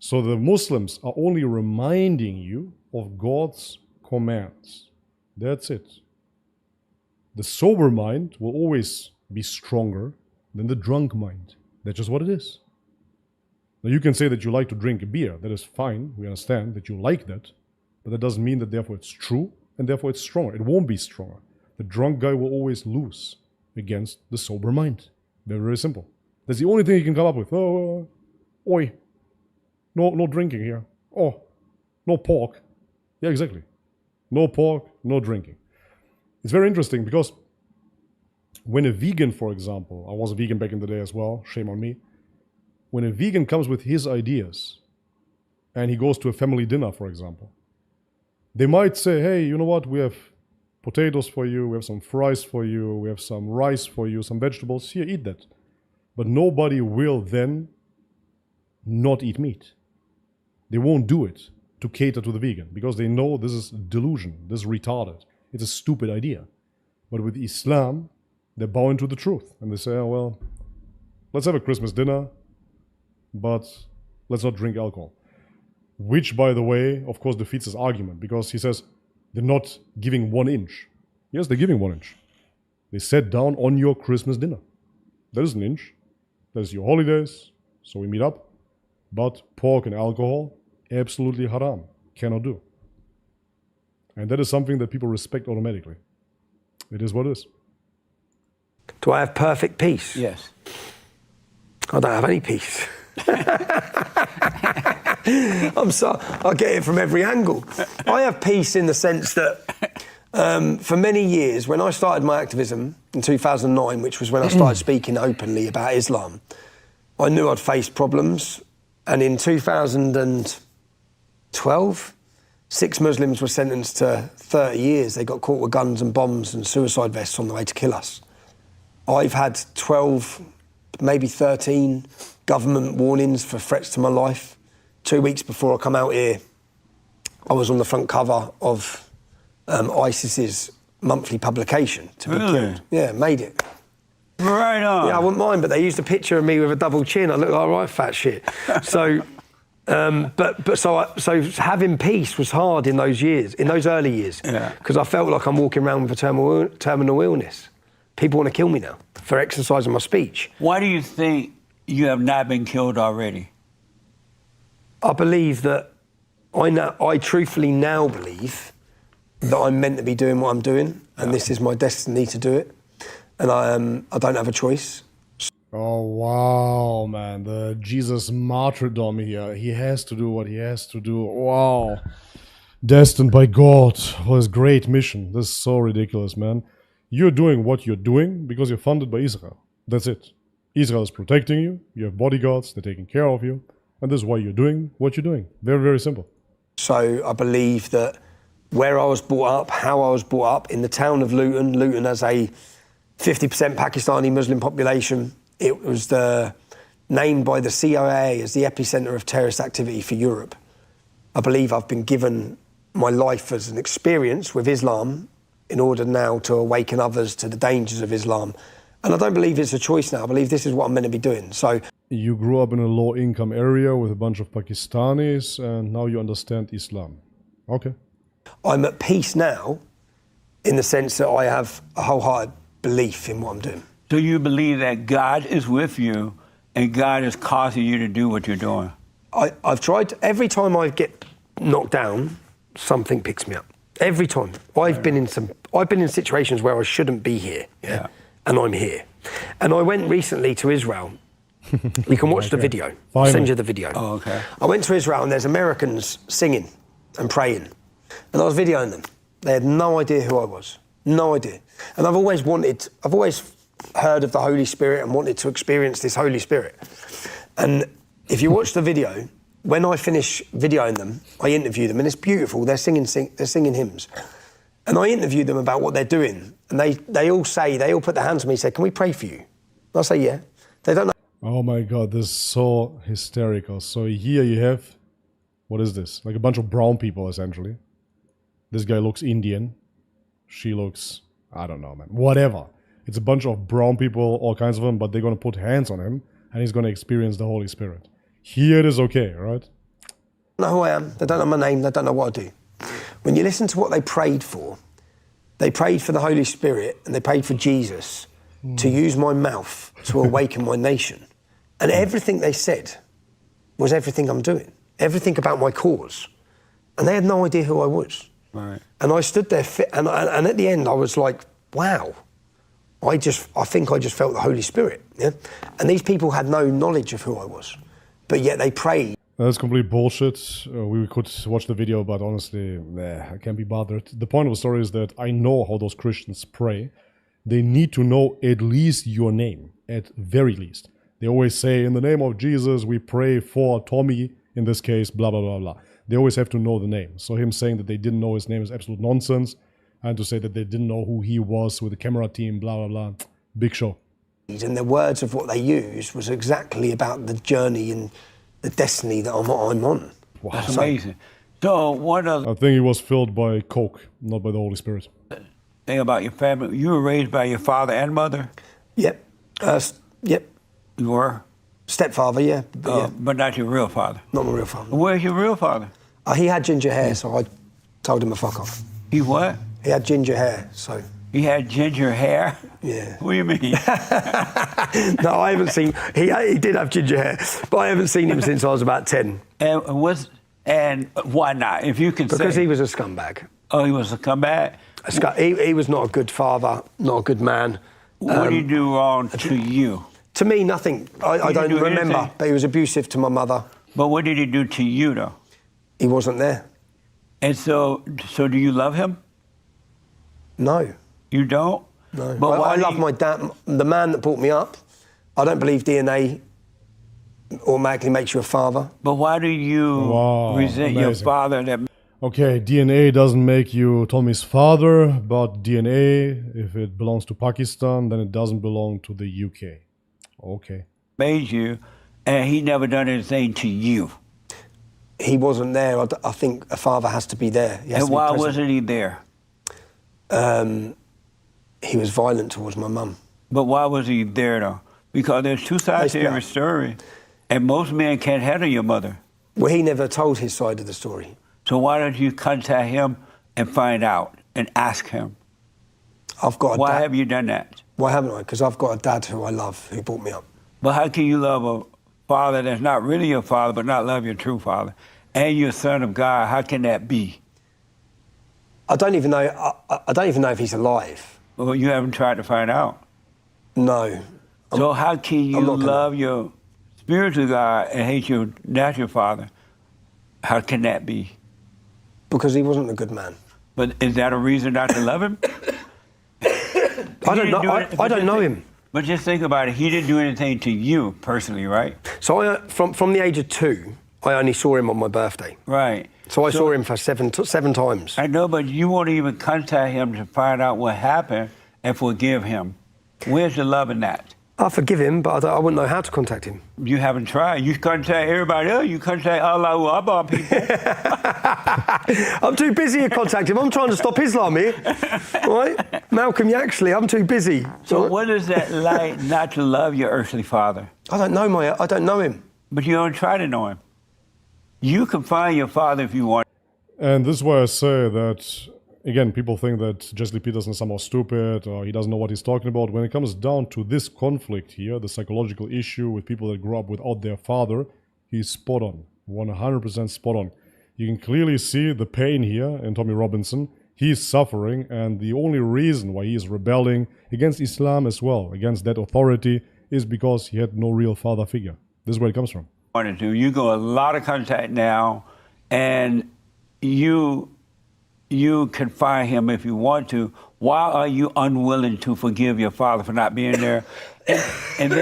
So the Muslims are only reminding you of God's commands. That's it. The sober mind will always be stronger than the drunk mind. That's just what it is. Now you can say that you like to drink a beer. That is fine. We understand that you like that. But that doesn't mean that therefore it's true and therefore it's stronger. It won't be stronger. The drunk guy will always lose against the sober mind. Very, very simple. That's the only thing he can come up with. Oh, oi. No drinking here. Oh, no pork. Yeah, exactly. No pork, no drinking. It's very interesting because when a vegan, for example, I was a vegan back in the day as well, shame on me. When a vegan comes with his ideas and he goes to a family dinner, for example, they might say, hey, you know what, we have potatoes for you, we have some fries for you, we have some rice for you, some vegetables, here, eat that. But nobody will then not eat meat. They won't do it to cater to the vegan because they know this is delusion, this is retarded. It's a stupid idea. But with Islam, they're bowing to the truth. And they say, oh, well, let's have a Christmas dinner, but let's not drink alcohol. Which, by the way, of course, defeats his argument because he says they're not giving 1 inch. Yes, they're giving 1 inch. They sat down on your Christmas dinner. That is an inch. That is your holidays, so we meet up. But pork and alcohol, absolutely haram. Cannot do. And that is something that people respect automatically. It is what it is. Do I have perfect peace? Yes. I don't have any peace. I get it from every angle. I have peace in the sense that for many years, when I started my activism in 2009, which was when I started speaking openly about Islam, I knew I'd face problems. And in 2012, 6 Muslims were sentenced to 30 years. They got caught with guns and bombs and suicide vests on the way to kill us. I've had 12, maybe 13 government warnings for threats to my life. 2 weeks before I come out here, I was on the front cover of ISIS's monthly publication to be killed. Yeah, made it. Right on. Yeah, I wouldn't mind, but they used a picture of me with a double chin. I look like a right fat shit. So, so having peace was hard in those years, in those early years, because I felt like I'm walking around with a terminal illness. People want to kill me now for exercising my speech. Why do you think you have not been killed already? I believe that I truthfully now believe that I'm meant to be doing what I'm doing, and this is my destiny to do it. And I don't have a choice. Oh, wow, man. The Jesus martyrdom here. He has to do what he has to do. Wow. Destined by God for his great mission. This is so ridiculous, man. You're doing what you're doing because you're funded by Israel. That's it. Israel is protecting you. You have bodyguards. They're taking care of you. And this is why you're doing what you're doing. Very, very simple. So I believe that where I was brought up, how I was brought up, in the town of Luton has a 50% Pakistani Muslim population. It was named by the CIA as the epicenter of terrorist activity for Europe. I believe I've been given my life as an experience with Islam in order now to awaken others to the dangers of Islam. And I don't believe it's a choice now. I believe this is what I'm meant to be doing. So you grew up in a low-income area with a bunch of Pakistanis, and now you understand Islam. Okay. I'm at peace now in the sense that I have a wholehearted belief in what I'm doing. Do you believe that God is with you and God is causing you to do what you're doing? I've tried. Every time I get knocked down, something picks me up. Every time. I've been in situations where I shouldn't be here, and I'm here. And I went recently to Israel. You can watch the video. I'll send you the video. Oh, okay. I went to Israel and there's Americans singing and praying. And I was videoing them. They had no idea who I was. No idea. And I've always heard of the Holy Spirit and wanted to experience this Holy Spirit. And if you watch the video, when I finish videoing them, I interview them, and it's beautiful. They're singing hymns. And I interview them about what they're doing. And they all put their hands on me and say, "Can we pray for you?" And I say, "Yeah." They don't know. Oh my God, this is so hysterical. So here you have, what is this? Like a bunch of brown people, essentially. This guy looks Indian. She looks, I don't know, man. Whatever. It's a bunch of brown people, all kinds of them, but they're going to put hands on him, and he's going to experience the Holy Spirit. Here it is okay, right? They don't know who I am. They don't know my name. They don't know what I do. When you listen to what they prayed for the Holy Spirit, and they prayed for Jesus to use my mouth to awaken my nation. And everything they said was everything I'm doing. Everything about my cause. And they had no idea who I was. Right. And I stood there, and at the end I was like, wow. I think I just felt the Holy Spirit. Yeah? And these people had no knowledge of who I was. But yet they prayed. That's complete bullshit. We could watch the video, but honestly, I can't be bothered. The point of the story is that I know how those Christians pray. They need to know at least your name, at very least. They always say, in the name of Jesus, we pray for Tommy, in this case, blah, blah, blah, blah. They always have to know the name. So him saying that they didn't know his name is absolute nonsense. And to say that they didn't know who he was with the camera team, blah, blah, blah. Big show. And the words of what they used was exactly about the journey and the destiny that I'm on. Wow. That's amazing. So what I think he was filled by Coke, not by the Holy Spirit. Thing about your family, you were raised by your father and mother? Yep. Yep. You were? Stepfather, yeah. But not your real father? Not my real father. Where's your real father? He had ginger hair, so I told him to fuck off. He what? He had ginger hair, so... He had ginger hair? Yeah. What do you mean? No, I haven't seen. He did have ginger hair, but I haven't seen him since I was about 10. And why not? If you can Because say. he was a scumbag. Oh, he was a comeback? He was not a good father, not a good man. What did he do wrong to you? To me, nothing. I don't do remember, anything? but he was abusive to my mother. But what did he do to you, though? He wasn't there. And so do you love him? No. You don't? No. But why I love my dad, the man that brought me up. I don't believe DNA automatically makes you a father. But why do you resent your amazing. father? That Okay, DNA doesn't make you Tommy's father, but DNA, if it belongs to Pakistan, then it doesn't belong to the UK. Okay. made you, and he never done anything to you? He wasn't there. I think a father has to be there. He has And to be why present. wasn't he there? He was violent towards my mum. But why was he there, though? Because there's two sides to Yes, every story, and most men can't handle your mother. Well, he never told his side of the story. So why don't you contact him and find out and ask him? I've got a Why dad. have you done that? Why haven't I? Because I've got a dad who I love, who brought me up. But how can you love a father that's not really your father, but not love your true father, and you're a son of God? How can that be? I don't even know. I don't even know if he's alive. Well, you haven't tried to find out. No. So how can you I'm not gonna- love your spiritual God and hate your natural father? How can that be? Because he wasn't a good man. But is that a reason not to love him? I don't know. I don't know him. But just think about it. He didn't do anything to you personally, right? So from the age of 2, I only saw him on my birthday. Right. So I saw him for seven times. I know, but you won't even contact him to find out what happened and forgive him. Where's the love in that? I forgive him, but I wouldn't know how to contact him. You haven't tried. You contact everybody else. You contact Allahu Akbar people. I'm too busy to contact him. I'm trying to stop Islam here. Right? Malcolm Yaxley, I'm too busy. So what is that like not to love your earthly father? I don't know him. But you don't try to know him. You can find your father if you want. And this is why I say that, again, people think that Jesse Peterson is somehow stupid or he doesn't know what he's talking about. When it comes down to this conflict here, the psychological issue with people that grew up without their father, he's spot on, 100% spot on. You can clearly see the pain here in Tommy Robinson. He's suffering, and the only reason why he is rebelling against Islam as well, against that authority, is because he had no real father figure. This is where it comes from. Wanted to. You go a lot of contact now, and you can find him if you want to. Why are you unwilling to forgive your father for not being there, and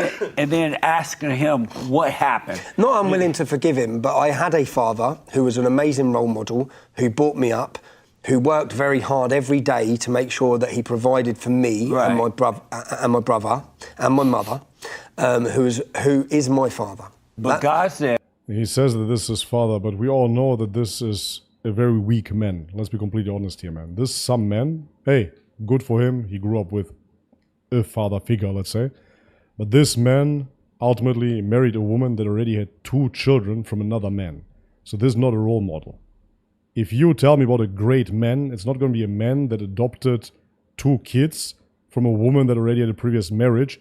then asking him what happened? Not unwilling to forgive him, but I had a father who was an amazing role model, who brought me up, who worked very hard every day to make sure that he provided for me Right. and my brother and my mother, who is my father. But God said, He says that this is father, but we all know that this is a very weak man. Let's be completely honest here, man. This some man, hey, good for him. He grew up with a father figure, let's say. But this man ultimately married a woman that already had 2 children from another man. So this is not a role model. If you tell me about a great man, it's not going to be a man that adopted 2 kids from a woman that already had a previous marriage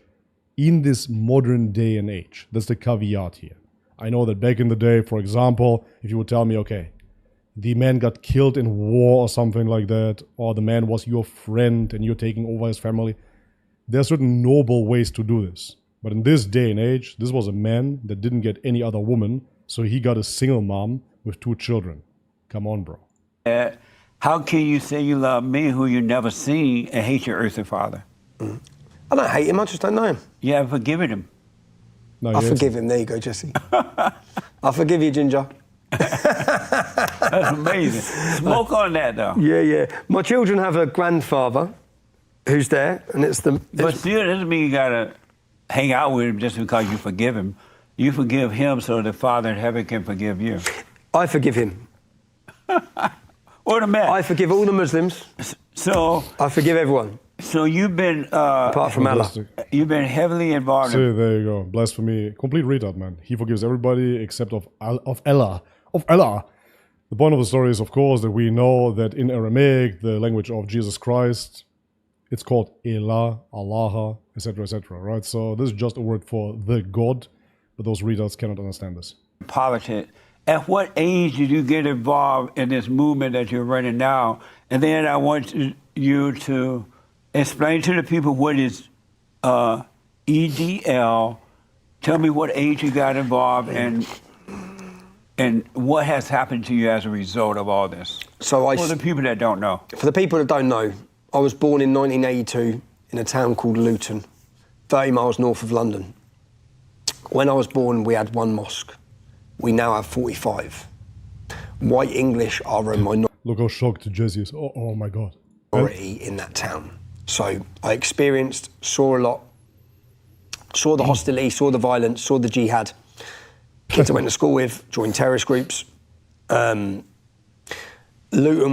in this modern day and age. That's the caveat here. I know that back in the day, for example, if you would tell me, okay, the man got killed in war or something like that, or the man was your friend and you're taking over his family, there are certain noble ways to do this. But in this day and age, this was a man that didn't get any other woman, so he got a single mom with 2 children. Come on, bro. how can you say you love me who you never seen and hate your earthly father? I don't hate him, I just don't know him. You haven't forgiven him. No, I yes. forgive him. There you go, Jesse. I forgive you, Ginger. That's amazing. Smoke on that, though. Yeah. My children have a grandfather who's there, and But still, doesn't mean you gotta hang out with him just because you forgive him. You forgive him so the Father in heaven can forgive you. I forgive him. What a mess. I forgive all the Muslims. So I forgive everyone, so you've been apart from Allah. Fantastic. you've been heavily involved. See, there you go. Blasphemy. Complete retard, man. He forgives everybody except of Allah. Of Allah. The point of the story is, of course, that we know that in Aramaic, the language of Jesus Christ, It's called Elah, Allah, etc., right? So this is just a word for the God, but those readers cannot understand this. Politics. At what age did you get involved in this movement that you're running now? And then I want you to explain to the people what is EDL. Tell me what age you got involved and what has happened to you as a result of all this. So for the people that don't know. For the people that don't know, I was born in 1982 in a town called Luton, 30 miles north of London. When I was born, we had one mosque. We now have 45. White English are a minority. Look how shocked Jesse is. Oh my God. In that town. So I experienced, saw a lot, saw the hostility, saw the violence, saw the jihad. Kids I went to school with, joined terrorist groups. Luton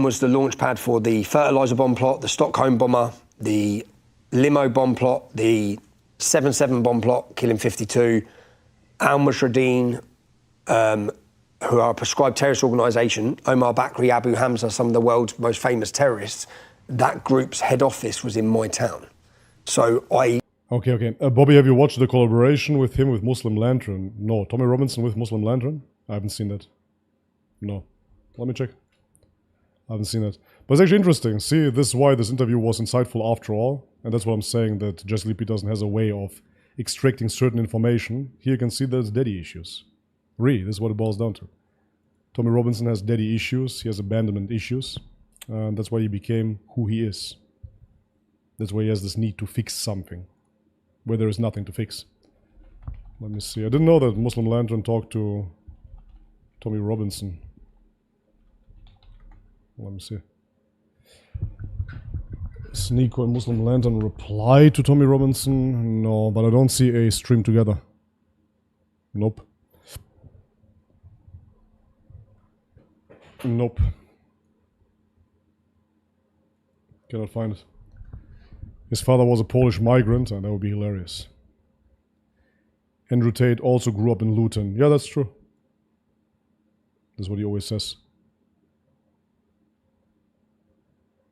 was the launch pad for the fertiliser bomb plot, the Stockholm bomber, the limo bomb plot, the 7/7 bomb plot, killing 52. Al-Mujahideen, who are a prescribed terrorist organisation, Omar Bakri, Abu Hamza, some of the world's most famous terrorists, that group's head office was in my town. So I... Okay. Bobby, have you watched the collaboration with him with Muslim Lantern? No. Tommy Robinson with Muslim Lantern? I haven't seen that. No. Let me check. I haven't seen that. But it's actually interesting. See, this is why this interview was insightful after all. And that's what I'm saying, that Jesse Lee Peterson has a way of extracting certain information. Here you can see there's daddy issues. Really, this is what it boils down to. Tommy Robinson has daddy issues. He has abandonment issues. And that's why he became who he is. That's why he has this need to fix something where there is nothing to fix. Let me see. I didn't know that Muslim Lantern talked to Tommy Robinson. Let me see. Sneeko and Muslim Lantern reply to Tommy Robinson? No, but I don't see a stream together. Nope. Nope. Cannot find it. His father was a Polish migrant, and that would be hilarious. Andrew Tate also grew up in Luton. Yeah, that's true. That's what he always says.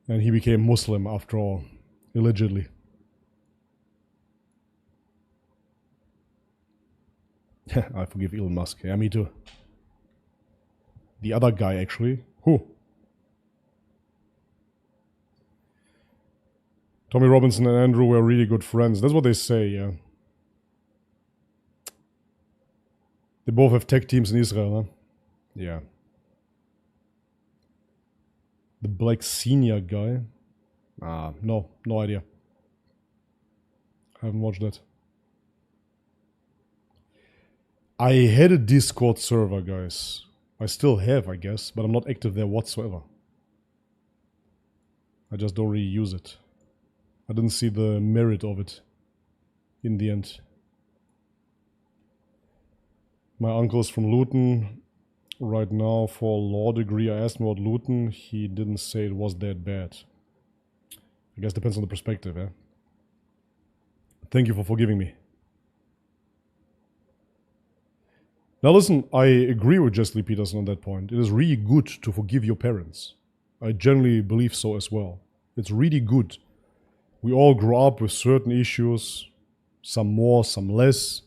And he became Muslim after all, allegedly. I forgive Elon Musk. Yeah, me too. The other guy, actually. Who? Tommy Robinson and Andrew were really good friends. That's what they say, yeah. They both have tech teams in Israel, huh? Yeah. The Black Senior guy? No idea. I haven't watched that. I had a Discord server, guys. I still have, I guess, but I'm not active there whatsoever. I just don't really use it. I didn't see the merit of it in the end. My uncle is from Luton right now for a law degree. I asked him about Luton. He didn't say it was that bad. I guess depends on the perspective, eh? Thank you for forgiving me. Now listen, I agree with Jesse Lee Peterson on that point. It is really good to forgive your parents. I generally believe so as well. It's really good. We all grow up with certain issues, some more, some less.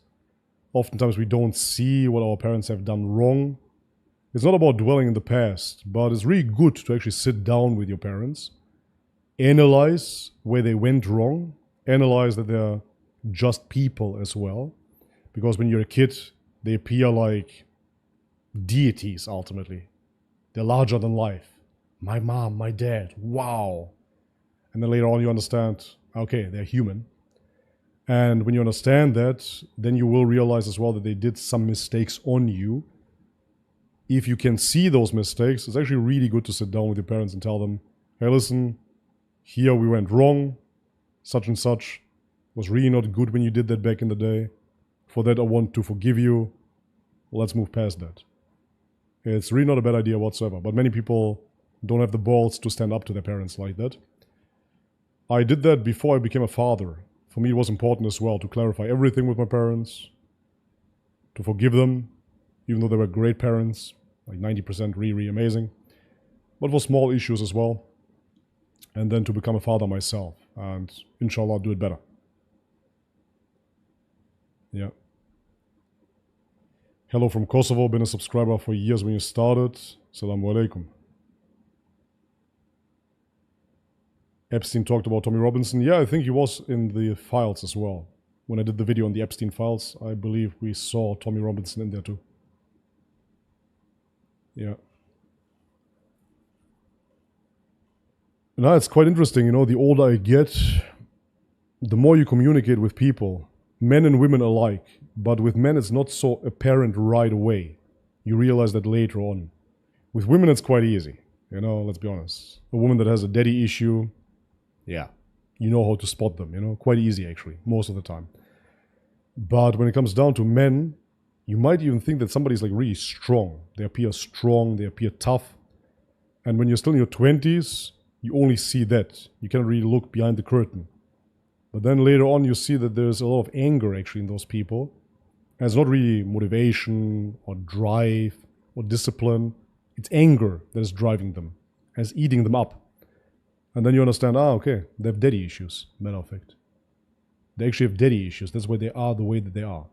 Oftentimes we don't see what our parents have done wrong. It's not about dwelling in the past, but it's really good to actually sit down with your parents, analyze where they went wrong, analyze that they're just people as well. Because when you're a kid, they appear like deities, ultimately. They're larger than life. My mom, my dad, wow. And then later on you understand, okay, they're human. And when you understand that, then you will realize as well that they did some mistakes on you. If you can see those mistakes, it's actually really good to sit down with your parents and tell them, hey, listen, here we went wrong, such and such was really not good when you did that back in the day. For that, I want to forgive you. Let's move past that. It's really not a bad idea whatsoever, but many people don't have the balls to stand up to their parents like that. I did that before I became a father. For me, it was important as well to clarify everything with my parents, to forgive them, even though they were great parents, like 90% really, really amazing. But for small issues as well. and then to become a father myself, and inshallah do it better. Yeah. Hello from Kosovo, been a subscriber for years when you started. Assalamu alaikum. Epstein talked about Tommy Robinson. Yeah, I think he was in the files as well. When I did the video on the Epstein files, I believe we saw Tommy Robinson in there too. Yeah. Now it's quite interesting, you know, the older I get, the more you communicate with people, men and women alike, but with men it's not so apparent right away. You realize that later on. With women it's quite easy, you know, let's be honest. A woman that has a daddy issue, yeah, you know how to spot them, you know, quite easy actually, most of the time. But when it comes down to men, you might even think that somebody's like really strong. They appear strong, they appear tough. And when you're still in your 20s, you only see that. You cannot really look behind the curtain. But then later on you see that there's a lot of anger actually in those people. And it's not really motivation or drive or discipline. It's anger that is driving them, and it's eating them up. And then you understand, okay, they have daddy issues, matter of fact. They actually have daddy issues. That's why they are the way that they are.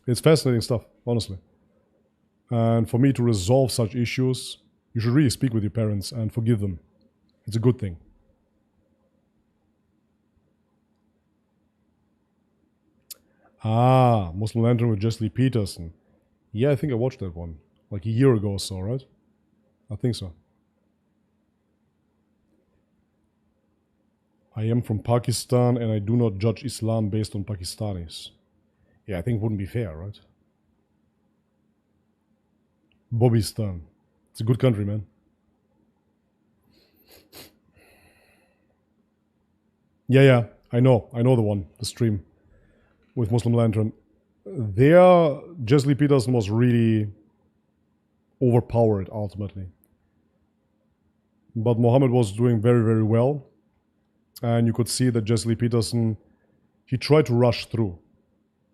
It's fascinating stuff, honestly. And for me to resolve such issues, you should really speak with your parents and forgive them. It's a good thing. Muslim Lantern with Jesse Peterson. Yeah, I think I watched that one. Like a year ago or so, right? I think so. I am from Pakistan and I do not judge Islam based on Pakistanis. Yeah, I think it wouldn't be fair, right? Bobistan. It's a good country, man. Yeah, I know the one, the stream with Muslim Lantern. There, Jesse Peterson was really overpowered ultimately. But Muhammad was doing very, very well. And you could see that Jesse Peterson, he tried to rush through.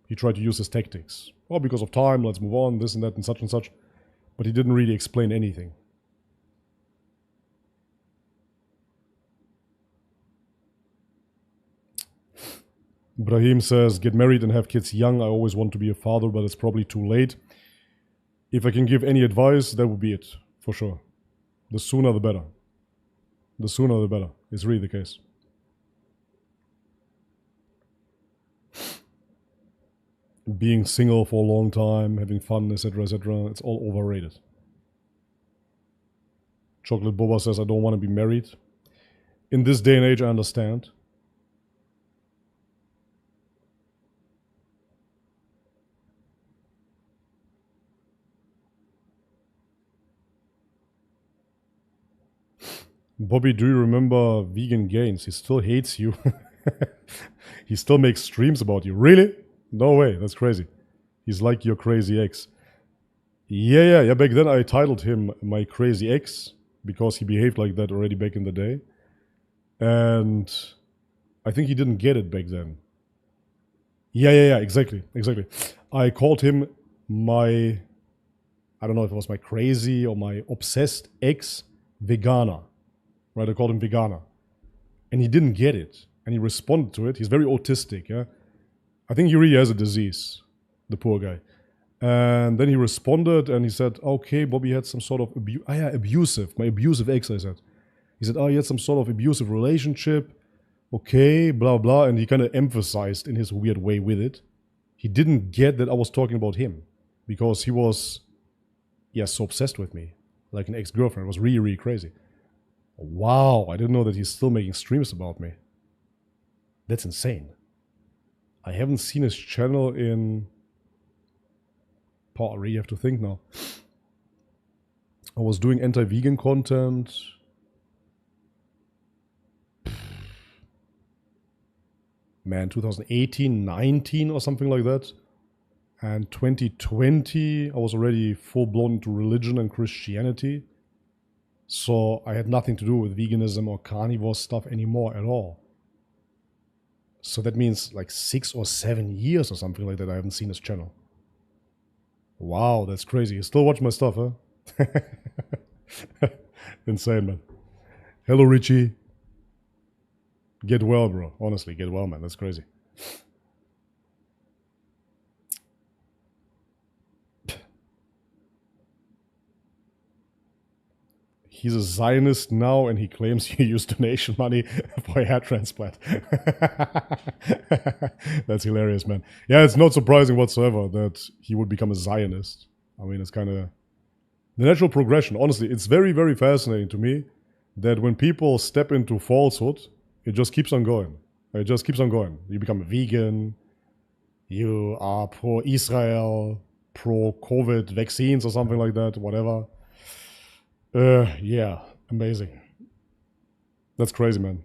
He tried to use his tactics. Oh, because of time, let's move on, this and that and such. But he didn't really explain anything. Brahim says, get married and have kids young. I always want to be a father, but it's probably too late. If I can give any advice, that would be it, for sure. The sooner the better. The sooner the better. It's really the case. Being single for a long time, having fun, etc., it's all overrated. Chocolate Boba says, I don't want to be married. In this day and age, I understand. Bobby, do you remember Vegan Gains? He still hates you. He still makes streams about you. Really? No way, that's crazy. He's like your crazy ex. Yeah, back then I titled him my crazy ex because he behaved like that already back in the day. And I think he didn't get it back then. Yeah, exactly. I called him my, I don't know if it was my crazy or my obsessed ex Vegana. Right, I called him Vegana. And he didn't get it. And he responded to it. He's very autistic, yeah? I think he really has a disease, the poor guy. And then he responded and he said, okay, Bobby had some sort of abusive, my abusive ex, I said. He said, he had some sort of abusive relationship. Okay, blah, blah. And he kind of emphasized in his weird way with it. He didn't get that I was talking about him. Because he was, so obsessed with me. Like an ex-girlfriend. It was really, really crazy. Wow, I didn't know that he's still making streams about me. That's insane. I haven't seen his channel in... I really have to think now. I was doing anti-vegan content. Man, 2018, 19 or something like that. And 2020, I was already full-blown into religion and Christianity. So I had nothing to do with veganism or carnivore stuff anymore at all. So that means like 6 or 7 years or something like that I haven't seen his channel. Wow, that's crazy. You still watch my stuff, huh? Insane, man. Hello, Richie. Get well, bro. Honestly, get well, man. That's crazy. He's a Zionist now, and he claims you use donation money for a hair transplant. That's hilarious, man. Yeah, it's not surprising whatsoever that he would become a Zionist. I mean, it's kind of the natural progression. Honestly, it's very, very fascinating to me that when people step into falsehood, it just keeps on going. It just keeps on going. You become a vegan, you are pro-Israel, pro-COVID vaccines or something like that, whatever. Yeah, amazing. That's crazy, man.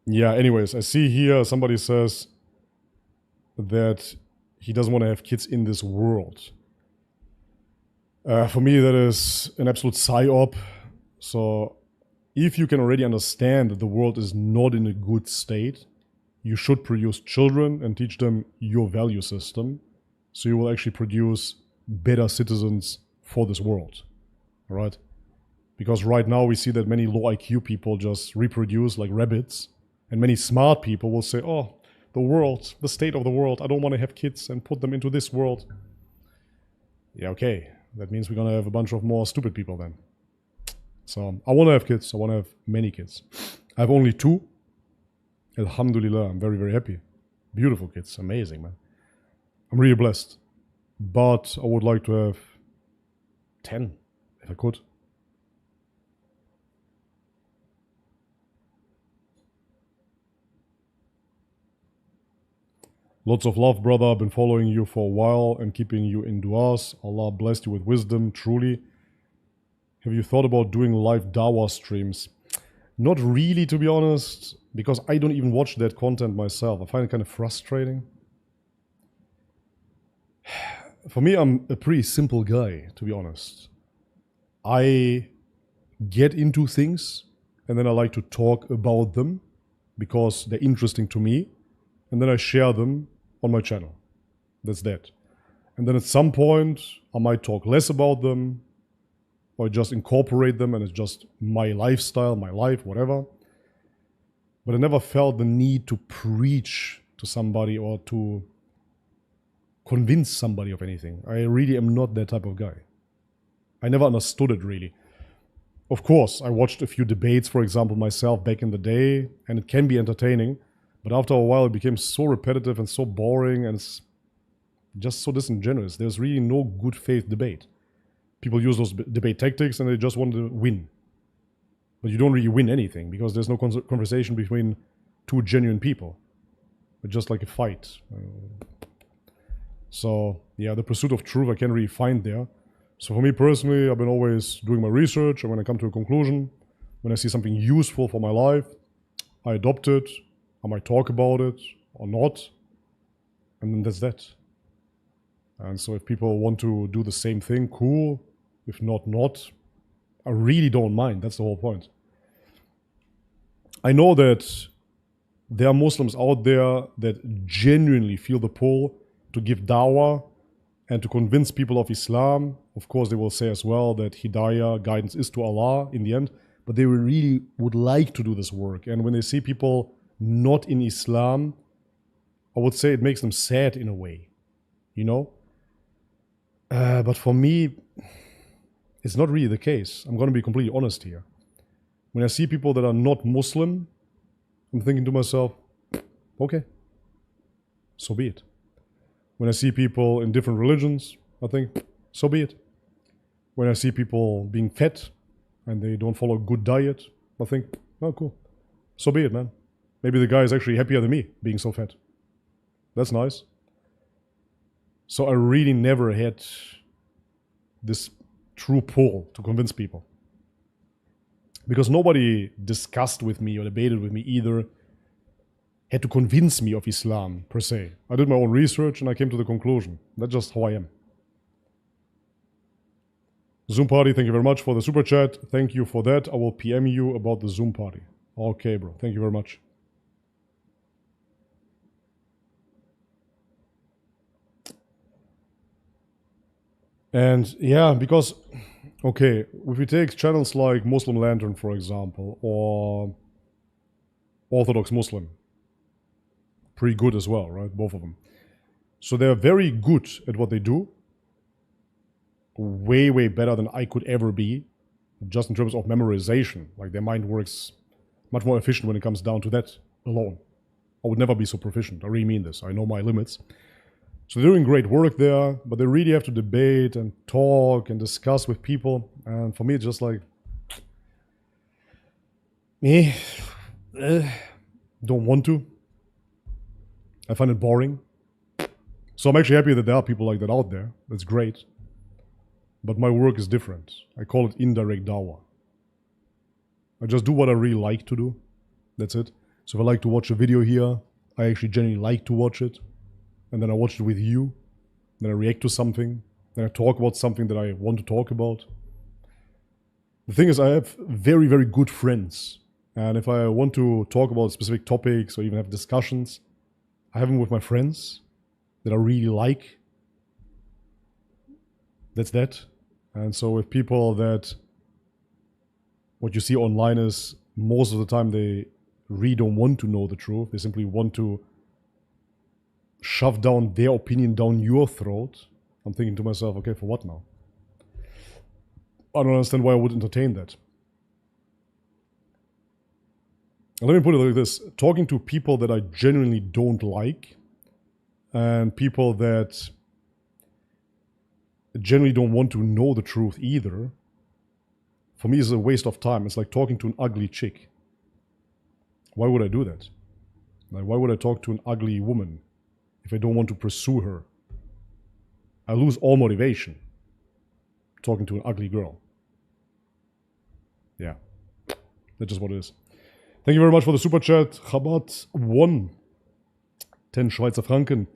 Yeah, anyways, I see here somebody says that he doesn't want to have kids in this world. For me, that is an absolute psyop. So, if you can already understand that the world is not in a good state, you should produce children and teach them your value system. So you will actually produce better citizens for this world, all right? Because right now we see that many low IQ people just reproduce like rabbits, and many smart people will say, oh, the world, the state of the world, I don't want to have kids and put them into this world. Yeah, okay, that means we're going to have a bunch of more stupid people then. So I want to have kids, I want to have many kids. I have only 2. Alhamdulillah, I'm very, very happy. Beautiful kids, amazing, man. I'm really blessed, but I would like to have 10, if I could. Lots of love, brother. I've been following you for a while and keeping you in du'as. Allah bless you with wisdom, truly. Have you thought about doing live dawah streams? Not really, to be honest, because I don't even watch that content myself. I find it kind of frustrating. For me, I'm a pretty simple guy, to be honest. I get into things and then I like to talk about them because they're interesting to me, and then I share them on my channel. That's that. And then at some point, I might talk less about them or just incorporate them and it's just my lifestyle, my life, whatever. But I never felt the need to preach to somebody or to convince somebody of anything. I really am not that type of guy. I never understood it really. Of course, I watched a few debates, for example, myself back in the day, and it can be entertaining, but after a while it became so repetitive and so boring and it's just so disingenuous. There's really no good faith debate. People use those debate tactics and they just want to win. But you don't really win anything because there's no conversation between 2 genuine people. It's just like a fight. So, yeah, the pursuit of truth I can't really find there. So for me personally, I've been always doing my research, and when I come to a conclusion, when I see something useful for my life, I adopt it, I might talk about it or not, and then that's that. And so if people want to do the same thing, cool. If not, not. I really don't mind. That's the whole point. I know that there are Muslims out there that genuinely feel the pull to give dawah and to convince people of Islam. Of course, they will say as well that hidayah, guidance is to Allah in the end, but they really would like to do this work. And when they see people not in Islam, I would say it makes them sad in a way, you know? But for me, it's not really the case. I'm going to be completely honest here. When I see people that are not Muslim, I'm thinking to myself, okay, so be it. When I see people in different religions, I think, so be it. When I see people being fat and they don't follow a good diet, I think, oh, cool. So be it, man. Maybe the guy is actually happier than me being so fat. That's nice. So I really never had this true pull to convince people. Because nobody discussed with me or debated with me either, had to convince me of Islam, per se. I did my own research and I came to the conclusion. That's just how I am. Zoom party, thank you very much for the super chat. Thank you for that. I will PM you about the Zoom party. Okay, bro. Thank you very much. And yeah, because okay, if we take channels like Muslim Lantern, for example, or Orthodox Muslim, pretty good as well, right? Both of them. So they're very good at what they do. Way, way better than I could ever be, just in terms of memorization. Like, their mind works much more efficient when it comes down to that alone. I would never be so proficient. I really mean this. I know my limits. So they're doing great work there, but they really have to debate and talk and discuss with people. And for me, it's just like, don't want to. I find it boring. So I'm actually happy that there are people like that out there. That's great. But my work is different. I call it indirect dawah. I just do what I really like to do. That's it. So if I like to watch a video here, I actually genuinely like to watch it. And then I watch it with you. Then I react to something. Then I talk about something that I want to talk about. The thing is, I have very, very good friends. And if I want to talk about specific topics or even have discussions, I have them with my friends that I really like. That's that. And so with people that what you see online is most of the time they really don't want to know the truth. They simply want to shove down their opinion down your throat. I'm thinking to myself, okay, for what now? I don't understand why I would entertain that. And let me put it like this. Talking to people that I genuinely don't like and people that generally don't want to know the truth either, for me is a waste of time. It's like talking to an ugly chick. Why would I do that? Like, why would I talk to an ugly woman if I don't want to pursue her? I lose all motivation talking to an ugly girl. Yeah, that's just what it is. Thank you very much for the super chat. Chabad 1, 10 Schweizer Franken.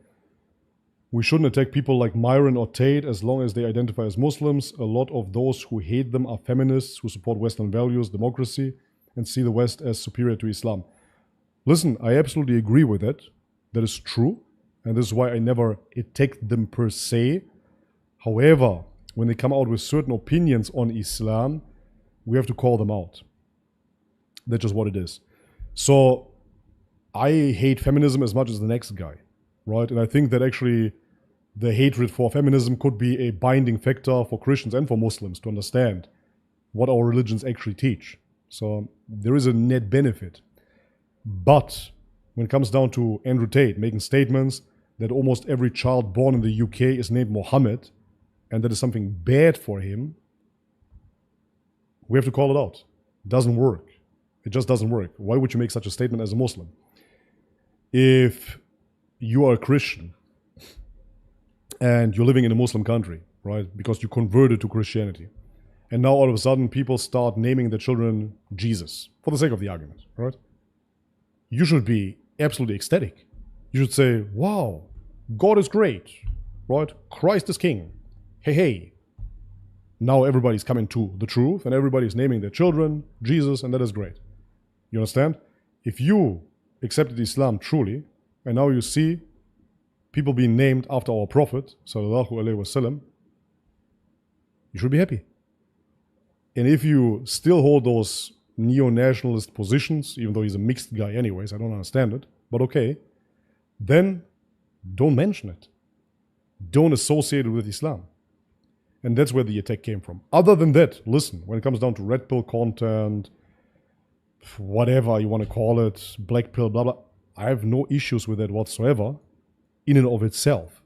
We shouldn't attack people like Myron or Tate as long as they identify as Muslims. A lot of those who hate them are feminists who support Western values, democracy, and see the West as superior to Islam. Listen, I absolutely agree with that. That is true. And this is why I never attacked them per se. However, when they come out with certain opinions on Islam, we have to call them out. That's just what it is. So I hate feminism as much as the next guy. Right? And I think that actually the hatred for feminism could be a binding factor for Christians and for Muslims to understand what our religions actually teach. So there is a net benefit. But when it comes down to Andrew Tate making statements that almost every child born in the UK is named Mohammed and that is something bad for him, we have to call it out. It doesn't work. It just doesn't work. Why would you make such a statement as a Muslim? If you are a Christian and you're living in a Muslim country, right? Because you converted to Christianity. And now all of a sudden people start naming their children Jesus for the sake of the argument, right? You should be absolutely ecstatic. You should say, wow, God is great, right? Christ is king. Hey, hey. Now everybody's coming to the truth and everybody's naming their children Jesus, and that is great. You understand? If you accepted Islam truly, and now you see people being named after our Prophet, sallallahu alaihi wasallam, you should be happy. And if you still hold those neo-nationalist positions, even though he's a mixed guy anyways, I don't understand it, but okay, then don't mention it. Don't associate it with Islam. And that's where the attack came from. Other than that, listen, when it comes down to red pill content, whatever you want to call it, black pill, blah, blah, I have no issues with that whatsoever in and of itself,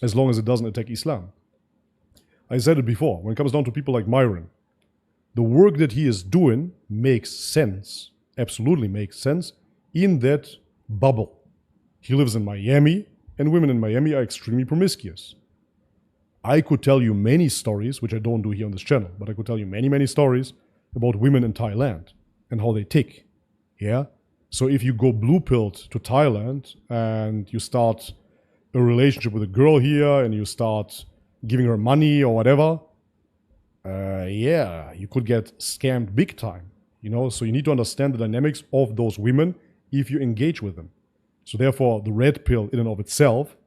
as long as it doesn't attack Islam. I said it before, when it comes down to people like Myron, the work that he is doing makes sense, absolutely makes sense, in that bubble. He lives in Miami, and women in Miami are extremely promiscuous. I could tell you many stories, which I don't do here on this channel, but I could tell you many, many stories about women in Thailand and how they tick. Yeah? So if you go blue-pilled to Thailand and you start a relationship with a girl here and you start giving her money or whatever, yeah, you could get scammed big time. You know, so you need to understand the dynamics of those women if you engage with them. So therefore, the red pill in and of itself,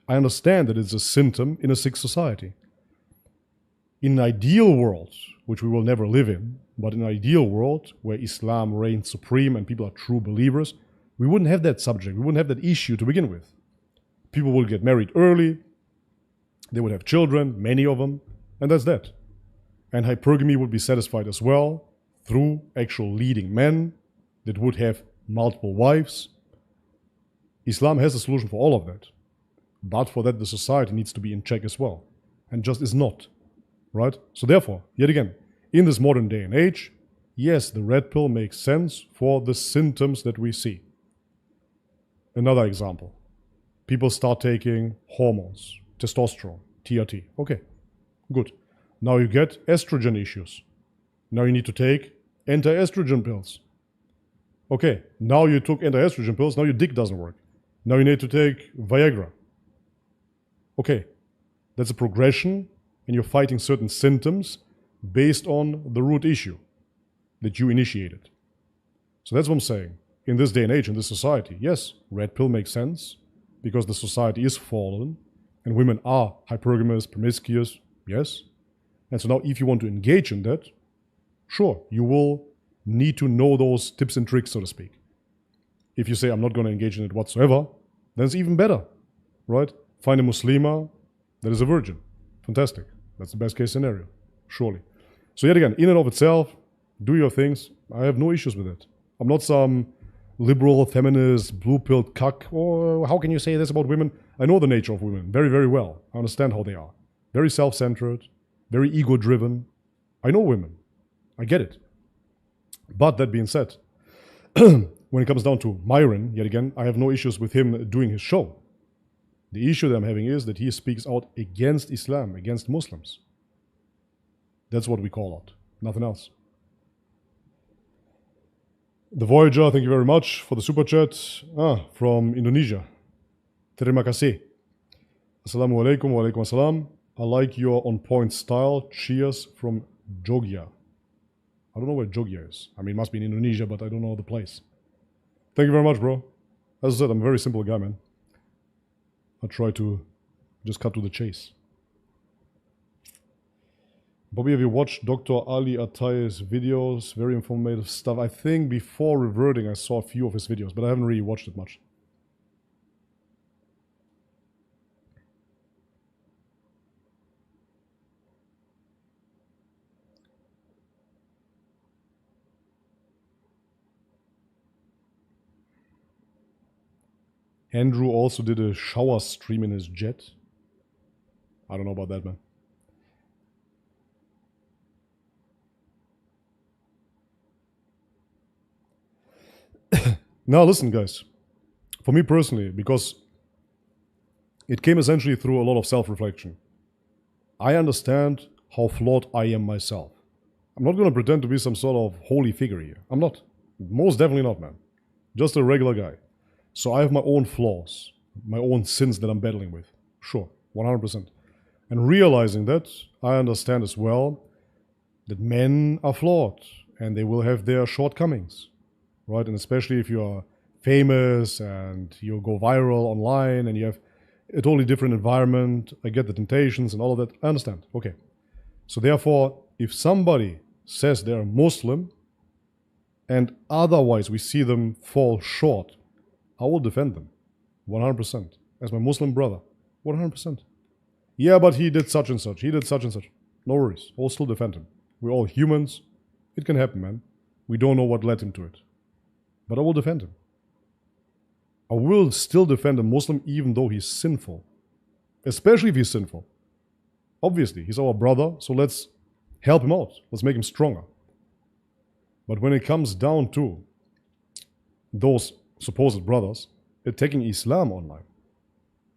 I understand that it's a symptom in a sick society. in an ideal world, which we will never live in, but in an ideal world where Islam reigns supreme and people are true believers, we wouldn't have that subject, we wouldn't have that issue to begin with. People will get married early, they would have children, many of them, and that's that. And hypergamy would be satisfied as well through actual leading men that would have multiple wives. Islam has a solution for all of that. But for that, the society needs to be in check as well. And just is not. Right? So therefore, yet again, in this modern day and age, yes, the red pill makes sense for the symptoms that we see. Another example. People start taking hormones, testosterone, TRT. Okay, good. Now you get estrogen issues. Now you need to take anti-estrogen pills. Okay, now you took anti-estrogen pills, now your dick doesn't work. Now you need to take Viagra. Okay, that's a progression, and you're fighting certain symptoms based on the root issue that you initiated. So that's what I'm saying. In this day and age, in this society, yes, red pill makes sense because the society is fallen and women are hypergamous, promiscuous, yes. And so now if you want to engage in that, sure, you will need to know those tips and tricks, so to speak. If you say, I'm not going to engage in it whatsoever, then it's even better, right? Find a Muslima that is a virgin. Fantastic. That's the best case scenario, surely. So yet again, in and of itself, do your things. I have no issues with it. I'm not some liberal, feminist, blue-pilled cuck. Or how can you say this about women? I know the nature of women very, very well. I understand how they are. Very self-centered, very ego-driven. I know women. I get it. But that being said, when it comes down to Myron, yet again, I have no issues with him doing his show. The issue that I'm having is that he speaks out against Islam, against Muslims. That's what we call out, nothing else. The Voyager, thank you very much for the super chat. From Indonesia. Terima kasih. Assalamualaikum wa alaikum assalam. I like your on-point style. Cheers from Jogja. I don't know where Jogja is. I mean, it must be in Indonesia, but I don't know the place. Thank you very much, bro. As I said, I'm a very simple guy, man. I try to just cut to the chase. Bobby, have you watched Dr. Ali Atay's videos? Very informative stuff. I think before reverting, I saw a few of his videos, but I haven't really watched it much. Andrew also did a shower stream in his jet. I don't know about that, man. Now listen, guys. For me personally, because it came essentially through a lot of self-reflection. I understand how flawed I am myself. I'm not going to pretend to be some sort of holy figure here. I'm not. Most definitely not, man. Just a regular guy. So I have my own flaws, my own sins that I'm battling with. Sure, 100%. And realizing that, I understand as well that men are flawed and they will have their shortcomings, right? And especially if you are famous and you go viral online and you have a totally different environment, I get the temptations and all of that. I understand. Okay. So therefore, if somebody says they're Muslim and otherwise we see them fall short, I will defend them 100% as my Muslim brother. 100%. Yeah, but he did such and such. He did such and such. No worries. I'll still defend him. We're all humans. It can happen, man. We don't know what led him to it. But I will defend him. I will still defend a Muslim even though he's sinful. Especially if he's sinful. Obviously, he's our brother, so let's help him out. Let's make him stronger. But when it comes down to those supposed brothers attacking Islam online,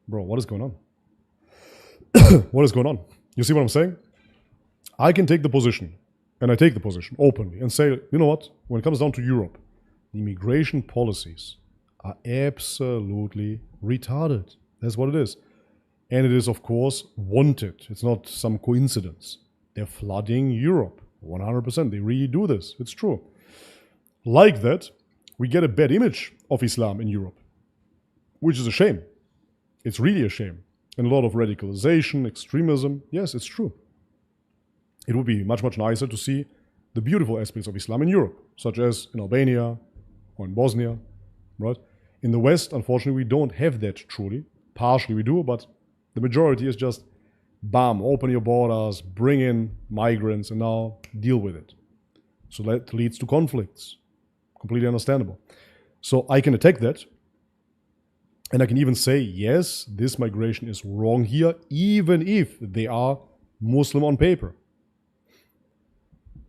bro, what is going on? What is going on? You see what I'm saying? I can take the position, and I take the position openly, and say, you know what? When it comes down to Europe, the immigration policies are absolutely retarded. That's what it is. And it is, of course, wanted. It's not some coincidence. They're flooding Europe. 100%. They really do this. It's true. Like that, we get a bad image of Islam in Europe, which is a shame. It's really a shame. And a lot of radicalization, extremism. Yes, it's true. it would be much, much nicer to see the beautiful aspects of Islam in Europe, such as in Albania or in Bosnia, right? In the West, unfortunately, we don't have that truly. Partially we do, but the majority is just, bam, open your borders, bring in migrants, and now deal with it. So that leads to conflicts. Completely understandable. So I can attack that. And I can even say, yes, this migration is wrong here, even if they are Muslim on paper.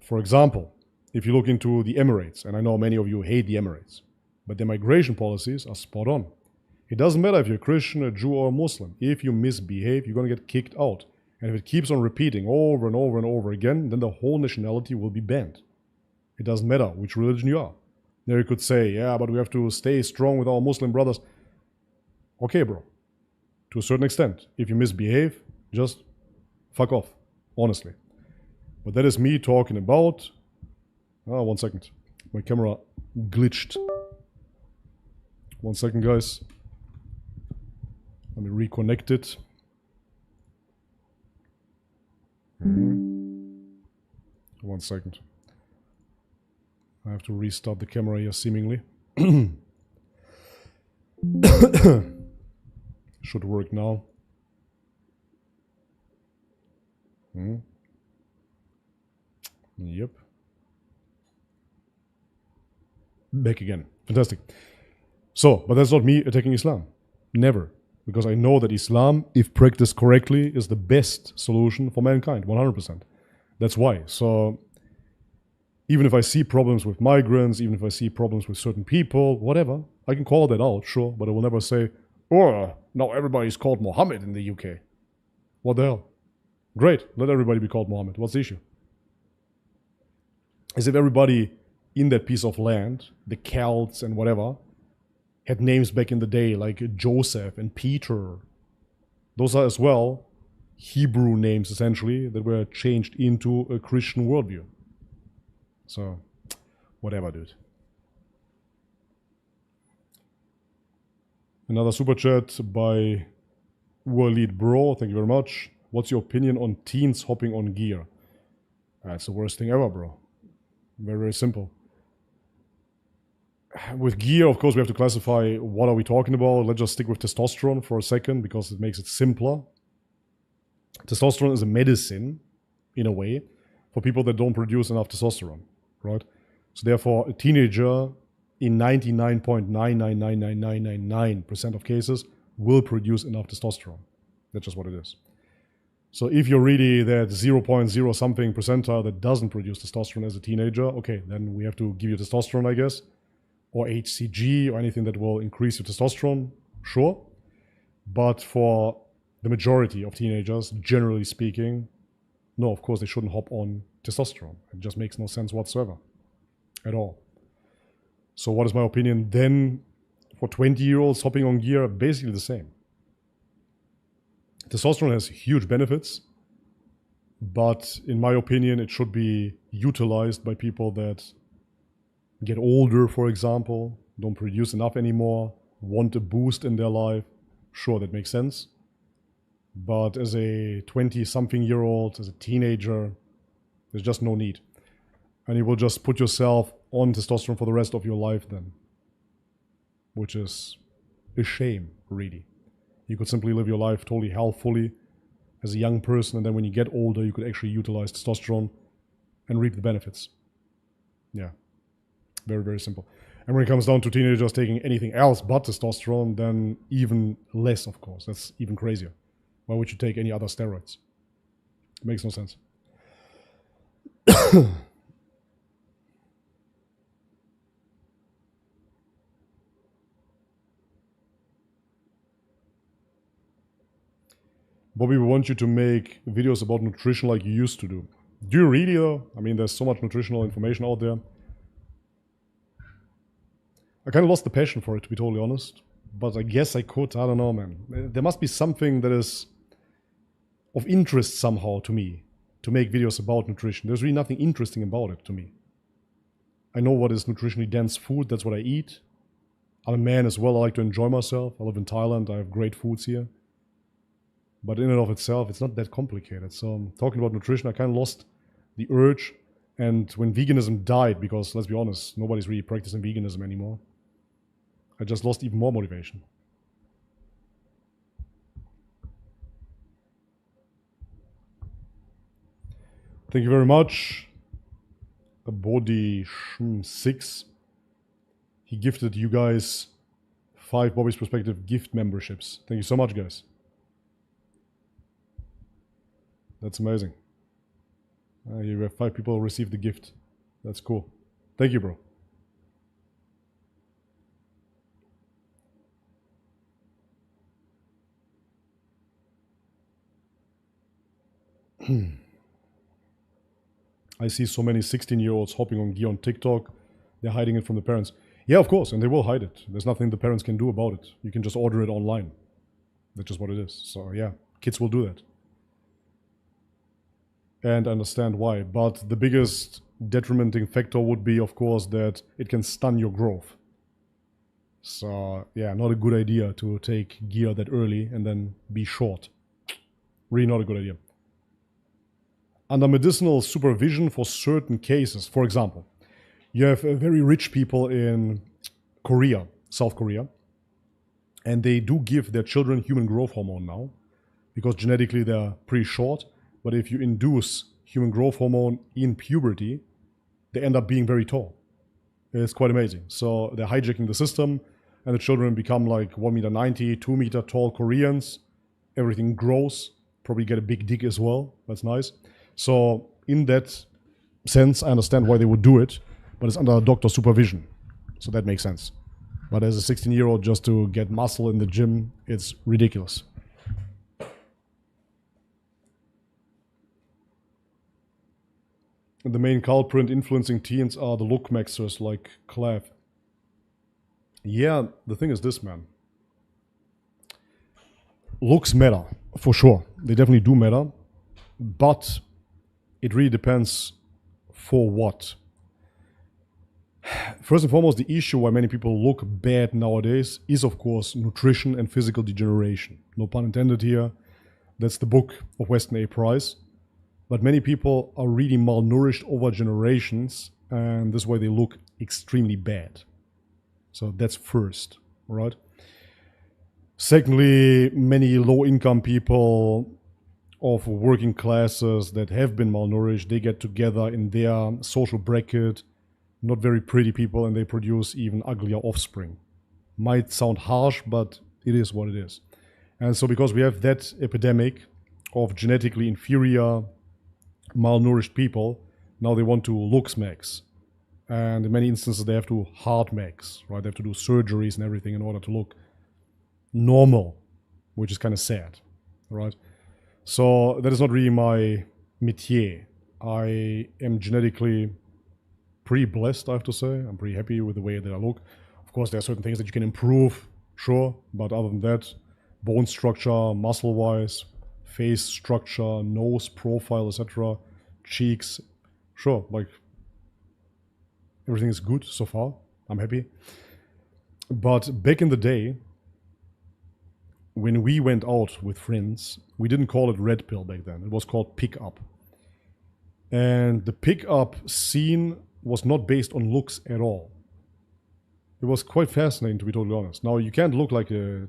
For example, if you look into the Emirates, and I know many of you hate the Emirates, but their migration policies are spot on. It doesn't matter if you're a Christian, a Jew, or a Muslim. If you misbehave, you're going to get kicked out. And if it keeps on repeating over and over and over again, then the whole nationality will be banned. It doesn't matter which religion you are. Now you could say, yeah, but we have to stay strong with our Muslim brothers. Okay, bro. To a certain extent. If you misbehave, just fuck off. Honestly. But that is me talking about... Oh, 1 second. My camera glitched. 1 second, guys. Let me reconnect it. 1 second. I have to restart the camera here, seemingly. Should work now. Yep. Back again. Fantastic. So, but that's not me attacking Islam. Never. Because I know that Islam, if practiced correctly, is the best solution for mankind. 100%. That's why. So, even if I see problems with migrants, even if I see problems with certain people, whatever, I can call that out, sure. But I will never say, oh, now everybody's called Mohammed in the UK. What the hell? Great. Let everybody be called Mohammed. What's the issue? As if everybody in that piece of land, the Celts and whatever, had names back in the day like Joseph and Peter. Those are as well Hebrew names, essentially, that were changed into a Christian worldview. So, whatever, dude. Another super chat by Walid Bro. Thank you very much. What's your opinion on teens hopping on gear? That's the worst thing ever, bro. Very, very simple. With gear, of course, we have to classify what are we talking about. Let's just stick with testosterone for a second because it makes it simpler. Testosterone is a medicine, in a way, for people that don't produce enough testosterone, right? So therefore, a teenager in 99.999999% of cases will produce enough testosterone. That's just what it is. So if you're really that 0.0 something percentile that doesn't produce testosterone as a teenager, okay, then we have to give you testosterone, I guess. Or HCG or anything that will increase your testosterone, sure. But for the majority of teenagers, generally speaking, no, of course they shouldn't hop on testosterone. It just makes no sense whatsoever. At all. So what is my opinion? Then for 20-year-olds hopping on gear, basically the same. Testosterone has huge benefits, but in my opinion, it should be utilized by people that get older, for example, don't produce enough anymore, want a boost in their life. Sure, that makes sense. But as a 20-something-year-old, as a teenager, there's just no need. And you will just put yourself on testosterone for the rest of your life then. Which is a shame, really. You could simply live your life totally healthfully as a young person, and then when you get older, you could actually utilize testosterone and reap the benefits. Yeah. Very, very simple. And when it comes down to teenagers taking anything else but testosterone, then even less, of course. That's even crazier. Why would you take any other steroids? It makes no sense. Bobby, we want you to make videos about nutrition like you used to do. Do you really, though? I mean, there's so much nutritional information out there. I kind of lost the passion for it, to be totally honest. But I guess I could. I don't know, man. There must be something that is of interest somehow to me to make videos about nutrition. There's really nothing interesting about it to me. I know what is nutritionally dense food. That's what I eat. I'm a man as well. I like to enjoy myself. I live in Thailand. I have great foods here. But in and of itself, it's not that complicated. So talking about nutrition, I kind of lost the urge. And when veganism died, because let's be honest, nobody's really practicing veganism anymore, I just lost even more motivation. Thank you very much. A Body 6. He gifted you guys 5 Bobby's Perspective gift memberships. Thank you so much, guys. That's amazing. You have 5 people who received the gift. That's cool. Thank you, bro. I see so many 16-year-olds hopping on gear on TikTok. They're hiding it from the parents. Yeah, of course, and they will hide it. There's nothing the parents can do about it. You can just order it online. That's just what it is. So yeah, kids will do that. And I understand why. But the biggest detrimenting factor would be, of course, that it can stun your growth. So yeah, not a good idea to take gear that early and then be short. Really not a good idea. Under medicinal supervision for certain cases, for example, you have very rich people in Korea, South Korea, and they do give their children human growth hormone now, because genetically they're pretty short, but if you induce human growth hormone in puberty, they end up being very tall. It's quite amazing. So they're hijacking the system, and the children become like 1.90 m, 2 meter tall Koreans. Everything grows, probably get a big dick as well. That's nice. So in that sense, I understand why they would do it, but it's under doctor supervision. So that makes sense. But as a 16-year-old, just to get muscle in the gym, it's ridiculous. And the main culprit influencing teens are the look maxers like Clav. Yeah, the thing is this, man. Looks matter, for sure. They definitely do matter. But it really depends for what. First and foremost, the issue why many people look bad nowadays is, of course, nutrition and physical degeneration. No pun intended here. That's the book of Weston A. Price. But many people are really malnourished over generations, and this way they look extremely bad. So that's first, right? Secondly, many low-income people of working classes that have been malnourished, they get together in their social bracket, not very pretty people, and they produce even uglier offspring. Might sound harsh, but it is what it is. And so because we have that epidemic of genetically inferior, malnourished people, now they want to looks max. And in many instances they have to hard max, right? They have to do surgeries and everything in order to look normal, which is kind of sad, right? So that is not really my métier. I am genetically pretty blessed, I have to say. I'm pretty happy with the way that I look. Of course, there are certain things that you can improve, sure. But other than that, bone structure, muscle-wise, face structure, nose profile, etc., cheeks, sure, like everything is good so far. I'm happy. But back in the day, when we went out with friends, we didn't call it red pill back then. It was called pick up. And the pick up scene was not based on looks at all. It was quite fascinating, to be totally honest. Now, you can't look like a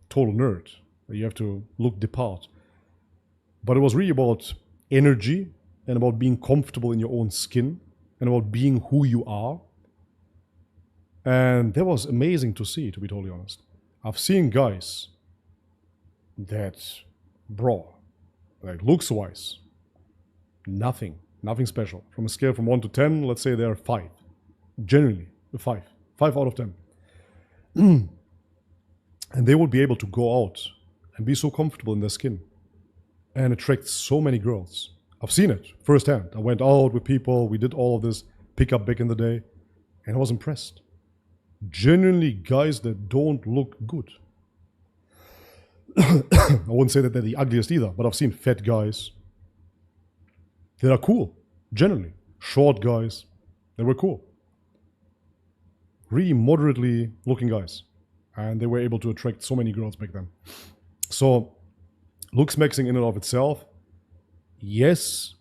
total nerd. You have to look the part. But it was really about energy and about being comfortable in your own skin and about being who you are. And that was amazing to see, to be totally honest. I've seen guys that, bro, like looks-wise, nothing special. From a scale from 1 to 10, let's say they're 5. Generally, a 5. 5 out of 10. And they would be able to go out and be so comfortable in their skin and attract so many girls. I've seen it firsthand. I went out with people, we did all of this pickup back in the day, and I was impressed. Genuinely guys that don't look good. I wouldn't say that they're the ugliest either, but I've seen fat guys that are cool, generally. Short guys, they were cool. Really moderately looking guys. And they were able to attract so many girls back then. So, looks maxing in and of itself, yes,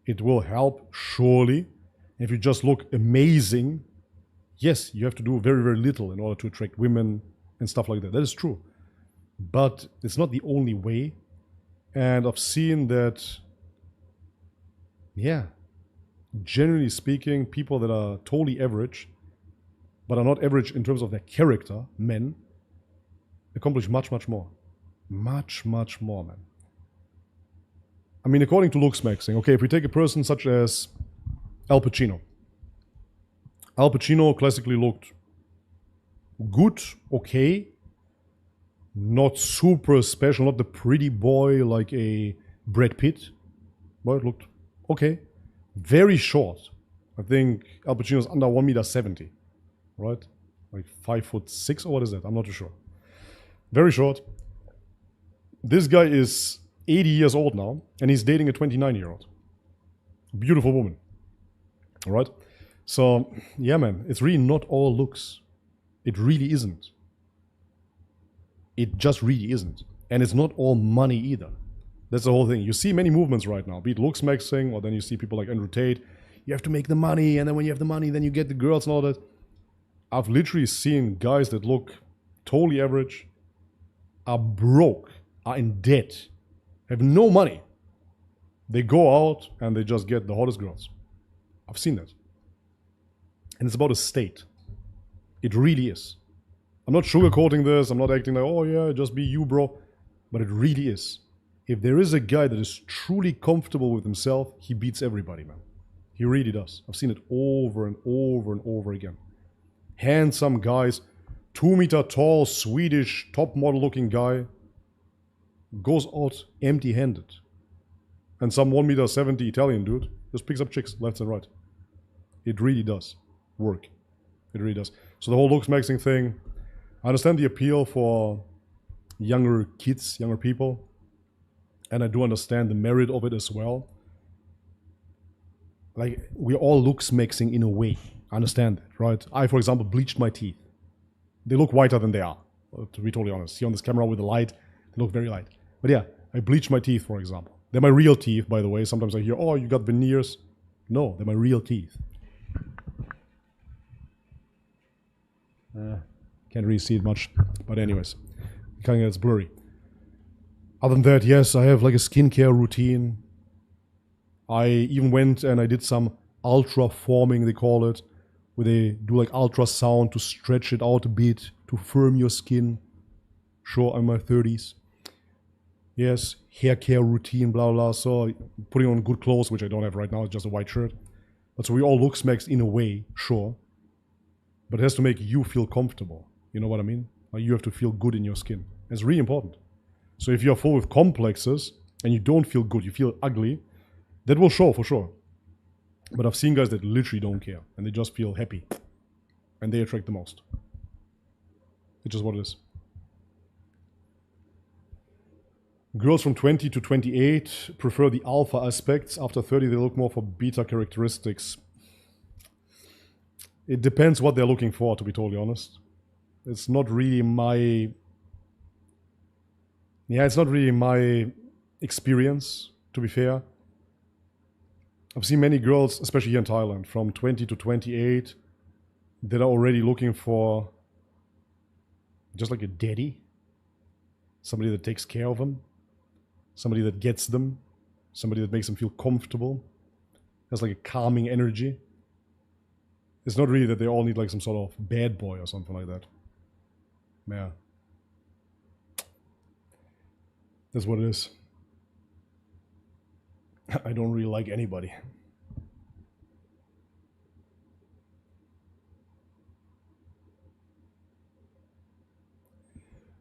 It will help, surely. If you just look amazing, yes, you have to do very, very little in order to attract women and stuff like that. That is true. But it's not the only way. And I've seen that, yeah, generally speaking, people that are totally average, but are not average in terms of their character, men, accomplish much, much more. Much, much more, man. I mean, according to looks maxing, okay, if we take a person such as Al Pacino. Al Pacino classically looked good, okay, not super special, not the pretty boy like a Brad Pitt, but it looked okay. Very short. I think Al Pacino's under 1.70 meters, right? Like 5'6" or what is that? I'm not too sure. Very short. This guy is 80 years old now, and he's dating a 29-year-old. Beautiful woman. All right? So, yeah, man, it's really not all looks. It really isn't. It just really isn't. And it's not all money either. That's the whole thing. You see many movements right now, be it looks maxing, or then you see people like Andrew Tate. You have to make the money, and then when you have the money, then you get the girls and all that. I've literally seen guys that look totally average, are broke, are in debt, have no money. They go out and they just get the hottest girls. I've seen that. And it's about a state. It really is. I'm not sugarcoating this. I'm not acting like, oh yeah, just be you, bro. But it really is. If there is a guy that is truly comfortable with himself, he beats everybody, man. He really does. I've seen it over and over and over again. Handsome guys, 2 meter tall, Swedish, top model looking guy, goes out empty-handed. And some 1.70 meter Italian dude just picks up chicks left and right. It really does work. It really does. So the whole looks maxing thing, I understand the appeal for younger kids, younger people. And I do understand the merit of it as well. Like, we're all looks maxing in a way. I understand that, right? I, for example, bleached my teeth. They look whiter than they are, to be totally honest. See on this camera with the light, they look very light. But yeah, I bleached my teeth, for example. They're my real teeth, by the way. Sometimes I hear, oh, you got veneers. No, they're my real teeth. Can't really see it much. But anyways, kind of gets blurry. Other than that, yes, I have like a skincare routine. I even went and I did some ultra forming, they call it, where they do like ultrasound to stretch it out a bit, to firm your skin. Sure, I'm in my 30s. Yes, hair care routine, blah, blah. So putting on good clothes, which I don't have right now, it's just a white shirt. But so we all look smacks in a way, sure. But it has to make you feel comfortable. You know what I mean? Like you have to feel good in your skin. It's really important. So if you're full with complexes and you don't feel good, you feel ugly, that will show for sure. But I've seen guys that literally don't care and they just feel happy. And they attract the most. It's just what it is. Girls from 20 to 28 prefer the alpha aspects. After 30, they look more for beta characteristics. It depends what they're looking for, to be totally honest. It's not really my... Yeah, it's not really my experience, to be fair. I've seen many girls, especially here in Thailand, from 20 to 28 that are already looking for just like a daddy. Somebody that takes care of them. Somebody that gets them. Somebody that makes them feel comfortable. Has like a calming energy. It's not really that they all need like some sort of bad boy or something like that. Yeah. That's what it is. I don't really like anybody.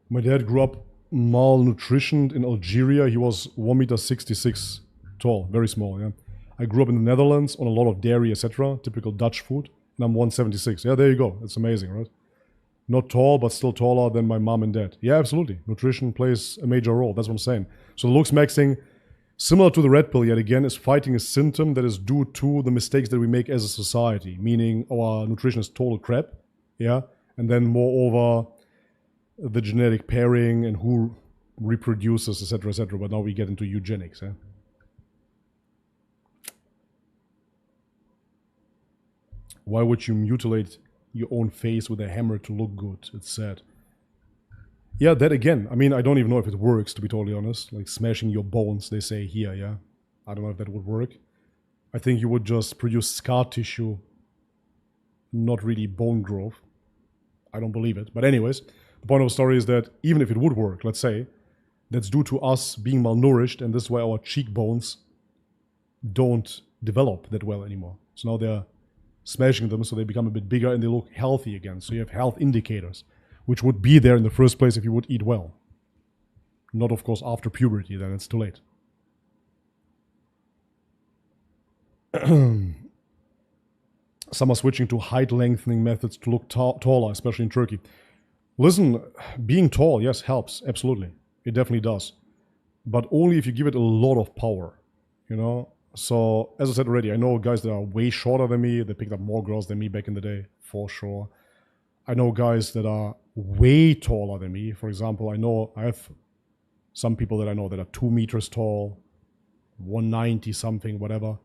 My dad grew up malnutritioned in Algeria. He was 1.66 meters tall, very small, yeah. I grew up in the Netherlands on a lot of dairy, etc., typical Dutch food, and I'm 176. Yeah, there you go. It's amazing, right? Not tall, but still taller than my mom and dad. Yeah, absolutely. Nutrition plays a major role. That's what I'm saying. So looks maxing, similar to the red pill yet again, is fighting a symptom that is due to the mistakes that we make as a society, meaning our nutrition is total crap, yeah? And then moreover, the genetic pairing and who reproduces, etc., etc. But now we get into eugenics, yeah? Why would you mutilate your own face with a hammer to look good? It's sad. Yeah, that again. I mean, I don't even know if it works, to be totally honest. Like smashing your bones, they say here, yeah. I don't know if that would work. I think you would just produce scar tissue, not really bone growth. I don't believe it. But anyways, the point of the story is that even if it would work, let's say, that's due to us being malnourished, and this is why our cheekbones don't develop that well anymore. So now they're smashing them so they become a bit bigger and they look healthy again. So you have health indicators, which would be there in the first place if you would eat well. Not, of course, after puberty, then it's too late. Some are switching to height lengthening methods to look taller, especially in Turkey. Listen, being tall, yes, helps, absolutely. It definitely does. But only if you give it a lot of power, you know? So, as I said already, I know guys that are way shorter than me. They picked up more girls than me back in the day, for sure. I know guys that are way taller than me. For example, I have some people that I know that are 2 meters tall, 190 something, whatever.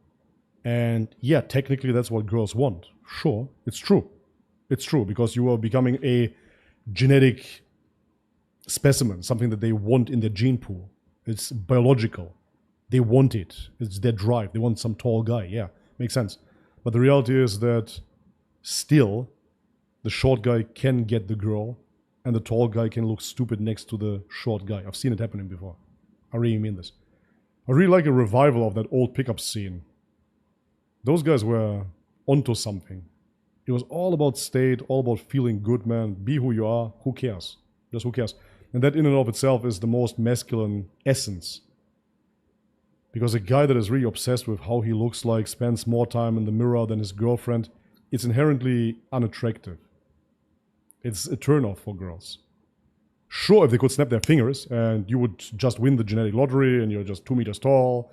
And yeah, technically that's what girls want. Sure, it's true. It's true, because you are becoming a genetic specimen, something that they want in their gene pool. It's biological. They want it. It's their drive. They want some tall guy. Yeah, makes sense. But the reality is that still, the short guy can get the girl, and the tall guy can look stupid next to the short guy. I've seen it happening before. I really mean this. I really like a revival of that old pickup scene. Those guys were onto something. It was all about state, all about feeling good, man. Be who you are. Who cares? Just who cares? And that in and of itself is the most masculine essence. Because a guy that is really obsessed with how he looks like, spends more time in the mirror than his girlfriend, it's inherently unattractive. It's a turn-off for girls. Sure, if they could snap their fingers and you would just win the genetic lottery and you're just 2 meters tall,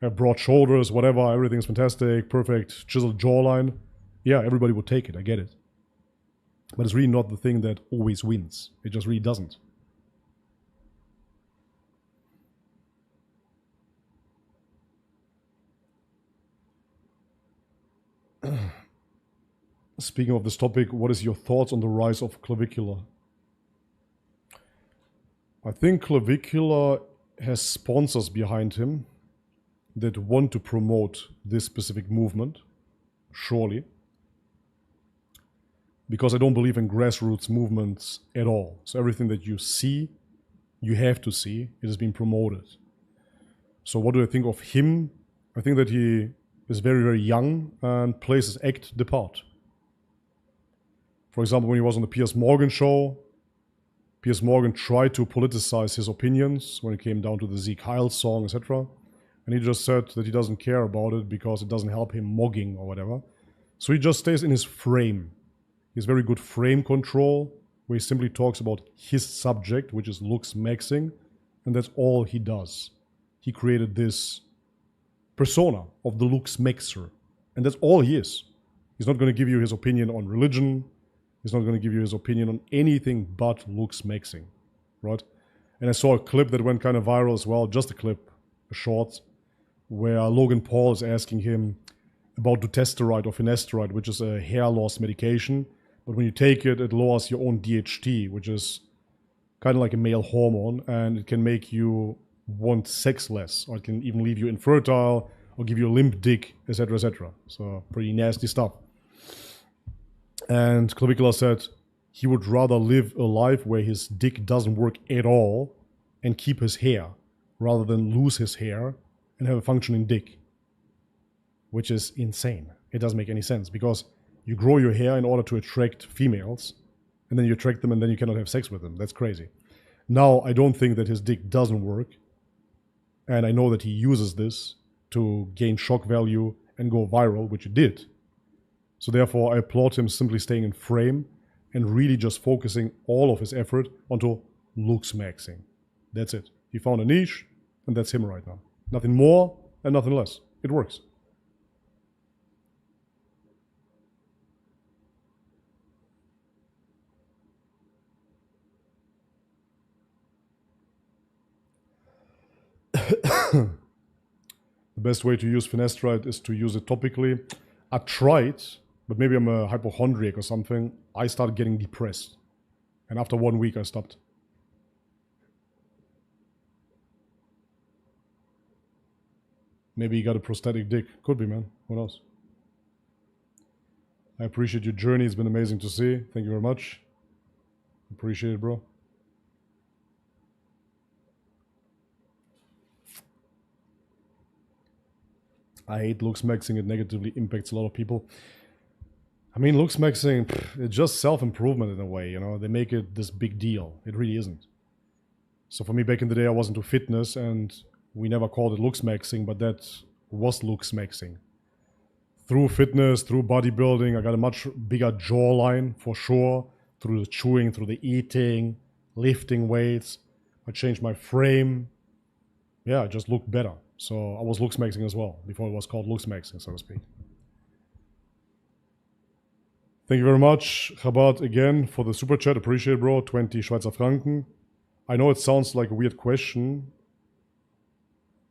have broad shoulders, whatever, everything's fantastic, perfect, chiseled jawline, yeah, everybody would take it, I get it. But it's really not the thing that always wins. It just really doesn't. Speaking of this topic, what is your thoughts on the rise of clavicular? I think clavicular has sponsors behind him that want to promote this specific movement, surely. Because I don't believe in grassroots movements at all. So everything that you see, you have to see, it is being promoted. So what do I think of him? I think that he is very, very young and plays his act the part. For example, when he was on the Piers Morgan show, Piers Morgan tried to politicize his opinions when it came down to the Zeke Heil song, etc. And he just said that he doesn't care about it because it doesn't help him mogging or whatever. So he just stays in his frame. He has very good frame control, where he simply talks about his subject, which is looks maxing, and that's all he does. He created this persona of the looks maxer, and that's all he is. He's not going to give you his opinion on religion. He's not going to give you his opinion on anything but looks maxing, right? And I saw a clip that went kind of viral as well, just a clip, a short, where Logan Paul is asking him about dutasteride or finasteride, which is a hair loss medication. But when you take it, it lowers your own DHT, which is kind of like a male hormone, and it can make you want sex less, or it can even leave you infertile, or give you a limp dick, etc., etc. So pretty nasty stuff. And Clavicular said he would rather live a life where his dick doesn't work at all and keep his hair, rather than lose his hair and have a functioning dick. Which is insane. It doesn't make any sense, because you grow your hair in order to attract females, and then you attract them and then you cannot have sex with them. That's crazy. Now, I don't think that his dick doesn't work, and I know that he uses this to gain shock value and go viral, which he did. So therefore, I applaud him simply staying in frame and really just focusing all of his effort onto looks maxing. That's it. He found a niche, and that's him right now. Nothing more and nothing less. It works. The best way to use finasteride is to use it topically. I tried but maybe I'm a hypochondriac or something. I started getting depressed. And after 1 week, I stopped. Maybe you got a prosthetic dick. Could be, man. Who knows? I appreciate your journey. It's been amazing to see. Thank you very much. Appreciate it, bro. I hate looks maxing. It negatively impacts a lot of people. I mean, looks maxing, it's just self-improvement in a way, you know. They make it this big deal. It really isn't. So for me, back in the day, I was into fitness, and we never called it looks maxing, but that was looks maxing. Through fitness, through bodybuilding, I got a much bigger jawline, for sure. Through the chewing, through the eating, lifting weights. I changed my frame. Yeah, I just looked better. So I was looks maxing as well, before it was called looks maxing, so to speak. Thank you very much, Chabad, again, for the super chat. Appreciate it, bro. 20 Schweizer Franken. I know it sounds like a weird question.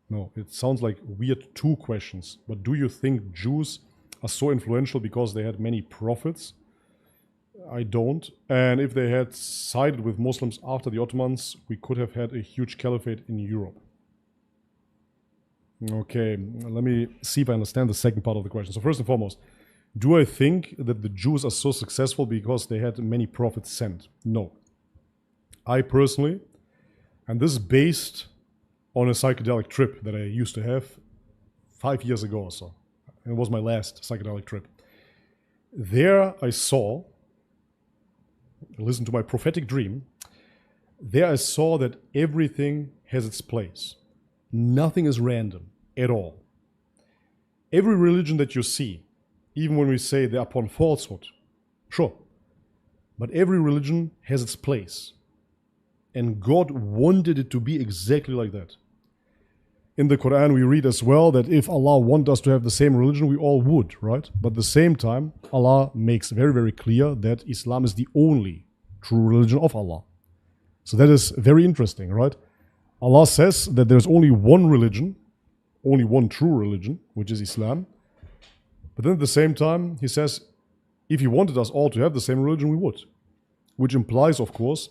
No, it sounds like weird two questions. But do you think Jews are so influential because they had many prophets? I don't. And if they had sided with Muslims after the Ottomans, we could have had a huge caliphate in Europe. Okay, let me see if I understand the second part of the question. So first and foremost, do I think that the Jews are so successful because they had many prophets sent? No. I personally, and this is based on a psychedelic trip that I used to have 5 years ago or so. It was my last psychedelic trip. There I saw, listen to my prophetic dream, there I saw that everything has its place. Nothing is random at all. Every religion that you see, even when we say they're upon falsehood, sure, but every religion has its place. And God wanted it to be exactly like that. In the Quran we read as well that if Allah wanted us to have the same religion, we all would, right? But at the same time, Allah makes very, very clear that Islam is the only true religion of Allah. So that is very interesting, right? Allah says that there's only one religion, only one true religion, which is Islam. But then at the same time, he says, if he wanted us all to have the same religion, we would. Which implies, of course,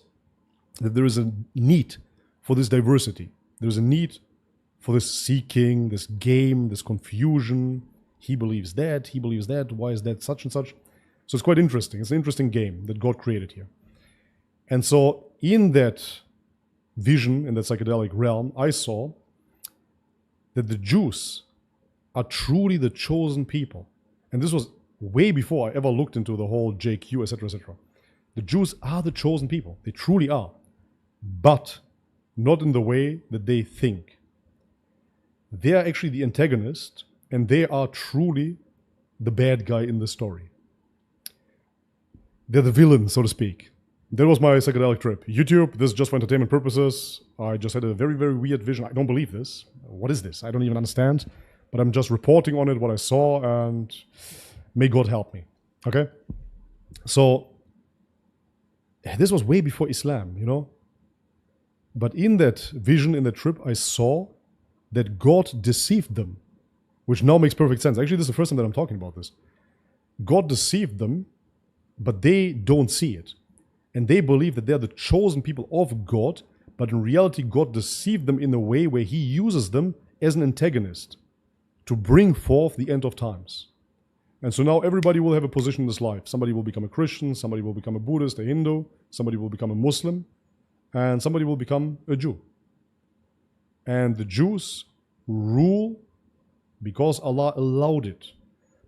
that there is a need for this diversity. There is a need for this seeking, this game, this confusion. He believes that, why is that such and such? So it's quite interesting. It's an interesting game that God created here. And so in that vision, in that psychedelic realm, I saw that the Jews are truly the chosen people. And this was way before I ever looked into the whole JQ, etc., etc. The Jews are the chosen people. They truly are. But not in the way that they think. They are actually the antagonist, and they are truly the bad guy in the story. They're the villain, so to speak. That was my psychedelic trip. YouTube, this is just for entertainment purposes. I just had a very, very weird vision. I don't believe this. What is this? I don't even understand. But I'm just reporting on it, what I saw, and may God help me. Okay? So, this was way before Islam, you know? But in that vision, in that trip, I saw that God deceived them, which now makes perfect sense. Actually, this is the first time that I'm talking about this. God deceived them, but they don't see it. And they believe that they're the chosen people of God, but in reality, God deceived them in a way where He uses them as an antagonist to bring forth the end of times. And so now everybody will have a position in this life. Somebody will become a Christian, somebody will become a Buddhist, a Hindu, somebody will become a Muslim, and somebody will become a Jew. And the Jews rule because Allah allowed it.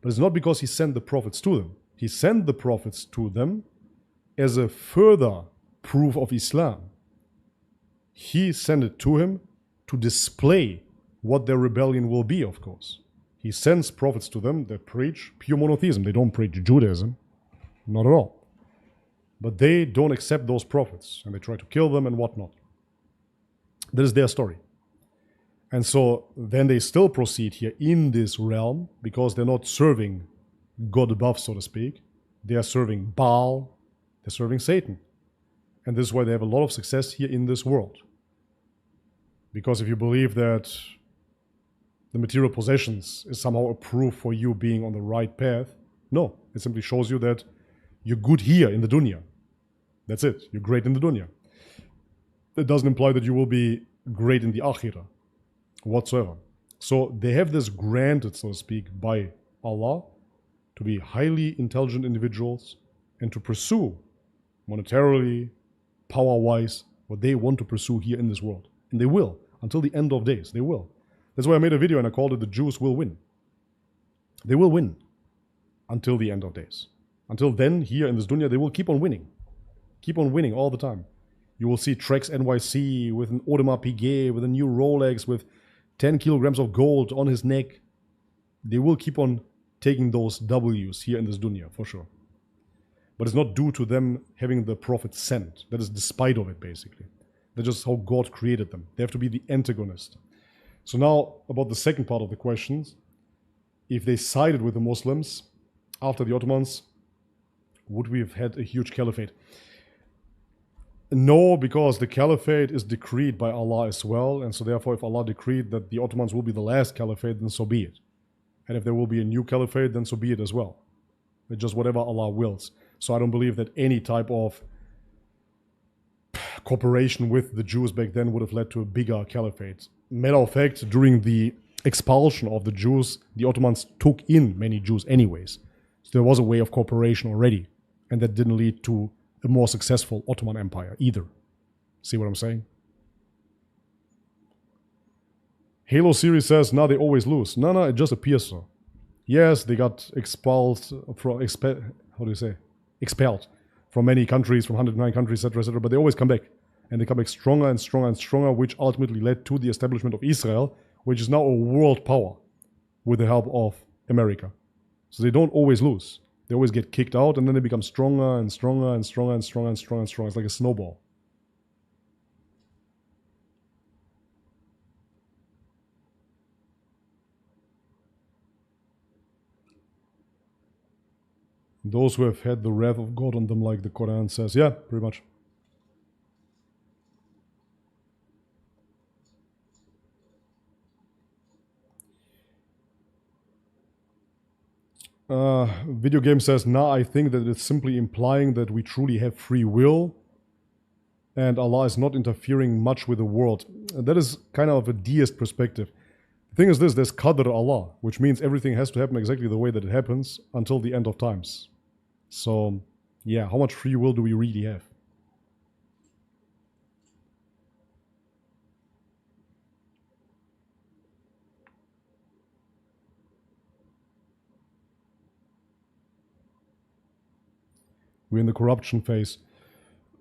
But it's not because He sent the prophets to them. He sent the prophets to them as a further proof of Islam. He sent it to him to display what their rebellion will be, of course. He sends prophets to them that preach pure monotheism. They don't preach Judaism. Not at all. But they don't accept those prophets, and they try to kill them and whatnot. That is their story. And so then they still proceed here in this realm because they're not serving God above, so to speak. They are serving Baal. They're serving Satan. And this is why they have a lot of success here in this world. Because if you believe that the material possessions is somehow a proof for you being on the right path, No, it simply shows you that you're good here in the dunya. That's it. You're great in the dunya. It doesn't imply that you will be great in the akhirah whatsoever. So they have this granted, so to speak, by Allah to be highly intelligent individuals and to pursue monetarily, power-wise, what they want to pursue here in this world. And they will, until the end of days, they will. That's why I made a video and I called it "The Jews Will Win." They will win until the end of days. Until then, here in this dunya, they will keep on winning. Keep on winning all the time. You will see Trex NYC with an Audemars Piguet, with a new Rolex, with 10 kilograms of gold on his neck. They will keep on taking those W's here in this dunya, for sure. But it's not due to them having the prophet sent. That is despite of it, basically. That's just how God created them. They have to be the antagonist. So now, about the second part of the questions. If they sided with the Muslims after the Ottomans, would we have had a huge caliphate? No, because the caliphate is decreed by Allah as well, and so therefore if Allah decreed that the Ottomans will be the last caliphate, then so be it. And if there will be a new caliphate, then so be it as well. It's just whatever Allah wills. So I don't believe that any type of cooperation with the Jews back then would have led to a bigger caliphate. Matter of fact, during the expulsion of the Jews, the Ottomans took in many Jews anyways. So there was a way of cooperation already, and that didn't lead to a more successful Ottoman Empire either. See what I'm saying? Halo series says, now they always lose. No, it just appears so. Yes, they got expelled from many countries, from 109 countries, etc., but they always come back. And they come back stronger and stronger and stronger, which ultimately led to the establishment of Israel, which is now a world power with the help of America. So they don't always lose. They always get kicked out, and then they become stronger and stronger and stronger and stronger and stronger and stronger. It's like a snowball. Those who have had the wrath of God on them, like the Quran says. Yeah, pretty much. Video game says, nah, I think that it's simply implying that we truly have free will and Allah is not interfering much with the world. That is kind of a deist perspective. The thing is this, there's Qadr Allah, which means everything has to happen exactly the way that it happens until the end of times. So, yeah, how much free will do we really have? We're in the corruption phase.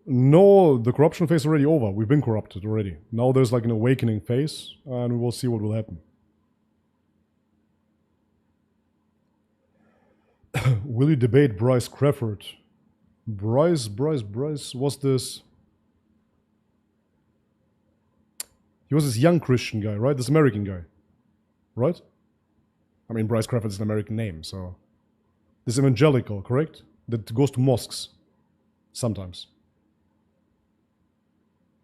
No, the corruption phase is already over. We've been corrupted already. Now there's like an awakening phase, and we will see what will happen. Will you debate Bryce Crawford? Bryce was this... He was this young Christian guy, right? This American guy, right? I mean, Bryce Crawford is an American name, so... This evangelical, correct? That goes to mosques, sometimes.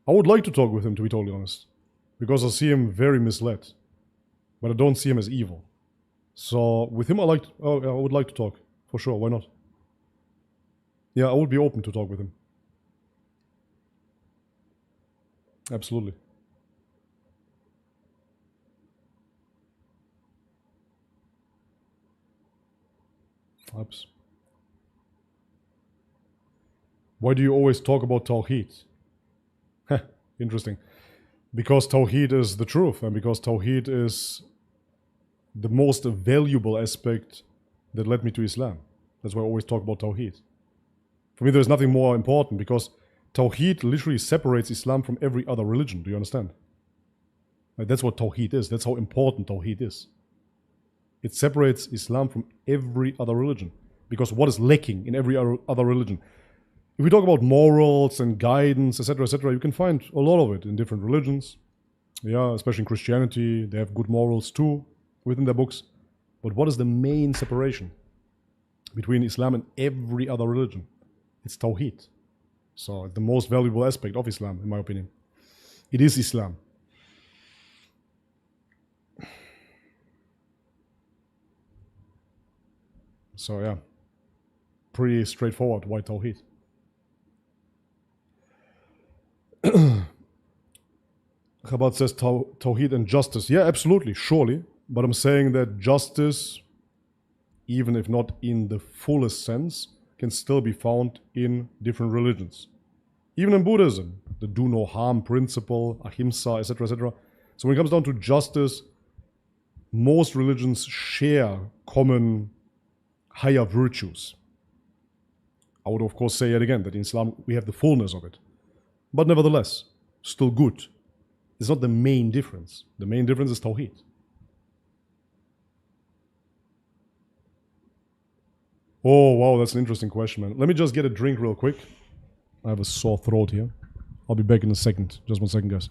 I would like to talk with him, to be totally honest, because I see him very misled, but I don't see him as evil. So with him, I would like to talk, for sure. Why not? Yeah, I would be open to talk with him. Absolutely. Oops. Why do you always talk about Tawheed? Interesting. Because Tawheed is the truth, and because Tawheed is the most valuable aspect that led me to Islam. That's why I always talk about Tawheed. For me, there's nothing more important, because Tawheed literally separates Islam from every other religion. Do you understand? Like, that's what Tawheed is. That's how important Tawheed is. It separates Islam from every other religion. Because what is lacking in every other religion? If we talk about morals and guidance, etc., you can find a lot of it in different religions. Yeah, especially in Christianity, they have good morals too within their books. But what is the main separation between Islam and every other religion? It's Tawheed. So it's the most valuable aspect of Islam, in my opinion. It is Islam. So yeah, pretty straightforward. Why Tawheed? Chabad says Tawheed and justice. Yeah, absolutely, surely. But I'm saying that justice, even if not in the fullest sense, can still be found in different religions. Even in Buddhism, the do no harm principle, ahimsa, etc., etc. So when it comes down to justice, most religions share common higher virtues. I would of course say yet again that in Islam we have the fullness of it. But nevertheless, still good. It's not the main difference. The main difference is Tawheed. Oh, wow, that's an interesting question, man. Let me just get a drink real quick. I have a sore throat here. I'll be back in a second. Just 1 second, guys.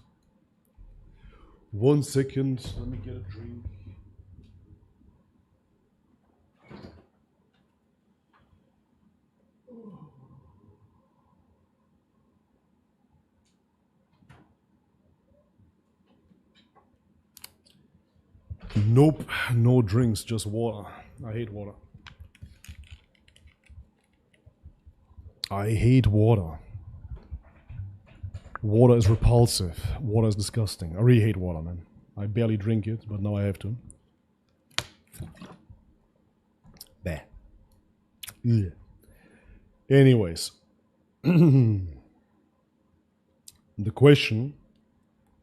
1 second. Let me get a drink. Nope, no drinks, just water. I hate water. I hate water. Water is repulsive. Water is disgusting. I really hate water, man. I barely drink it, but now I have to. Bah. Ugh. Anyways. The question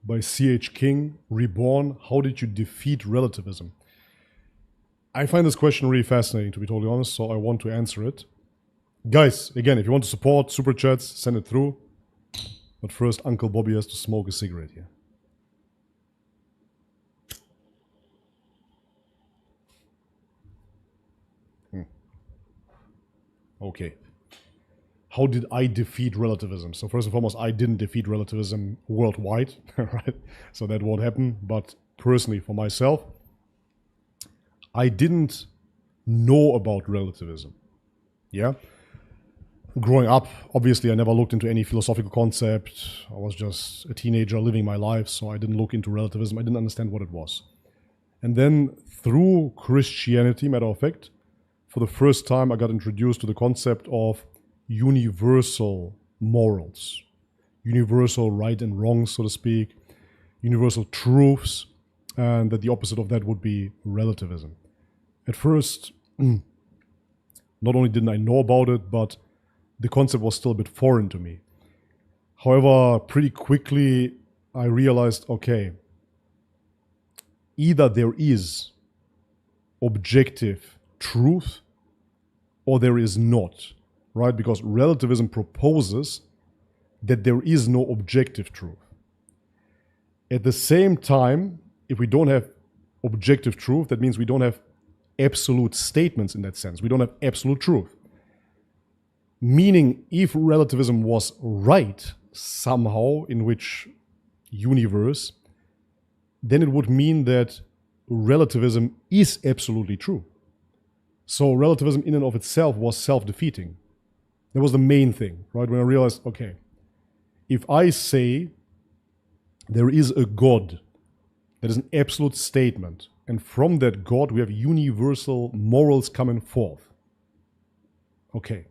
by C.H. King, Reborn, how did you defeat relativism? I find this question really fascinating, to be totally honest, so I want to answer it. Guys, again, if you want to support Super Chats, send it through. But first, Uncle Bobby has to smoke a cigarette here. Okay. How did I defeat relativism? So first and foremost, I didn't defeat relativism worldwide, right? So that won't happen. But personally, for myself, I didn't know about relativism. Yeah? Growing up, obviously, I never looked into any philosophical concept. I was just a teenager living my life, so I didn't look into relativism. I didn't understand what it was. And then through Christianity, matter of fact, for the first time, I got introduced to the concept of universal morals, universal right and wrong, so to speak, universal truths, and that the opposite of that would be relativism. At first, not only didn't I know about it, but the concept was still a bit foreign to me. However, pretty quickly I realized, okay, either there is objective truth or there is not, right? Because relativism proposes that there is no objective truth. At the same time, if we don't have objective truth, that means we don't have absolute statements in that sense. We don't have absolute truth. Meaning, if relativism was right somehow in which universe, then it would mean that relativism is absolutely true. So relativism in and of itself was self-defeating. That was the main thing, right? When I realized, okay, if I say there is a God, that is an absolute statement, and from that God we have universal morals coming forth. Okay.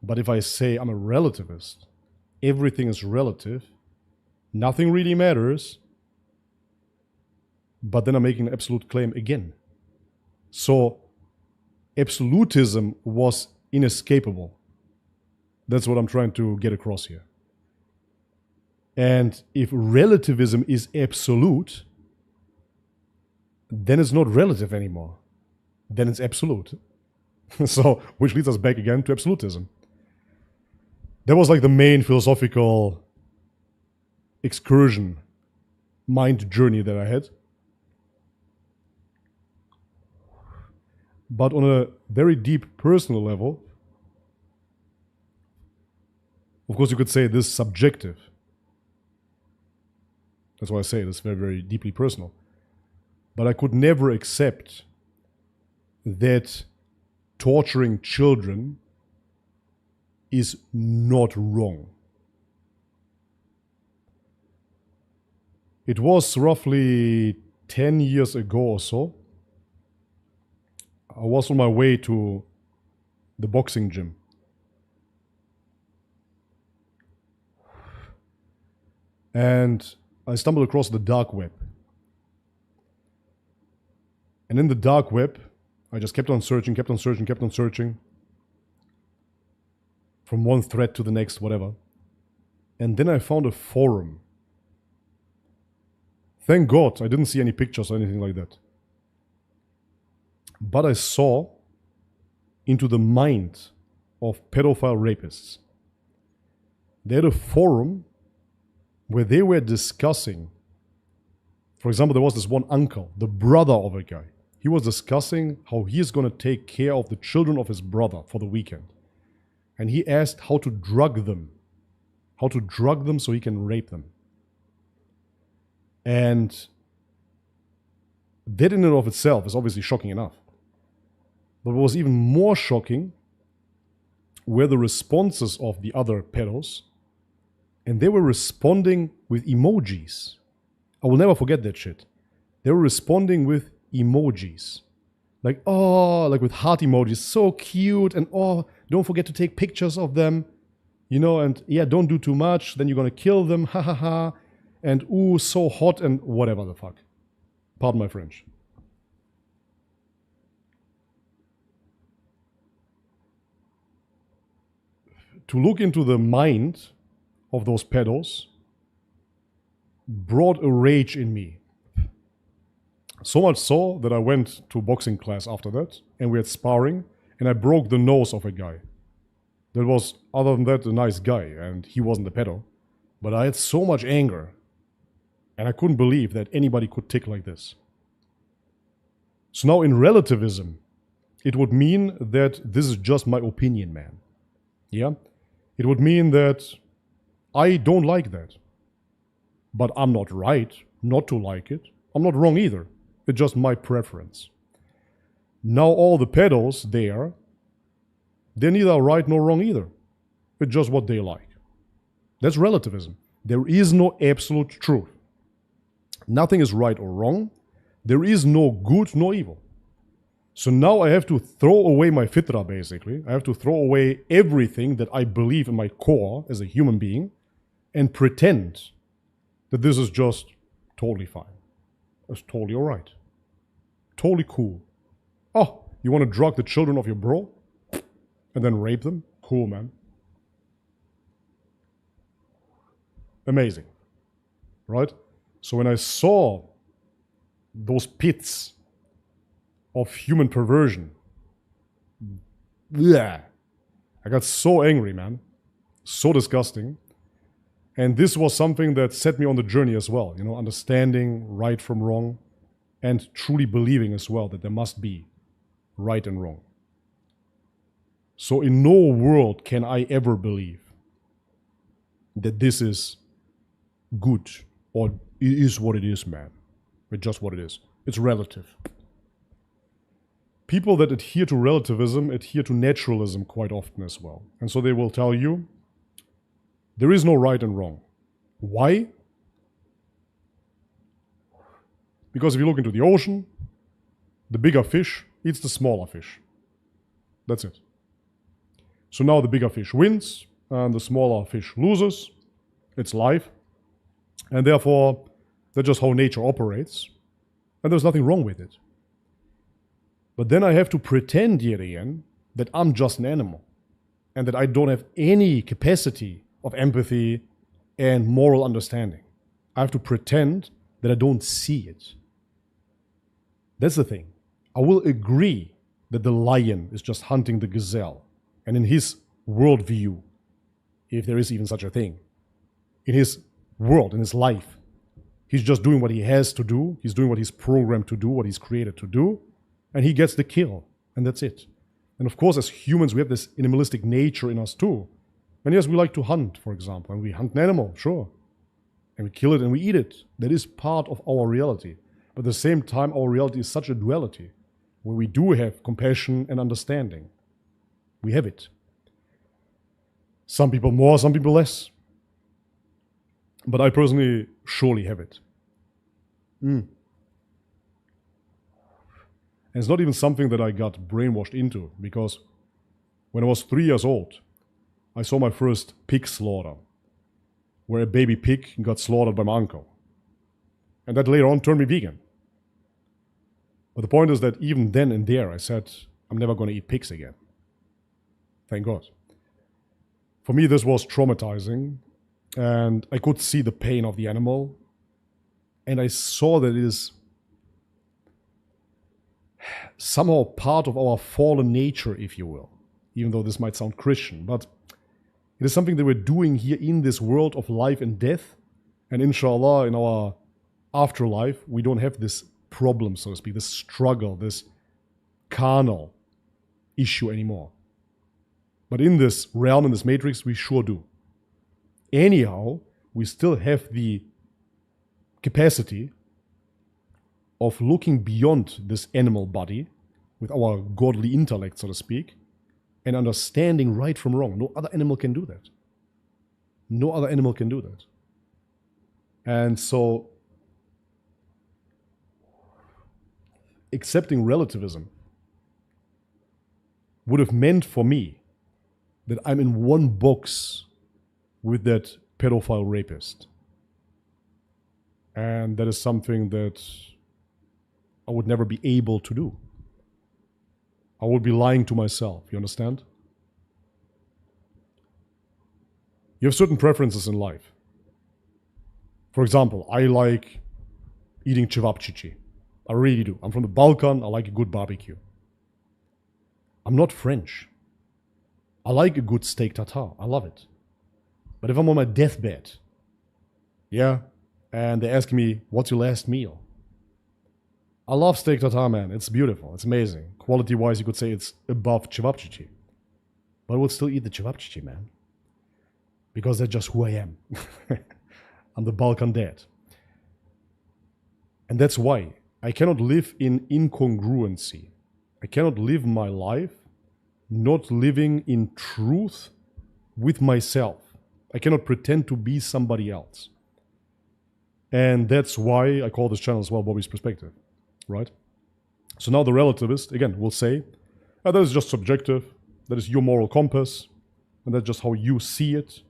But if I say I'm a relativist, everything is relative, nothing really matters, but then I'm making an absolute claim again. So absolutism was inescapable. That's what I'm trying to get across here. And if relativism is absolute, then it's not relative anymore. Then it's absolute. So, which leads us back again to absolutism. That was like the main philosophical excursion, mind journey that I had. But on a very deep personal level, of course you could say this is subjective. That's why I say it's very, very deeply personal. But I could never accept that torturing children is not wrong. It was roughly 10 years ago or so. I was on my way to the boxing gym. And I stumbled across the dark web. And in the dark web, I just kept on searching, from one thread to the next, whatever. And then I found a forum. Thank God I didn't see any pictures or anything like that. But I saw into the mind of pedophile rapists. They had a forum where they were discussing, for example, there was this one uncle, the brother of a guy. He was discussing how he is going to take care of the children of his brother for the weekend. And he asked how to drug them so he can rape them. And that in and of itself is obviously shocking enough. But what was even more shocking were the responses of the other pedos, and they were responding with emojis. I will never forget that shit. They were responding with emojis. Like, oh, like with heart emojis, so cute, and oh, don't forget to take pictures of them, you know, and yeah, don't do too much, then you're gonna kill them, ha ha ha, and ooh, so hot, and whatever the fuck. Pardon my French. To look into the mind of those pedos brought a rage in me. So much so that I went to boxing class after that, and we had sparring, and I broke the nose of a guy. That was, other than that, a nice guy, and he wasn't a pedo. But I had so much anger, and I couldn't believe that anybody could tick like this. So now in relativism, it would mean that this is just my opinion, man. Yeah? It would mean that I don't like that. But I'm not right not to like it. I'm not wrong either. It's just my preference. Now all the pedos there, they're neither right nor wrong either. It's just what they like. That's relativism. There is no absolute truth. Nothing is right or wrong. There is no good nor evil. So now I have to throw away my fitra, basically. I have to throw away everything that I believe in my core as a human being and pretend that this is just totally fine. It's totally all right. Totally cool. Oh, you want to drug the children of your bro? And then rape them? Cool, man. Amazing. Right? So when I saw those pits of human perversion, yeah, I got so angry, man. So disgusting. And this was something that set me on the journey as well, you know, understanding right from wrong and truly believing as well that there must be right and wrong. So in no world can I ever believe that this is good or it is what it is, man. It's just what it is. It's relative. People that adhere to relativism adhere to naturalism quite often as well. And so they will tell you, there is no right and wrong. Why? Because if you look into the ocean, the bigger fish eats the smaller fish. That's it. So now the bigger fish wins and the smaller fish loses. It's life. And therefore, that's just how nature operates. And there's nothing wrong with it. But then I have to pretend yet again that I'm just an animal and that I don't have any capacity of empathy and moral understanding. I have to pretend that I don't see it. That's the thing. I will agree that the lion is just hunting the gazelle. And in his worldview, if there is even such a thing, in his world, in his life, he's just doing what he has to do. He's doing what he's programmed to do, what he's created to do. And he gets the kill. And that's it. And of course, as humans, we have this animalistic nature in us too. And yes, we like to hunt, for example. And we hunt an animal, sure. And we kill it and we eat it. That is part of our reality. But at the same time, our reality is such a duality, where we do have compassion and understanding. We have it. Some people more, some people less. But I personally surely have it. And it's not even something that I got brainwashed into, because When I was 3 years old, I saw my first pig slaughter, where a baby pig got slaughtered by my uncle. And that later on turned me vegan. But the point is that even then and there, I said, I'm never going to eat pigs again. Thank God. For me, this was traumatizing, and I could see the pain of the animal, and I saw that it is somehow part of our fallen nature, if you will, even though this might sound Christian, but it is something that we're doing here in this world of life and death, and inshallah, in our afterlife, we don't have this problem, so to speak, this struggle, this carnal issue anymore. But in this realm, in this matrix, we sure do. Anyhow, we still have the capacity of looking beyond this animal body with our godly intellect, so to speak, and understanding right from wrong. No other animal can do that. No other animal can do that. And so, accepting relativism would have meant for me that I'm in one box with that pedophile rapist. And that is something that I would never be able to do. I would be lying to myself, you understand? You have certain preferences in life. For example, I like eating cevapcici. I really do. I'm from the Balkan, I like a good barbecue. I'm not French. I like a good steak tartare, I love it. But if I'm on my deathbed, and they ask me, what's your last meal? I love steak tartare, man. It's beautiful, it's amazing. Quality-wise, you could say it's above cevapcici. But I would still eat the cevapcici, man. Because that's just who I am. I'm the Balkan dad. And that's why I cannot live in incongruency. I cannot live my life not living in truth with myself. I cannot pretend to be somebody else. And that's why I call this channel as well Bobby's Perspective, right? So now the relativist, again, will say, that is just subjective, that is your moral compass, and that's just how you see it.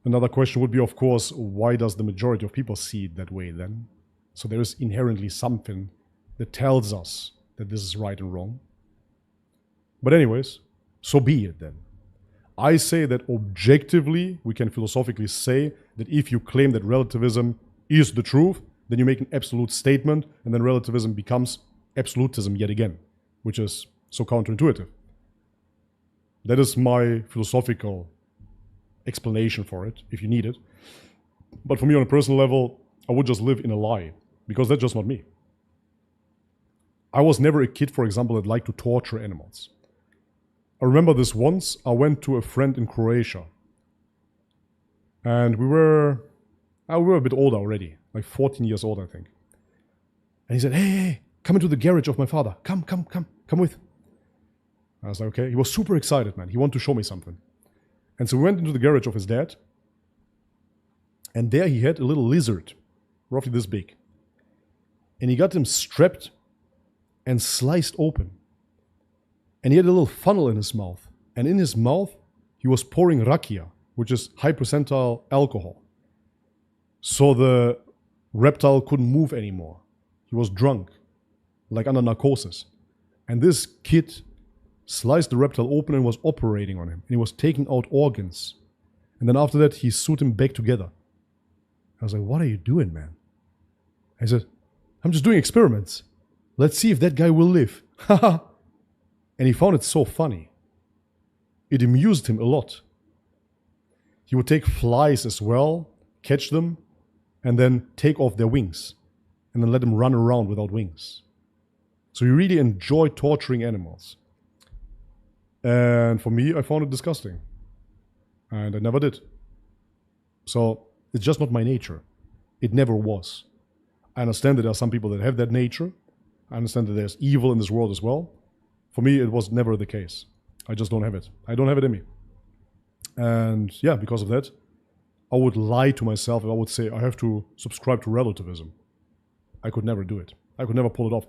Another question would be, of course, why does the majority of people see it that way then? So there is inherently something that tells us that this is right and wrong. But anyways, so be it then. I say that objectively, we can philosophically say that if you claim that relativism is the truth, then you make an absolute statement, and then relativism becomes absolutism yet again, which is so counterintuitive. That is my philosophical explanation for it, if you need it. But for me, on a personal level, I would just live in a lie, because that's just not me. I was never a kid, for example, that liked to torture animals. I remember this once, I went to a friend in Croatia. And we were a bit older already, like 14 years old, I think. And he said, hey, come into the garage of my father. Come with. I was like, okay. He was super excited, man. He wanted to show me something. And so we went into the garage of his dad. And there he had a little lizard, roughly this big. And he got him strapped and sliced open. And he had a little funnel in his mouth. And in his mouth, he was pouring rakia, which is high percentile alcohol. So the reptile couldn't move anymore. He was drunk, like under narcosis. And this kid sliced the reptile open and was operating on him. And he was taking out organs. And then after that, he sewed him back together. I was like, what are you doing, man? I said, I'm just doing experiments. Let's see if that guy will live. Haha. And he found it so funny. It amused him a lot. He would take flies as well, catch them, and then take off their wings, and then let them run around without wings. So he really enjoyed torturing animals. And for me, I found it disgusting. And I never did. So it's just not my nature. It never was. I understand that there are some people that have that nature. I understand that there's evil in this world as well. For me, it was never the case. I just don't have it. I don't have it in me. And yeah, because of that, I would lie to myself and I would say I have to subscribe to relativism. I could never do it. I could never pull it off.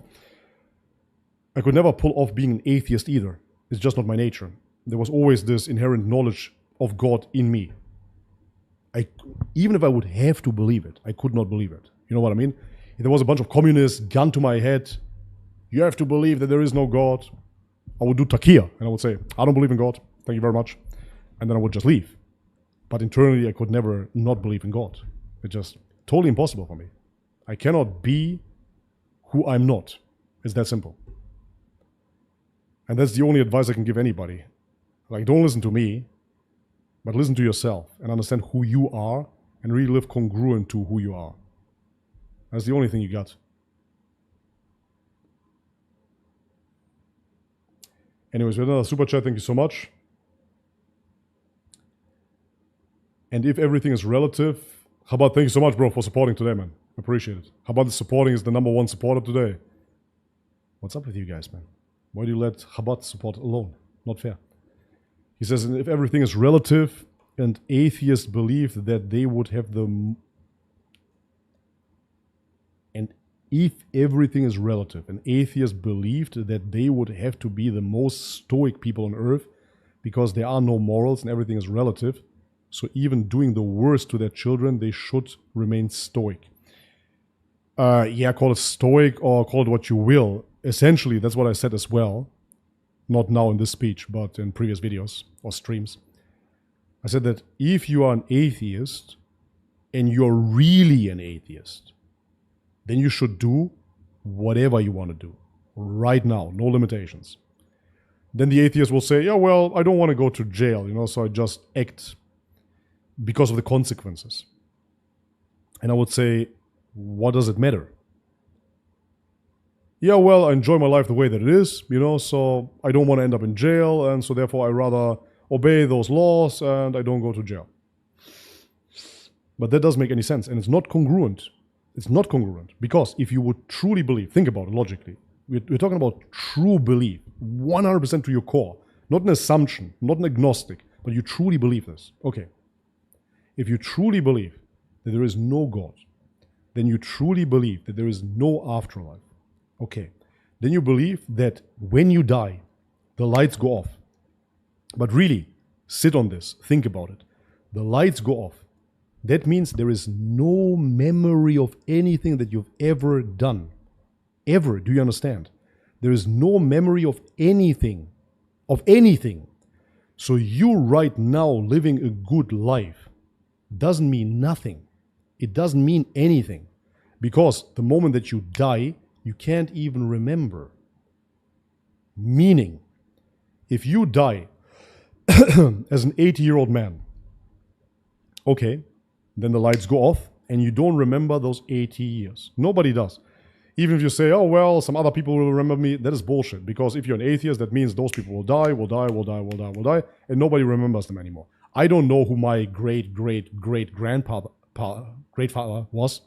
I could never pull off being an atheist either. It's just not my nature. There was always this inherent knowledge of God in me. Even if I would have to believe it, I could not believe it. You know what I mean? If there was a bunch of communists, gun to my head, you have to believe that there is no God, I would do takia, and I would say, I don't believe in God, thank you very much. And then I would just leave. But internally, I could never not believe in God. It's just totally impossible for me. I cannot be who I'm not. It's that simple. And that's the only advice I can give anybody. Like, don't listen to me, but listen to yourself and understand who you are and really live congruent to who you are. That's the only thing you got. Anyways, we had another super chat. Thank you so much. And if everything is relative, Chabad, thank you so much, bro, for supporting today, man. Appreciate it. Chabad is supporting is the #1 supporter today. What's up with you guys, man? Why do you let Chabad support alone? Not fair. He says, if everything is relative and atheists believe that they would have the... And if everything is relative and atheists believed that they would have to be the most stoic people on earth because there are no morals and everything is relative, so even doing the worst to their children, they should remain stoic. Yeah, call it stoic or call it what you will. Essentially, that's what I said as well. Not now in this speech, but in previous videos or streams. I said that if you are an atheist and you're really an atheist, then you should do whatever you want to do right now, no limitations. Then the atheist will say, yeah, well, I don't want to go to jail, so I just act because of the consequences. And I would say, what does it matter? Yeah, well, I enjoy my life the way that it is, so I don't want to end up in jail, and so therefore I rather obey those laws and I don't go to jail. But that doesn't make any sense, and it's not congruent. It's not congruent, because if you would truly believe, think about it logically, we're talking about true belief, 100% to your core, not an assumption, not an agnostic, but you truly believe this. Okay. If you truly believe that there is no God, then you truly believe that there is no afterlife. Okay. Then you believe that when you die, the lights go off. But really, sit on this, think about it. The lights go off. That means there is no memory of anything that you've ever done. Ever, do you understand? There is no memory of anything. Of anything. So you right now living a good life doesn't mean nothing. It doesn't mean anything. Because the moment that you die, you can't even remember. Meaning, if you die as an 80-year-old man, okay, then the lights go off and you don't remember those 80 years. Nobody does. Even if you say, oh, well, some other people will remember me, that is bullshit. Because if you're an atheist, that means those people will die, and nobody remembers them anymore. I don't know who my great-great-great-grandfather was.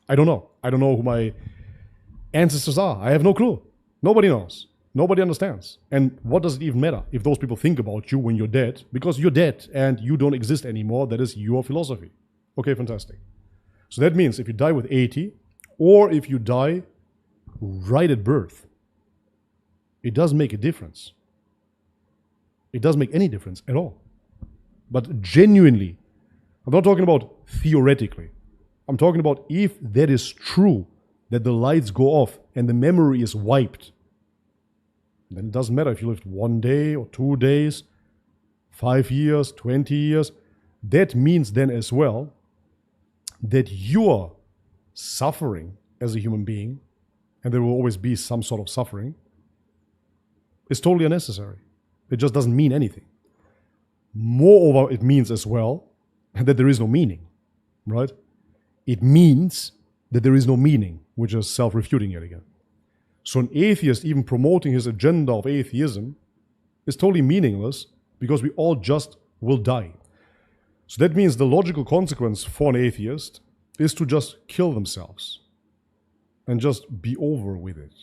I don't know. I don't know who my ancestors are. I have no clue. Nobody knows. Nobody understands. And what does it even matter if those people think about you when you're dead? Because you're dead and you don't exist anymore. That is your philosophy. Okay, fantastic. So that means if you die with 80, or if you die right at birth, it doesn't make a difference. It doesn't make any difference at all. But genuinely, I'm not talking about theoretically. I'm talking about if that is true, that the lights go off and the memory is wiped, then it doesn't matter if you lived 1 day or 2 days, 5 years, 20 years. That means then as well that you're suffering as a human being, and there will always be some sort of suffering, is totally unnecessary. It just doesn't mean anything. Moreover, it means as well that there is no meaning, right? It means that there is no meaning, which is self-refuting yet again. So an atheist even promoting his agenda of atheism is totally meaningless because we all just will die. So that means the logical consequence for an atheist is to just kill themselves and just be over with it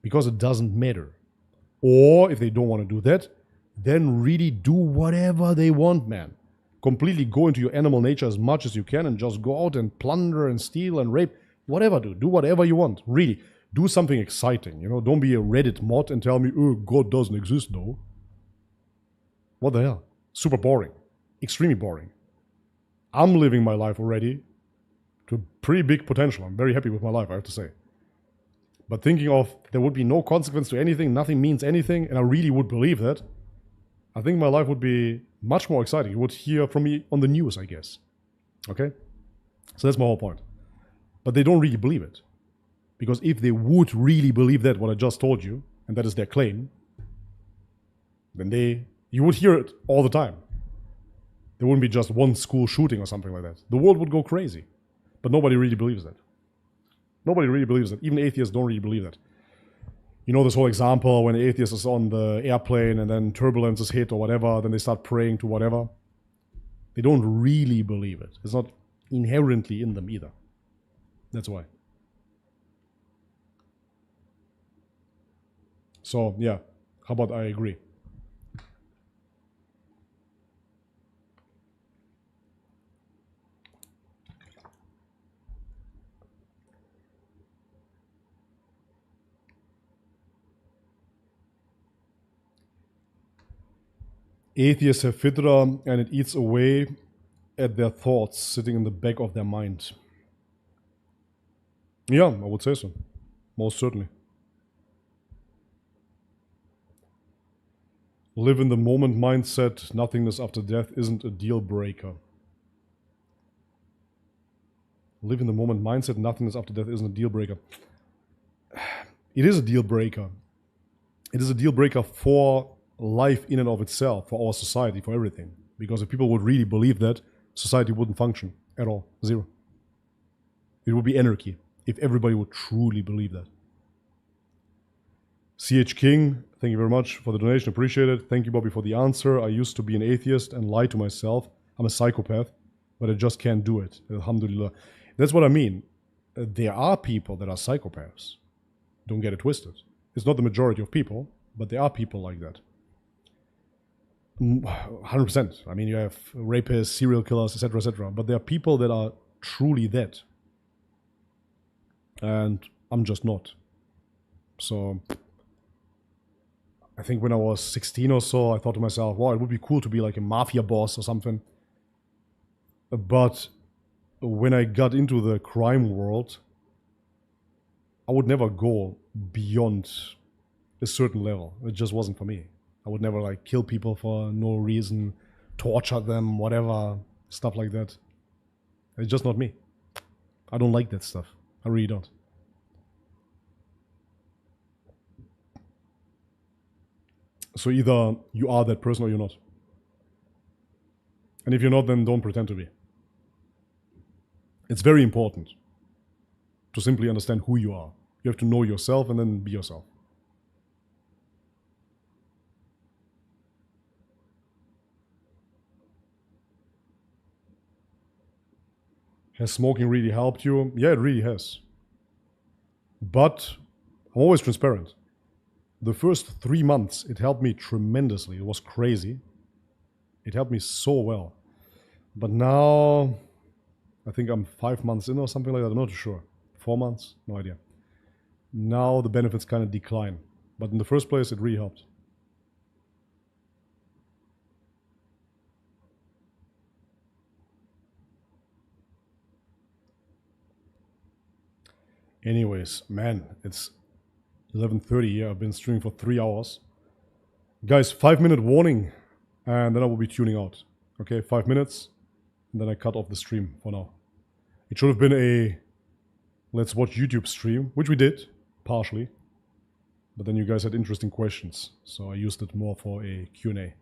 because it doesn't matter. Or if they don't want to do that, then really do whatever they want, man. Completely go into your animal nature as much as you can and just go out and plunder and steal and rape. Whatever, dude. Do whatever you want. Really. Do something exciting, you know? Don't be a Reddit mod and tell me, oh, God doesn't exist, though. What the hell? Super boring. Extremely boring. I'm living my life already to a pretty big potential. I'm very happy with my life, I have to say. But thinking of there would be no consequence to anything, nothing means anything, and I really would believe that, I think my life would be much more exciting. You would hear from me on the news, I guess. Okay? So that's my whole point. But they don't really believe it. Because if they would really believe that, what I just told you, and that is their claim, then you would hear it all the time. There wouldn't be just one school shooting or something like that. The world would go crazy. But nobody really believes that. Nobody really believes that. Even atheists don't really believe that. You know this whole example when an atheist is on the airplane and then turbulences hit or whatever, then they start praying to whatever. They don't really believe it. It's not inherently in them either. That's why. So, yeah. How about I agree? Atheists have fitra and it eats away at their thoughts sitting in the back of their mind. Yeah, I would say so. Most certainly. Live in the moment mindset, nothingness after death isn't a deal breaker. Live in the moment mindset, nothingness after death isn't a deal breaker. It is a deal breaker. It is a deal breaker for life in and of itself, for our society, for everything. Because if people would really believe that, society wouldn't function at all. Zero. It would be anarchy if everybody would truly believe that. CH King, thank you very much for the donation, appreciate it. Thank you, Bobby, for the answer. I used to be an atheist and lie to myself. I'm a psychopath, but I just can't do it. Alhamdulillah. That's what I mean. There are people that are psychopaths. Don't get it twisted. It's not the majority of people, but there are people like that. 100%. I mean, you have rapists, serial killers, etc., etc. But there are people that are truly that. And I'm just not. So I think when I was 16 or so, I thought to myself, wow, it would be cool to be like a mafia boss or something. But when I got into the crime world, I would never go beyond a certain level. It just wasn't for me. I would never like kill people for no reason, torture them, whatever, stuff like that. It's just not me. I don't like that stuff. I really don't. So either you are that person or you're not. And if you're not, then don't pretend to be. It's very important to simply understand who you are. You have to know yourself and then be yourself. Has smoking really helped you? Yeah, it really has. But I'm always transparent. The first 3 months, it helped me tremendously. It was crazy. It helped me so well. But now, I think I'm 5 months in or something like that. I'm not sure. 4 months? No idea. Now the benefits kind of decline. But in the first place, it really helped. Anyways, man, it's 11:30 here. I've been streaming for 3 hours. Guys, 5-minute warning, and then I will be tuning out. Okay, 5 minutes, and then I cut off the stream for now. It should have been a let's watch YouTube stream, which we did, partially. But then you guys had interesting questions, so I used it more for a Q&A.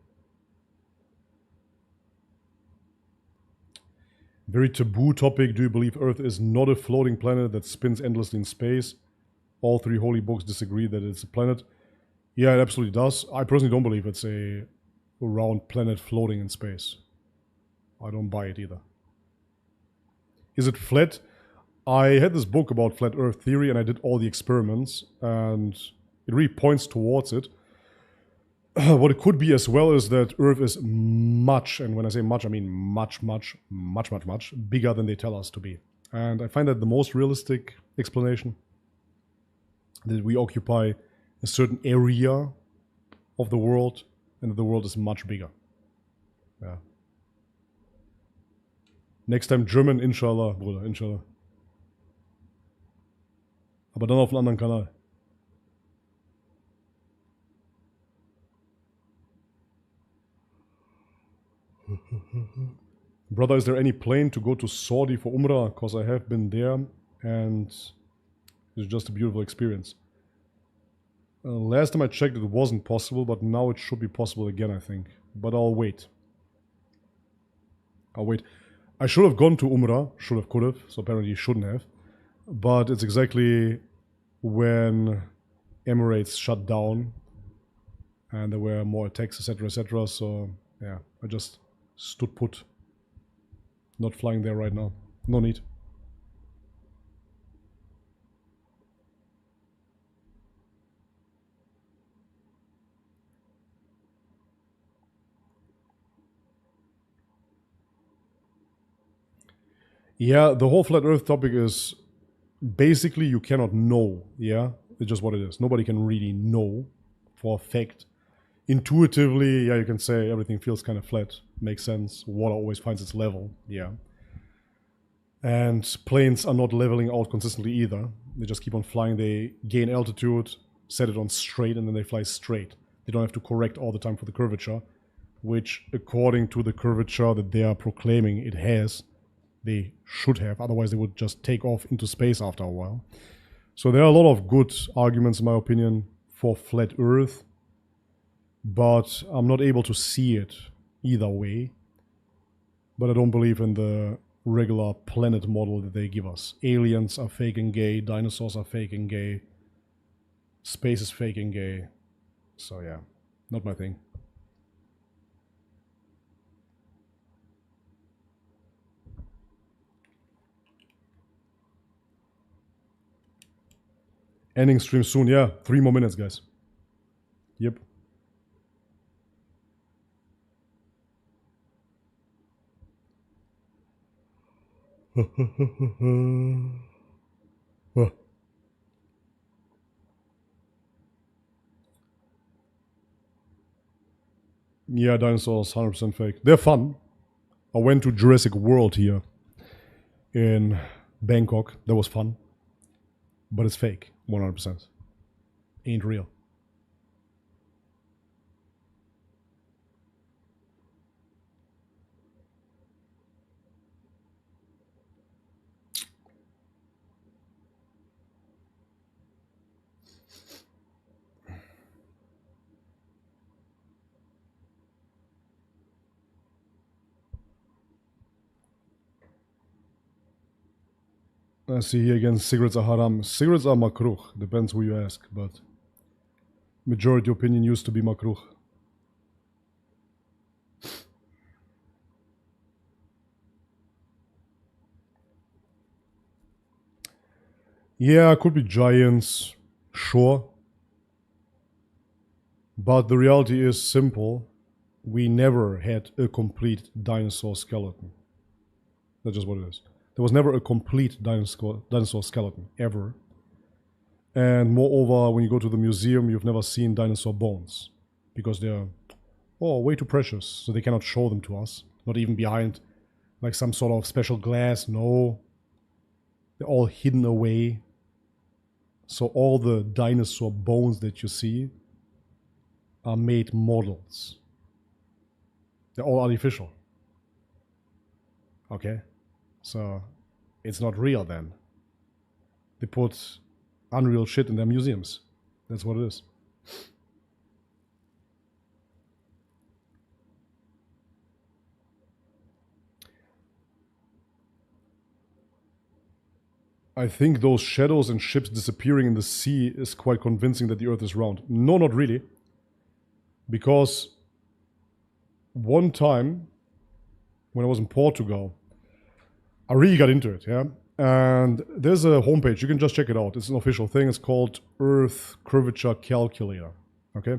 Very taboo topic. Do you believe Earth is not a floating planet that spins endlessly in space? All 3 holy books disagree that it's a planet. Yeah, it absolutely does. I personally don't believe it's a round planet floating in space. I don't buy it either. Is it flat? I had this book about flat Earth theory and I did all the experiments and it really points towards it. What it could be as well is that Earth is much, and when I say much, I mean much bigger than they tell us to be. And I find that the most realistic explanation. that we occupy a certain area of the world and that the world is much bigger. Yeah. Next time German, inshallah, Bruder, inshallah. Aber dann auf einem anderen Kanal. Brother, is there any plane to go to Saudi for Umrah? Because I have been there and it's just a beautiful experience. Last time I checked it wasn't possible, but now it should be possible again, I think. But I'll wait. I'll wait. I should have gone to Umrah, should have, could have, so apparently shouldn't have. But it's exactly when Emirates shut down and there were more attacks, etc., etc. So yeah, I just stood put. Not flying there right now. No need. Yeah, the whole flat earth topic is basically you cannot know, yeah? It's just what it is. Nobody can really know for a fact. Intuitively, yeah, you can say everything feels kind of flat. Makes sense. Water always finds its level, yeah. And planes are not leveling out consistently either. They just keep on flying. They gain altitude, set it on straight, and then they fly straight. They don't have to correct all the time for the curvature, which according to the curvature that they are proclaiming it has, they should have, otherwise they would just take off into space after a while. So there are a lot of good arguments, in my opinion, for flat Earth, but I'm not able to see it either way. But I don't believe in the regular planet model that they give us. Aliens are fake and gay, dinosaurs are fake and gay, space is fake and gay. So yeah, not my thing. Ending stream soon, yeah. 3 more minutes, guys. Yep. Yeah, dinosaurs, 100% fake. They're fun. I went to Jurassic World here in Bangkok. That was fun. But it's fake, 100%. Ain't real. I see here again, cigarettes are haram. Cigarettes are makruh, depends who you ask, but majority opinion used to be makruh. Yeah, could be giants, sure. But the reality is simple. We never had a complete dinosaur skeleton. That's just what it is. There was never a complete dinosaur skeleton, ever. And moreover, when you go to the museum, you've never seen dinosaur bones. Because they're, way too precious. So they cannot show them to us. Not even behind, like some sort of special glass, no. They're all hidden away. So all the dinosaur bones that you see are made models. They're all artificial. Okay? So, it's not real then. They put unreal shit in their museums. That's what it is. I think those shadows and ships disappearing in the sea is quite convincing that the Earth is round. No, not really. Because one time, when I was in Portugal, I really got into it, yeah? And there's a homepage, you can just check it out. It's an official thing, it's called Earth Curvature Calculator, okay?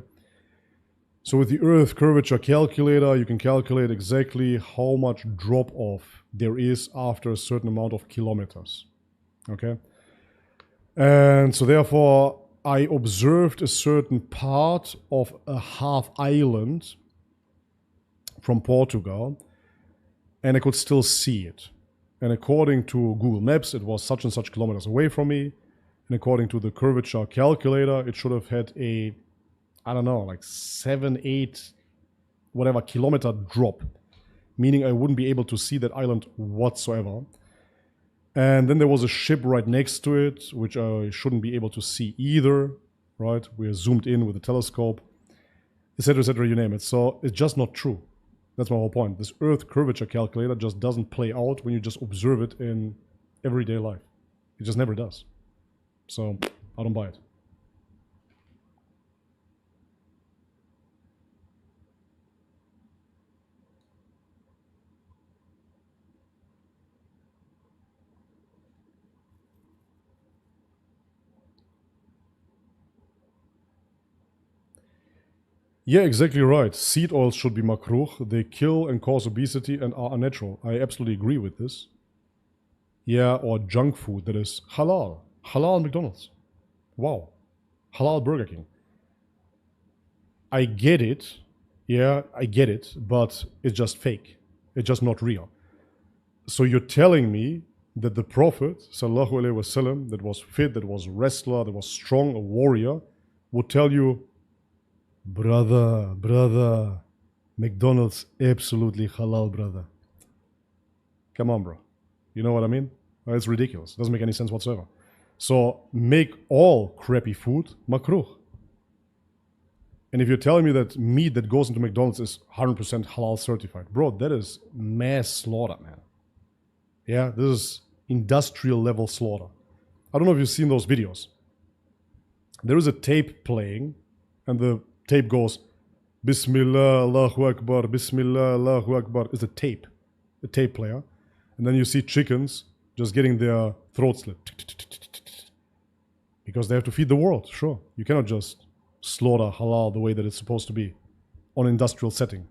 So with the Earth Curvature Calculator, you can calculate exactly how much drop-off there is after a certain amount of kilometers, okay? And so therefore, I observed a certain part of a half island from Portugal, and I could still see it. And according to Google Maps, it was such and such kilometers away from me. And according to the curvature calculator, it should have had a, I don't know, like 7, 8, whatever kilometer drop, meaning I wouldn't be able to see that island whatsoever. And then there was a ship right next to it, which I shouldn't be able to see either, right? We're zoomed in with a telescope, etc., you name it. So it's just not true. That's my whole point. This Earth curvature calculator just doesn't play out when you just observe it in everyday life. It just never does. So I don't buy it. Yeah, exactly right. Seed oils should be makruh. They kill and cause obesity and are unnatural. I absolutely agree with this. Yeah, or junk food that is halal. Halal McDonald's. Wow. Halal Burger King. I get it. Yeah, I get it. But it's just fake. It's just not real. So you're telling me that the Prophet, sallallahu alaihi wasallam, that was fit, that was wrestler, that was strong, a warrior, would tell you, brother, McDonald's absolutely halal, brother. Come on, bro. You know what I mean? It's ridiculous. Doesn't make any sense whatsoever. So make all crappy food makruh. And if you're telling me that meat that goes into McDonald's is 100% halal certified, bro, that is mass slaughter, man. Yeah, this is industrial level slaughter. I don't know if you've seen those videos. There is a tape playing, and the tape goes, Bismillah, Allahu Akbar, Bismillah, Allahu Akbar. It's a tape player. And then you see chickens just getting their throats slit. Because they have to feed the world, sure. You cannot just slaughter halal the way that it's supposed to be on an industrial setting.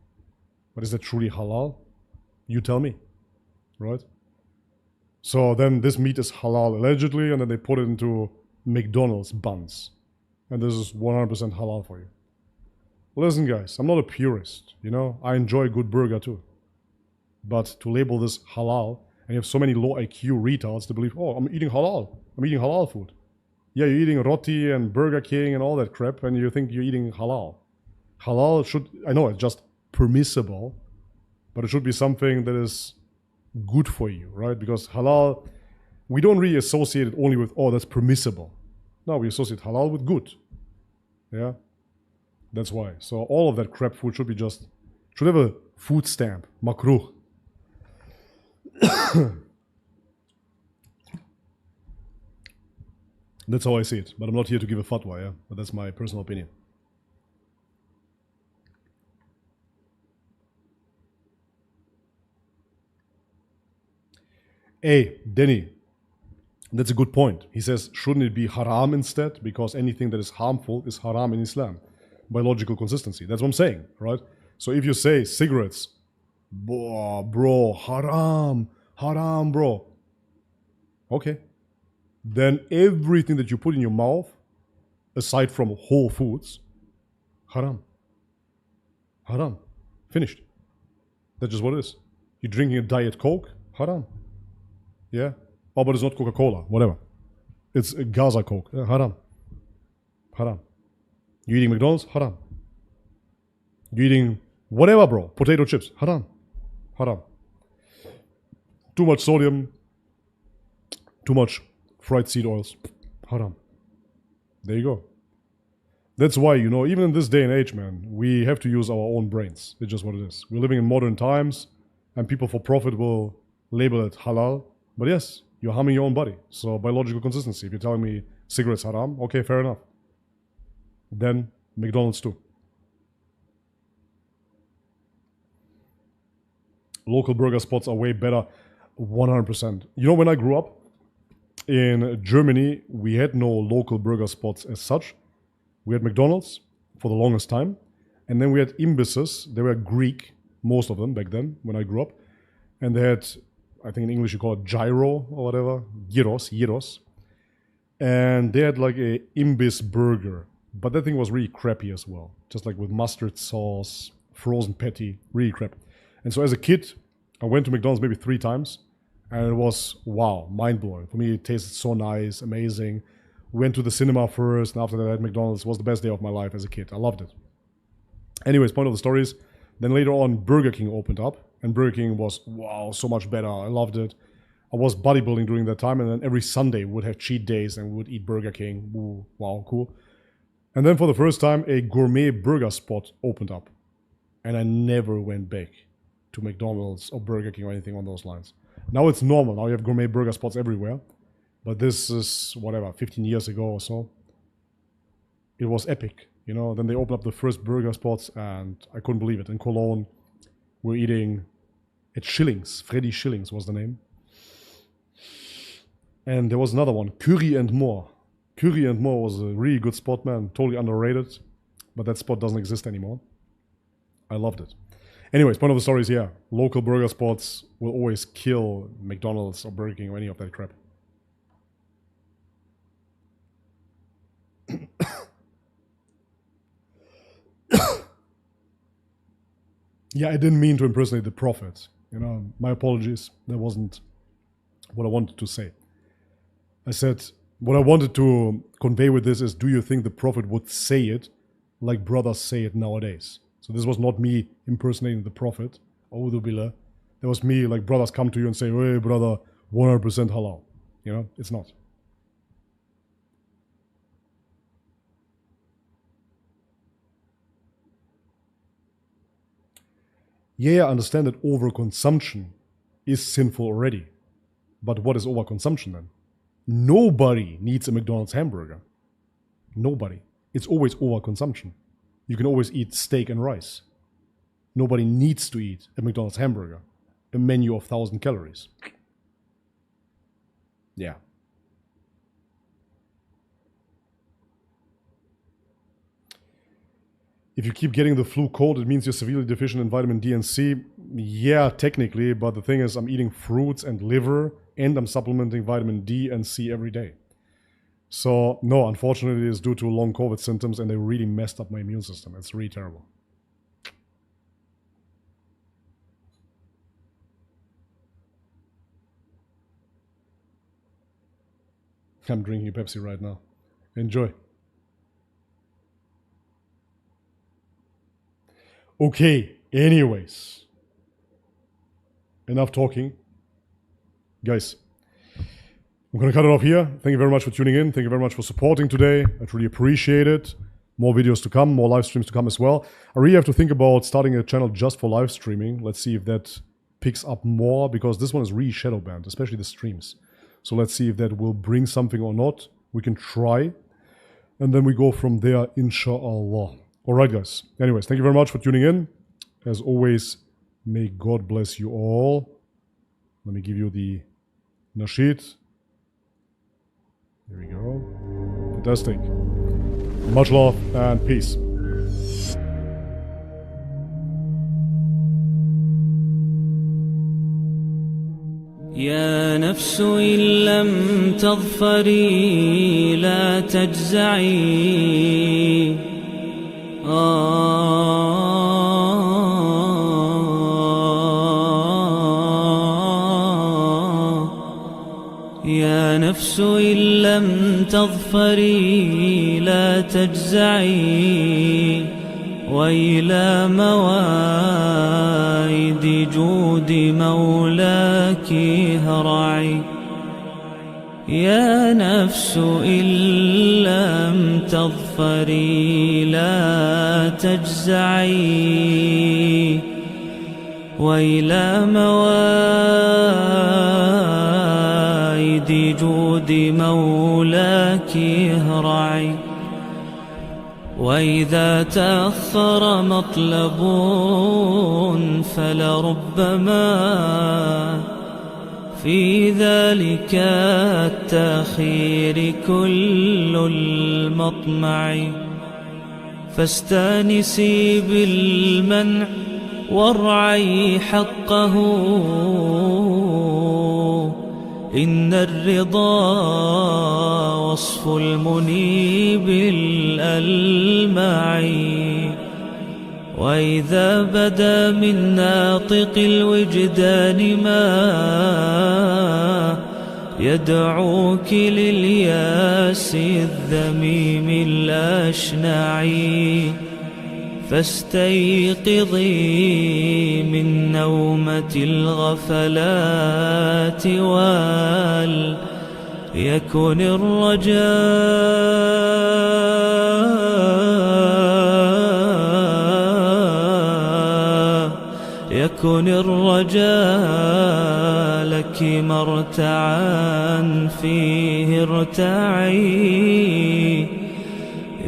But is that truly halal? You tell me, right? So then this meat is halal allegedly, and then they put it into McDonald's buns. And this is 100% halal for you. Listen, guys, I'm not a purist, you know? I enjoy a good burger too. But to label this halal, and you have so many low IQ retards to believe, oh, I'm eating halal. I'm eating halal food. Yeah, you're eating roti and Burger King and all that crap, and you think you're eating halal. Halal should, I know it's just permissible, but it should be something that is good for you, right? Because halal, we don't really associate it only with, oh, that's permissible. No, we associate halal with good. Yeah? That's why. So all of that crap food should have a food stamp, makruh. That's how I see it. But I'm not here to give a fatwa, yeah? But that's my personal opinion. Hey, Denny, that's a good point. He says, shouldn't it be haram instead? Because anything that is harmful is haram in Islam. By logical consistency. That's what I'm saying, right? So if you say cigarettes, bro, haram, bro. Okay. Then everything that you put in your mouth, aside from whole foods, haram. Haram. Finished. That's just what it is. You're drinking a Diet Coke, haram. Yeah? Oh, but it's not Coca-Cola, whatever. It's a Gaza Coke, haram. Haram. You eating McDonald's? Haram. You eating whatever, bro. Potato chips? Haram. Haram. Too much sodium. Too much fried seed oils? Haram. There you go. That's why, you know, even in this day and age, man, we have to use our own brains. It's just what it is. We're living in modern times, and people for profit will label it halal. But yes, you're harming your own body. So by logical consistency, if you're telling me cigarettes haram, okay, fair enough. Then McDonald's too. Local burger spots are way better, 100%. You know, when I grew up in Germany, we had no local burger spots as such. We had McDonald's for the longest time. And then we had imbisses. They were Greek, most of them back then, when I grew up. And they had, I think in English you call it gyro or whatever, gyros. And they had like a imbiss burger, but that thing was really crappy as well. Just like with mustard sauce, frozen patty, really crap. And so as a kid, I went to McDonald's maybe 3 times, and it was, wow, mind-blowing. For me, it tasted so nice, amazing. Went to the cinema first, and after that I had McDonald's. It was the best day of my life as a kid. I loved it. Anyways, point of the story is, then later on, Burger King opened up, and Burger King was, wow, so much better. I loved it. I was bodybuilding during that time, and then every Sunday we would have cheat days, and we would eat Burger King. Ooh, wow, cool. And then for the first time, a gourmet burger spot opened up. And I never went back to McDonald's or Burger King or anything on those lines. Now it's normal. Now you have gourmet burger spots everywhere. But this is, whatever, 15 years ago or so. It was epic, you know. Then they opened up the first burger spots, and I couldn't believe it. In Cologne, we're eating at Schillings. Freddy Schillings was the name. And there was another one, Curry and More. Curry and More was a really good spot, man. Totally underrated. But that spot doesn't exist anymore. I loved it. Anyways, point of the story is, yeah, local burger spots will always kill McDonald's or Burger King or any of that crap. Yeah, I didn't mean to impersonate the prophet. You know, my apologies. That wasn't what I wanted to say. I said, what I wanted to convey with this is, do you think the prophet would say it like brothers say it nowadays? So this was not me impersonating the prophet, Audu Billah. That was me, like brothers come to you and say, hey brother, 100% halal. You know, it's not. Yeah, I understand that overconsumption is sinful already. But what is overconsumption then? Nobody needs a McDonald's hamburger. Nobody. It's always overconsumption. You can always eat steak and rice. Nobody needs to eat a McDonald's hamburger. A menu of 1,000 calories. Yeah. If you keep getting the flu cold, it means you're severely deficient in vitamin D and C. Yeah, technically, but the thing is, I'm eating fruits and liver, and I'm supplementing vitamin D and C every day. So, no, unfortunately, it's due to long COVID symptoms, and they really messed up my immune system. It's really terrible. I'm drinking Pepsi right now. Enjoy. Okay, anyways. Enough talking. Guys, I'm going to cut it off here. Thank you very much for tuning in. Thank you very much for supporting today. I truly appreciate it. More videos to come, more live streams to come as well. I really have to think about starting a channel just for live streaming. Let's see if that picks up more, because this one is really shadow banned, especially the streams. So let's see if that will bring something or not. We can try. And then we go from there, inshallah. Alright guys. Anyways, thank you very much for tuning in. As always, may God bless you all. Let me give you the nasheed. Here we go. Fantastic. Much love and peace. يا نفس إن لم تظفري لا تجزعي يا نفس إن لم تظفري لا تجزعي وإلى موائد جود مولاك هرعي يا نفس إن لم تظفري لا تجزعي وإلى موائد جود مولاك هرعي وإذا تأخر مطلب فلربما في ذلك التأخير كل المطمع فاستانسي بالمنع وارعي حقه إن الرضا وصف المنيب الألمع، وإذا بدا من ناطق الوجدان ما يدعوك للياس الذميم الأشنع، فاستيقظي من نومة الغفلات وليكن الرجاء لك مرتعا فيه ارتعي.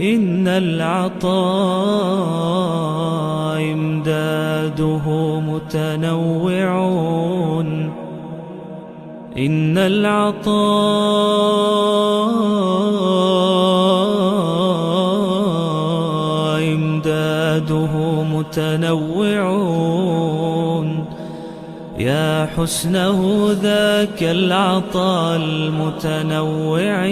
إن العطاء إمداده متنوع، إن العطاء إمداده متنوع، يا حسنه ذاك العطاء المتنوع.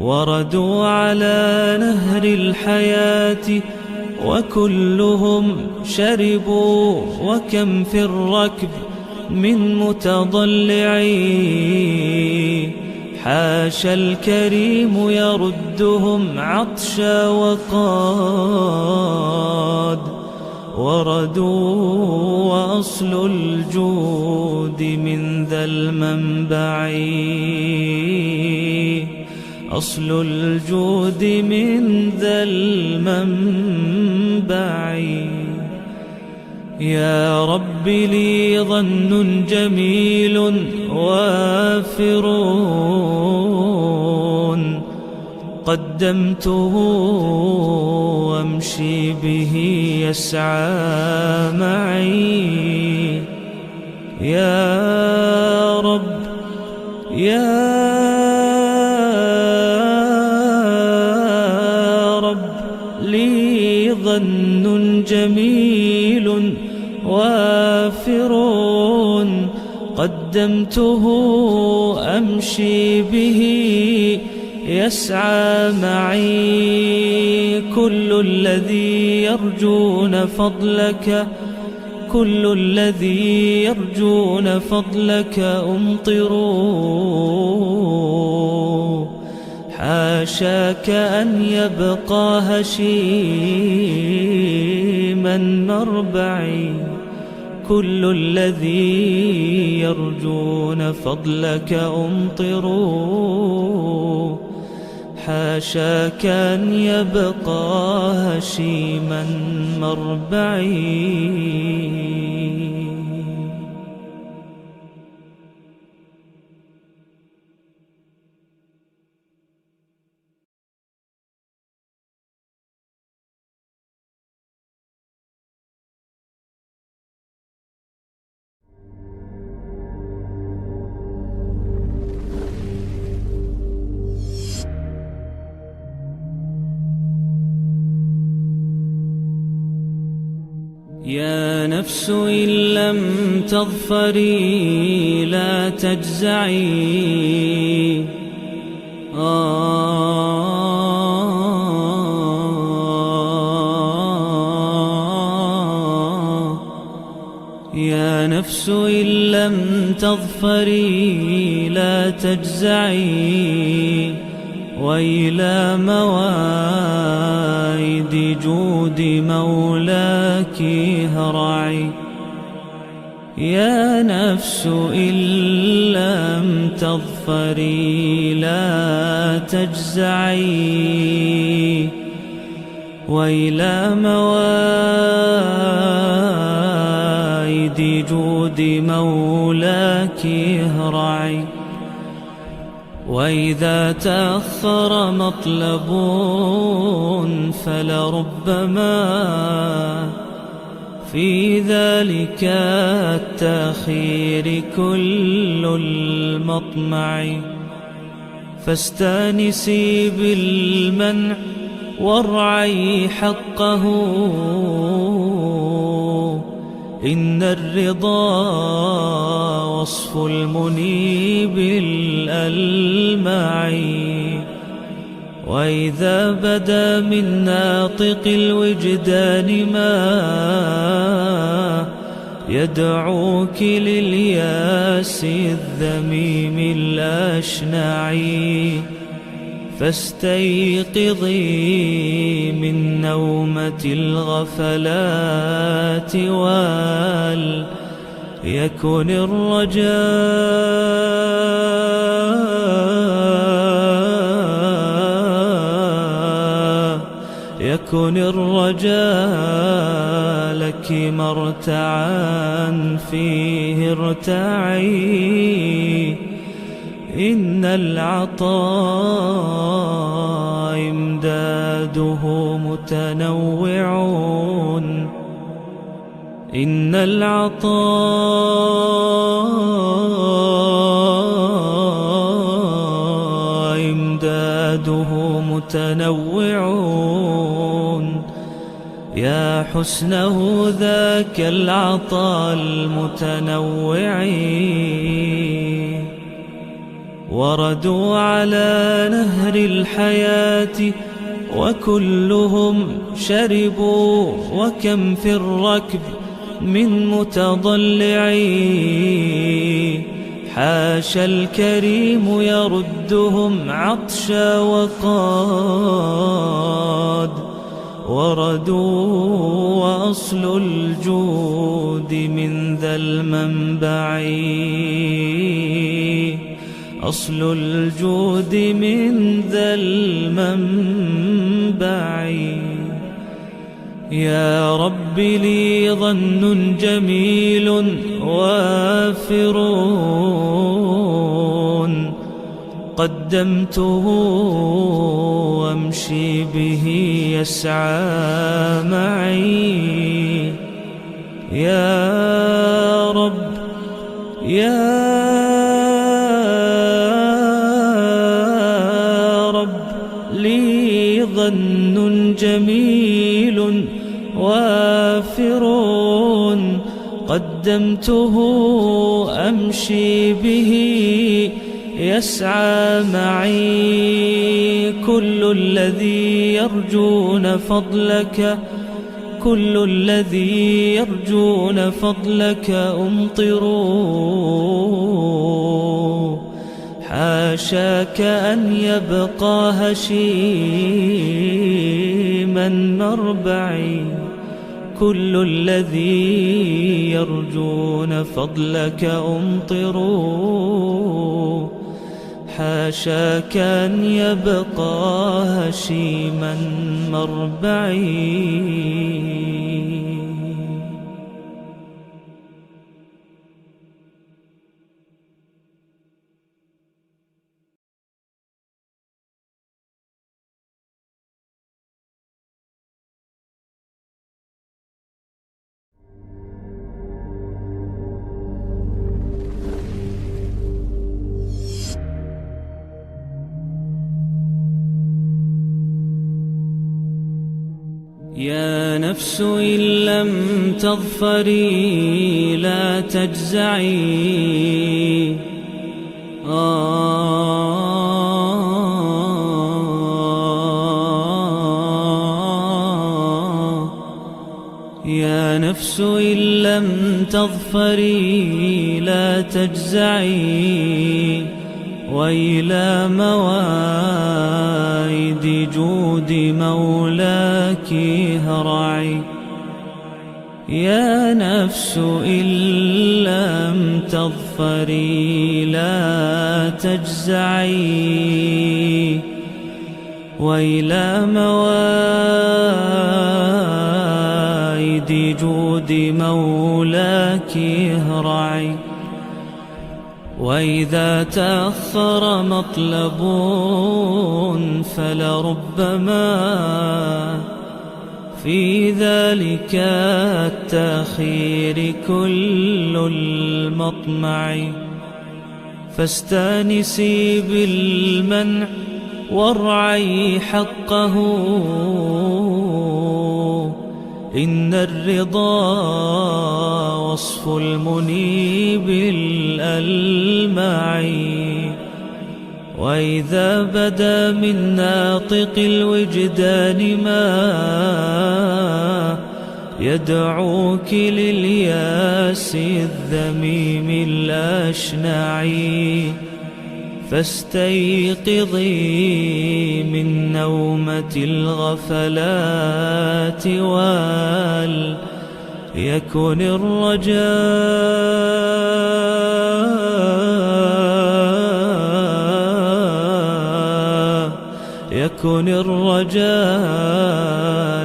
وردوا على نهر الحياة وكلهم شربوا، وكم في الركب من متضلع، حاشا الكريم يردهم عطشا وقاد وردوا. وأصل الجود من ذا المنبع، أصل الجود من ذا المنبع. يا رب لي ظن جميل وافر، قدمته وامشي به يسعى معي. يا رب يا لي ظن جميل وافر، قدمته أمشي به يسعى معي. كل الذي يرجون فضلك، كل الذي يرجون فضلك أمطروا، حاشاك أن يبقى هشيما مربعي. كل الذي يرجون فضلك أمطروا، حاشاك أن يبقى هشيما مربعي. يا نفس إن لم تظفري لا تجزعي، يا نفس إن لم تظفري لا تجزعي، وإلى موائد جود مولاك هرعي. يا نفس إن لم تظفري لا تجزعي، وإلى موائد جود مولاك هرعي. وإذا تأخر مطلب فلربما في ذلك التأخير كل المطمع، فاستانسي بالمنع وارعي حقه، إن الرضا وصف المنيب الألمع، وإذا بدا من ناطق الوجدان ما يدعوك للياس الذميم الأشنع، فاستيقظي من نومة الغفلات وليكن الرجاء لك مرتعا فيه ارتعي. إن العطاء إمداده متنوع، إن العطاء إمداده متنوع، يا حسنه ذاك العطاء المتنوع. وردوا على نهر الحياة وكلهم شربوا، وكم في الركب من متضلع، حاشا الكريم يردهم عطشا وقاد وردوا. وأصل الجود من ذا المنبع، أصل الجود من ذا المنبع. يا رب لي ظن جميل وافر، قدمته وامشي به يسعى معي. يا رب يا لي ظن جميل وافر، قدمته أمشي به يسعى معي. كل الذي يرجون فضلك، كل الذي يرجون فضلك أمطروا، حاشاك أن يبقى هشيما مربعي. كل الذي يرجون فضلك أمطروا، حاشاك أن يبقى هشيما مربعي. يا نفس إن لم تظفري لا تجزعي، يا نفس إن لم تظفري لا تجزعي، وإلى موائد جود مولاك هرعي. يا نفس إن لم تظفري لا تجزعي، وإلى موائد جود مولاك هرعي. وإذا تأخر مطلب فلربما في ذلك التأخير كل المطمع، فاستانسي بالمنع وارعي حقه، إن الرضا وصف المنيب الألمع، وإذا بدا من ناطق الوجدان ما يدعوك للياس الذميم الأشنع، فاستيقظي من نومة الغفلات وليكن الرجاء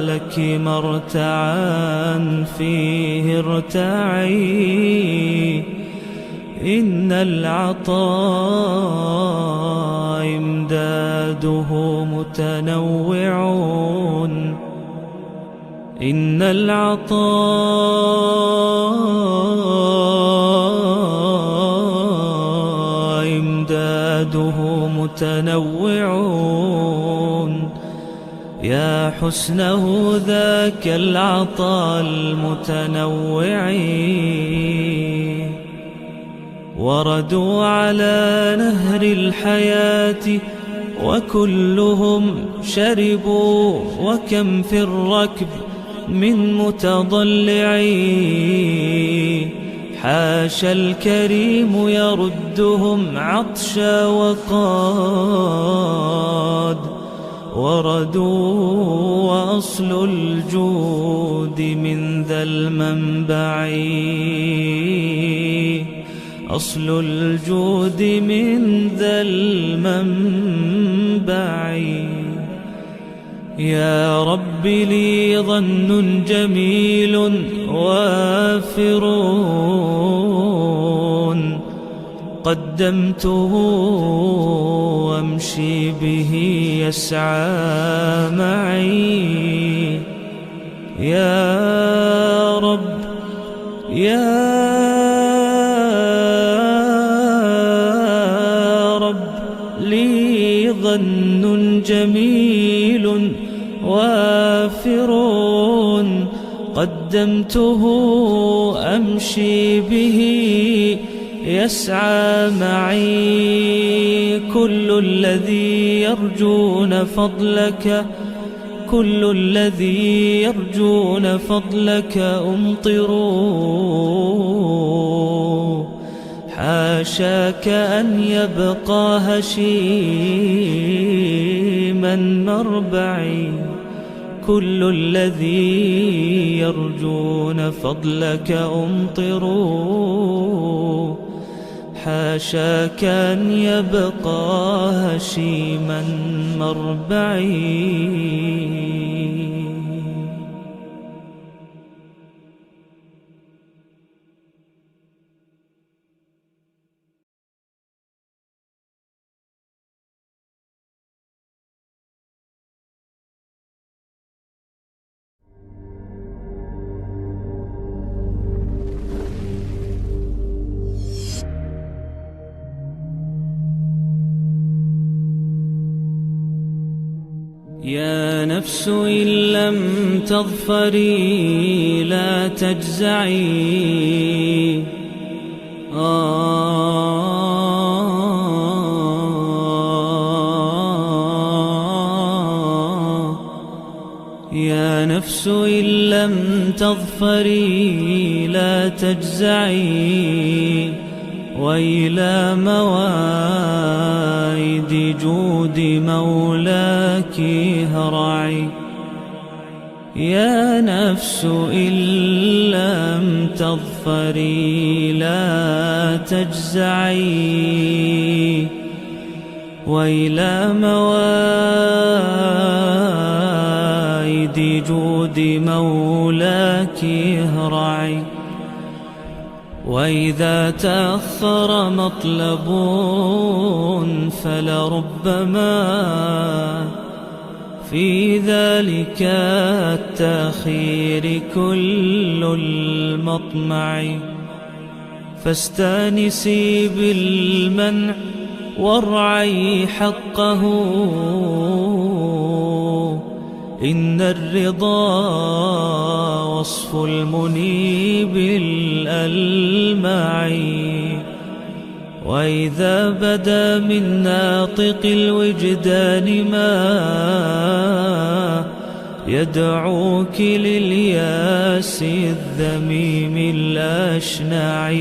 لك مرتعا فيه ارتعي. إن العطاء إمداده متنوع، إن العطاء إمداده متنوع، يا حسنه ذاك العطاء المتنوع. وردوا على نهر الحياة وكلهم شربوا، وكم في الركب من متضلع، حاشا الكريم يردهم عطشا وقاد وردوا. وأصل الجود من ذا المنبع، أصل الجود من ذا المنبع. يا رب لي ظن جميل وافر، قدمته وامشي به يسعى معي. يا رب يا لي ظن جميل وافر، قدمته أمشي به يسعى معي. كل الذي يرجون فضلك، كل الذي يرجون فضلك أمطروا، حاشاك أن يبقى هشيما مربعي. كل الذي يرجون فضلك أمطروا، حاشاك أن يبقى هشيما مربعي. يا نفس إن لم تظفري لا تجزعي، يا نفس إن لم تظفري لا تجزعي، وإلى موائد جود مولاك هرعي. يا نفس إن لم تظفري لا تجزعي، وإلى موائد جود مولاك هرعي. وإذا تأخر مطلب فلربما في ذلك التأخير كل المطمع، فاستانسي بالمنع وارعي حقه، إن الرضا وصف المنيب الألمع، وإذا بدا من ناطق الوجدان ما يدعوك للياس الذميم الأشنع.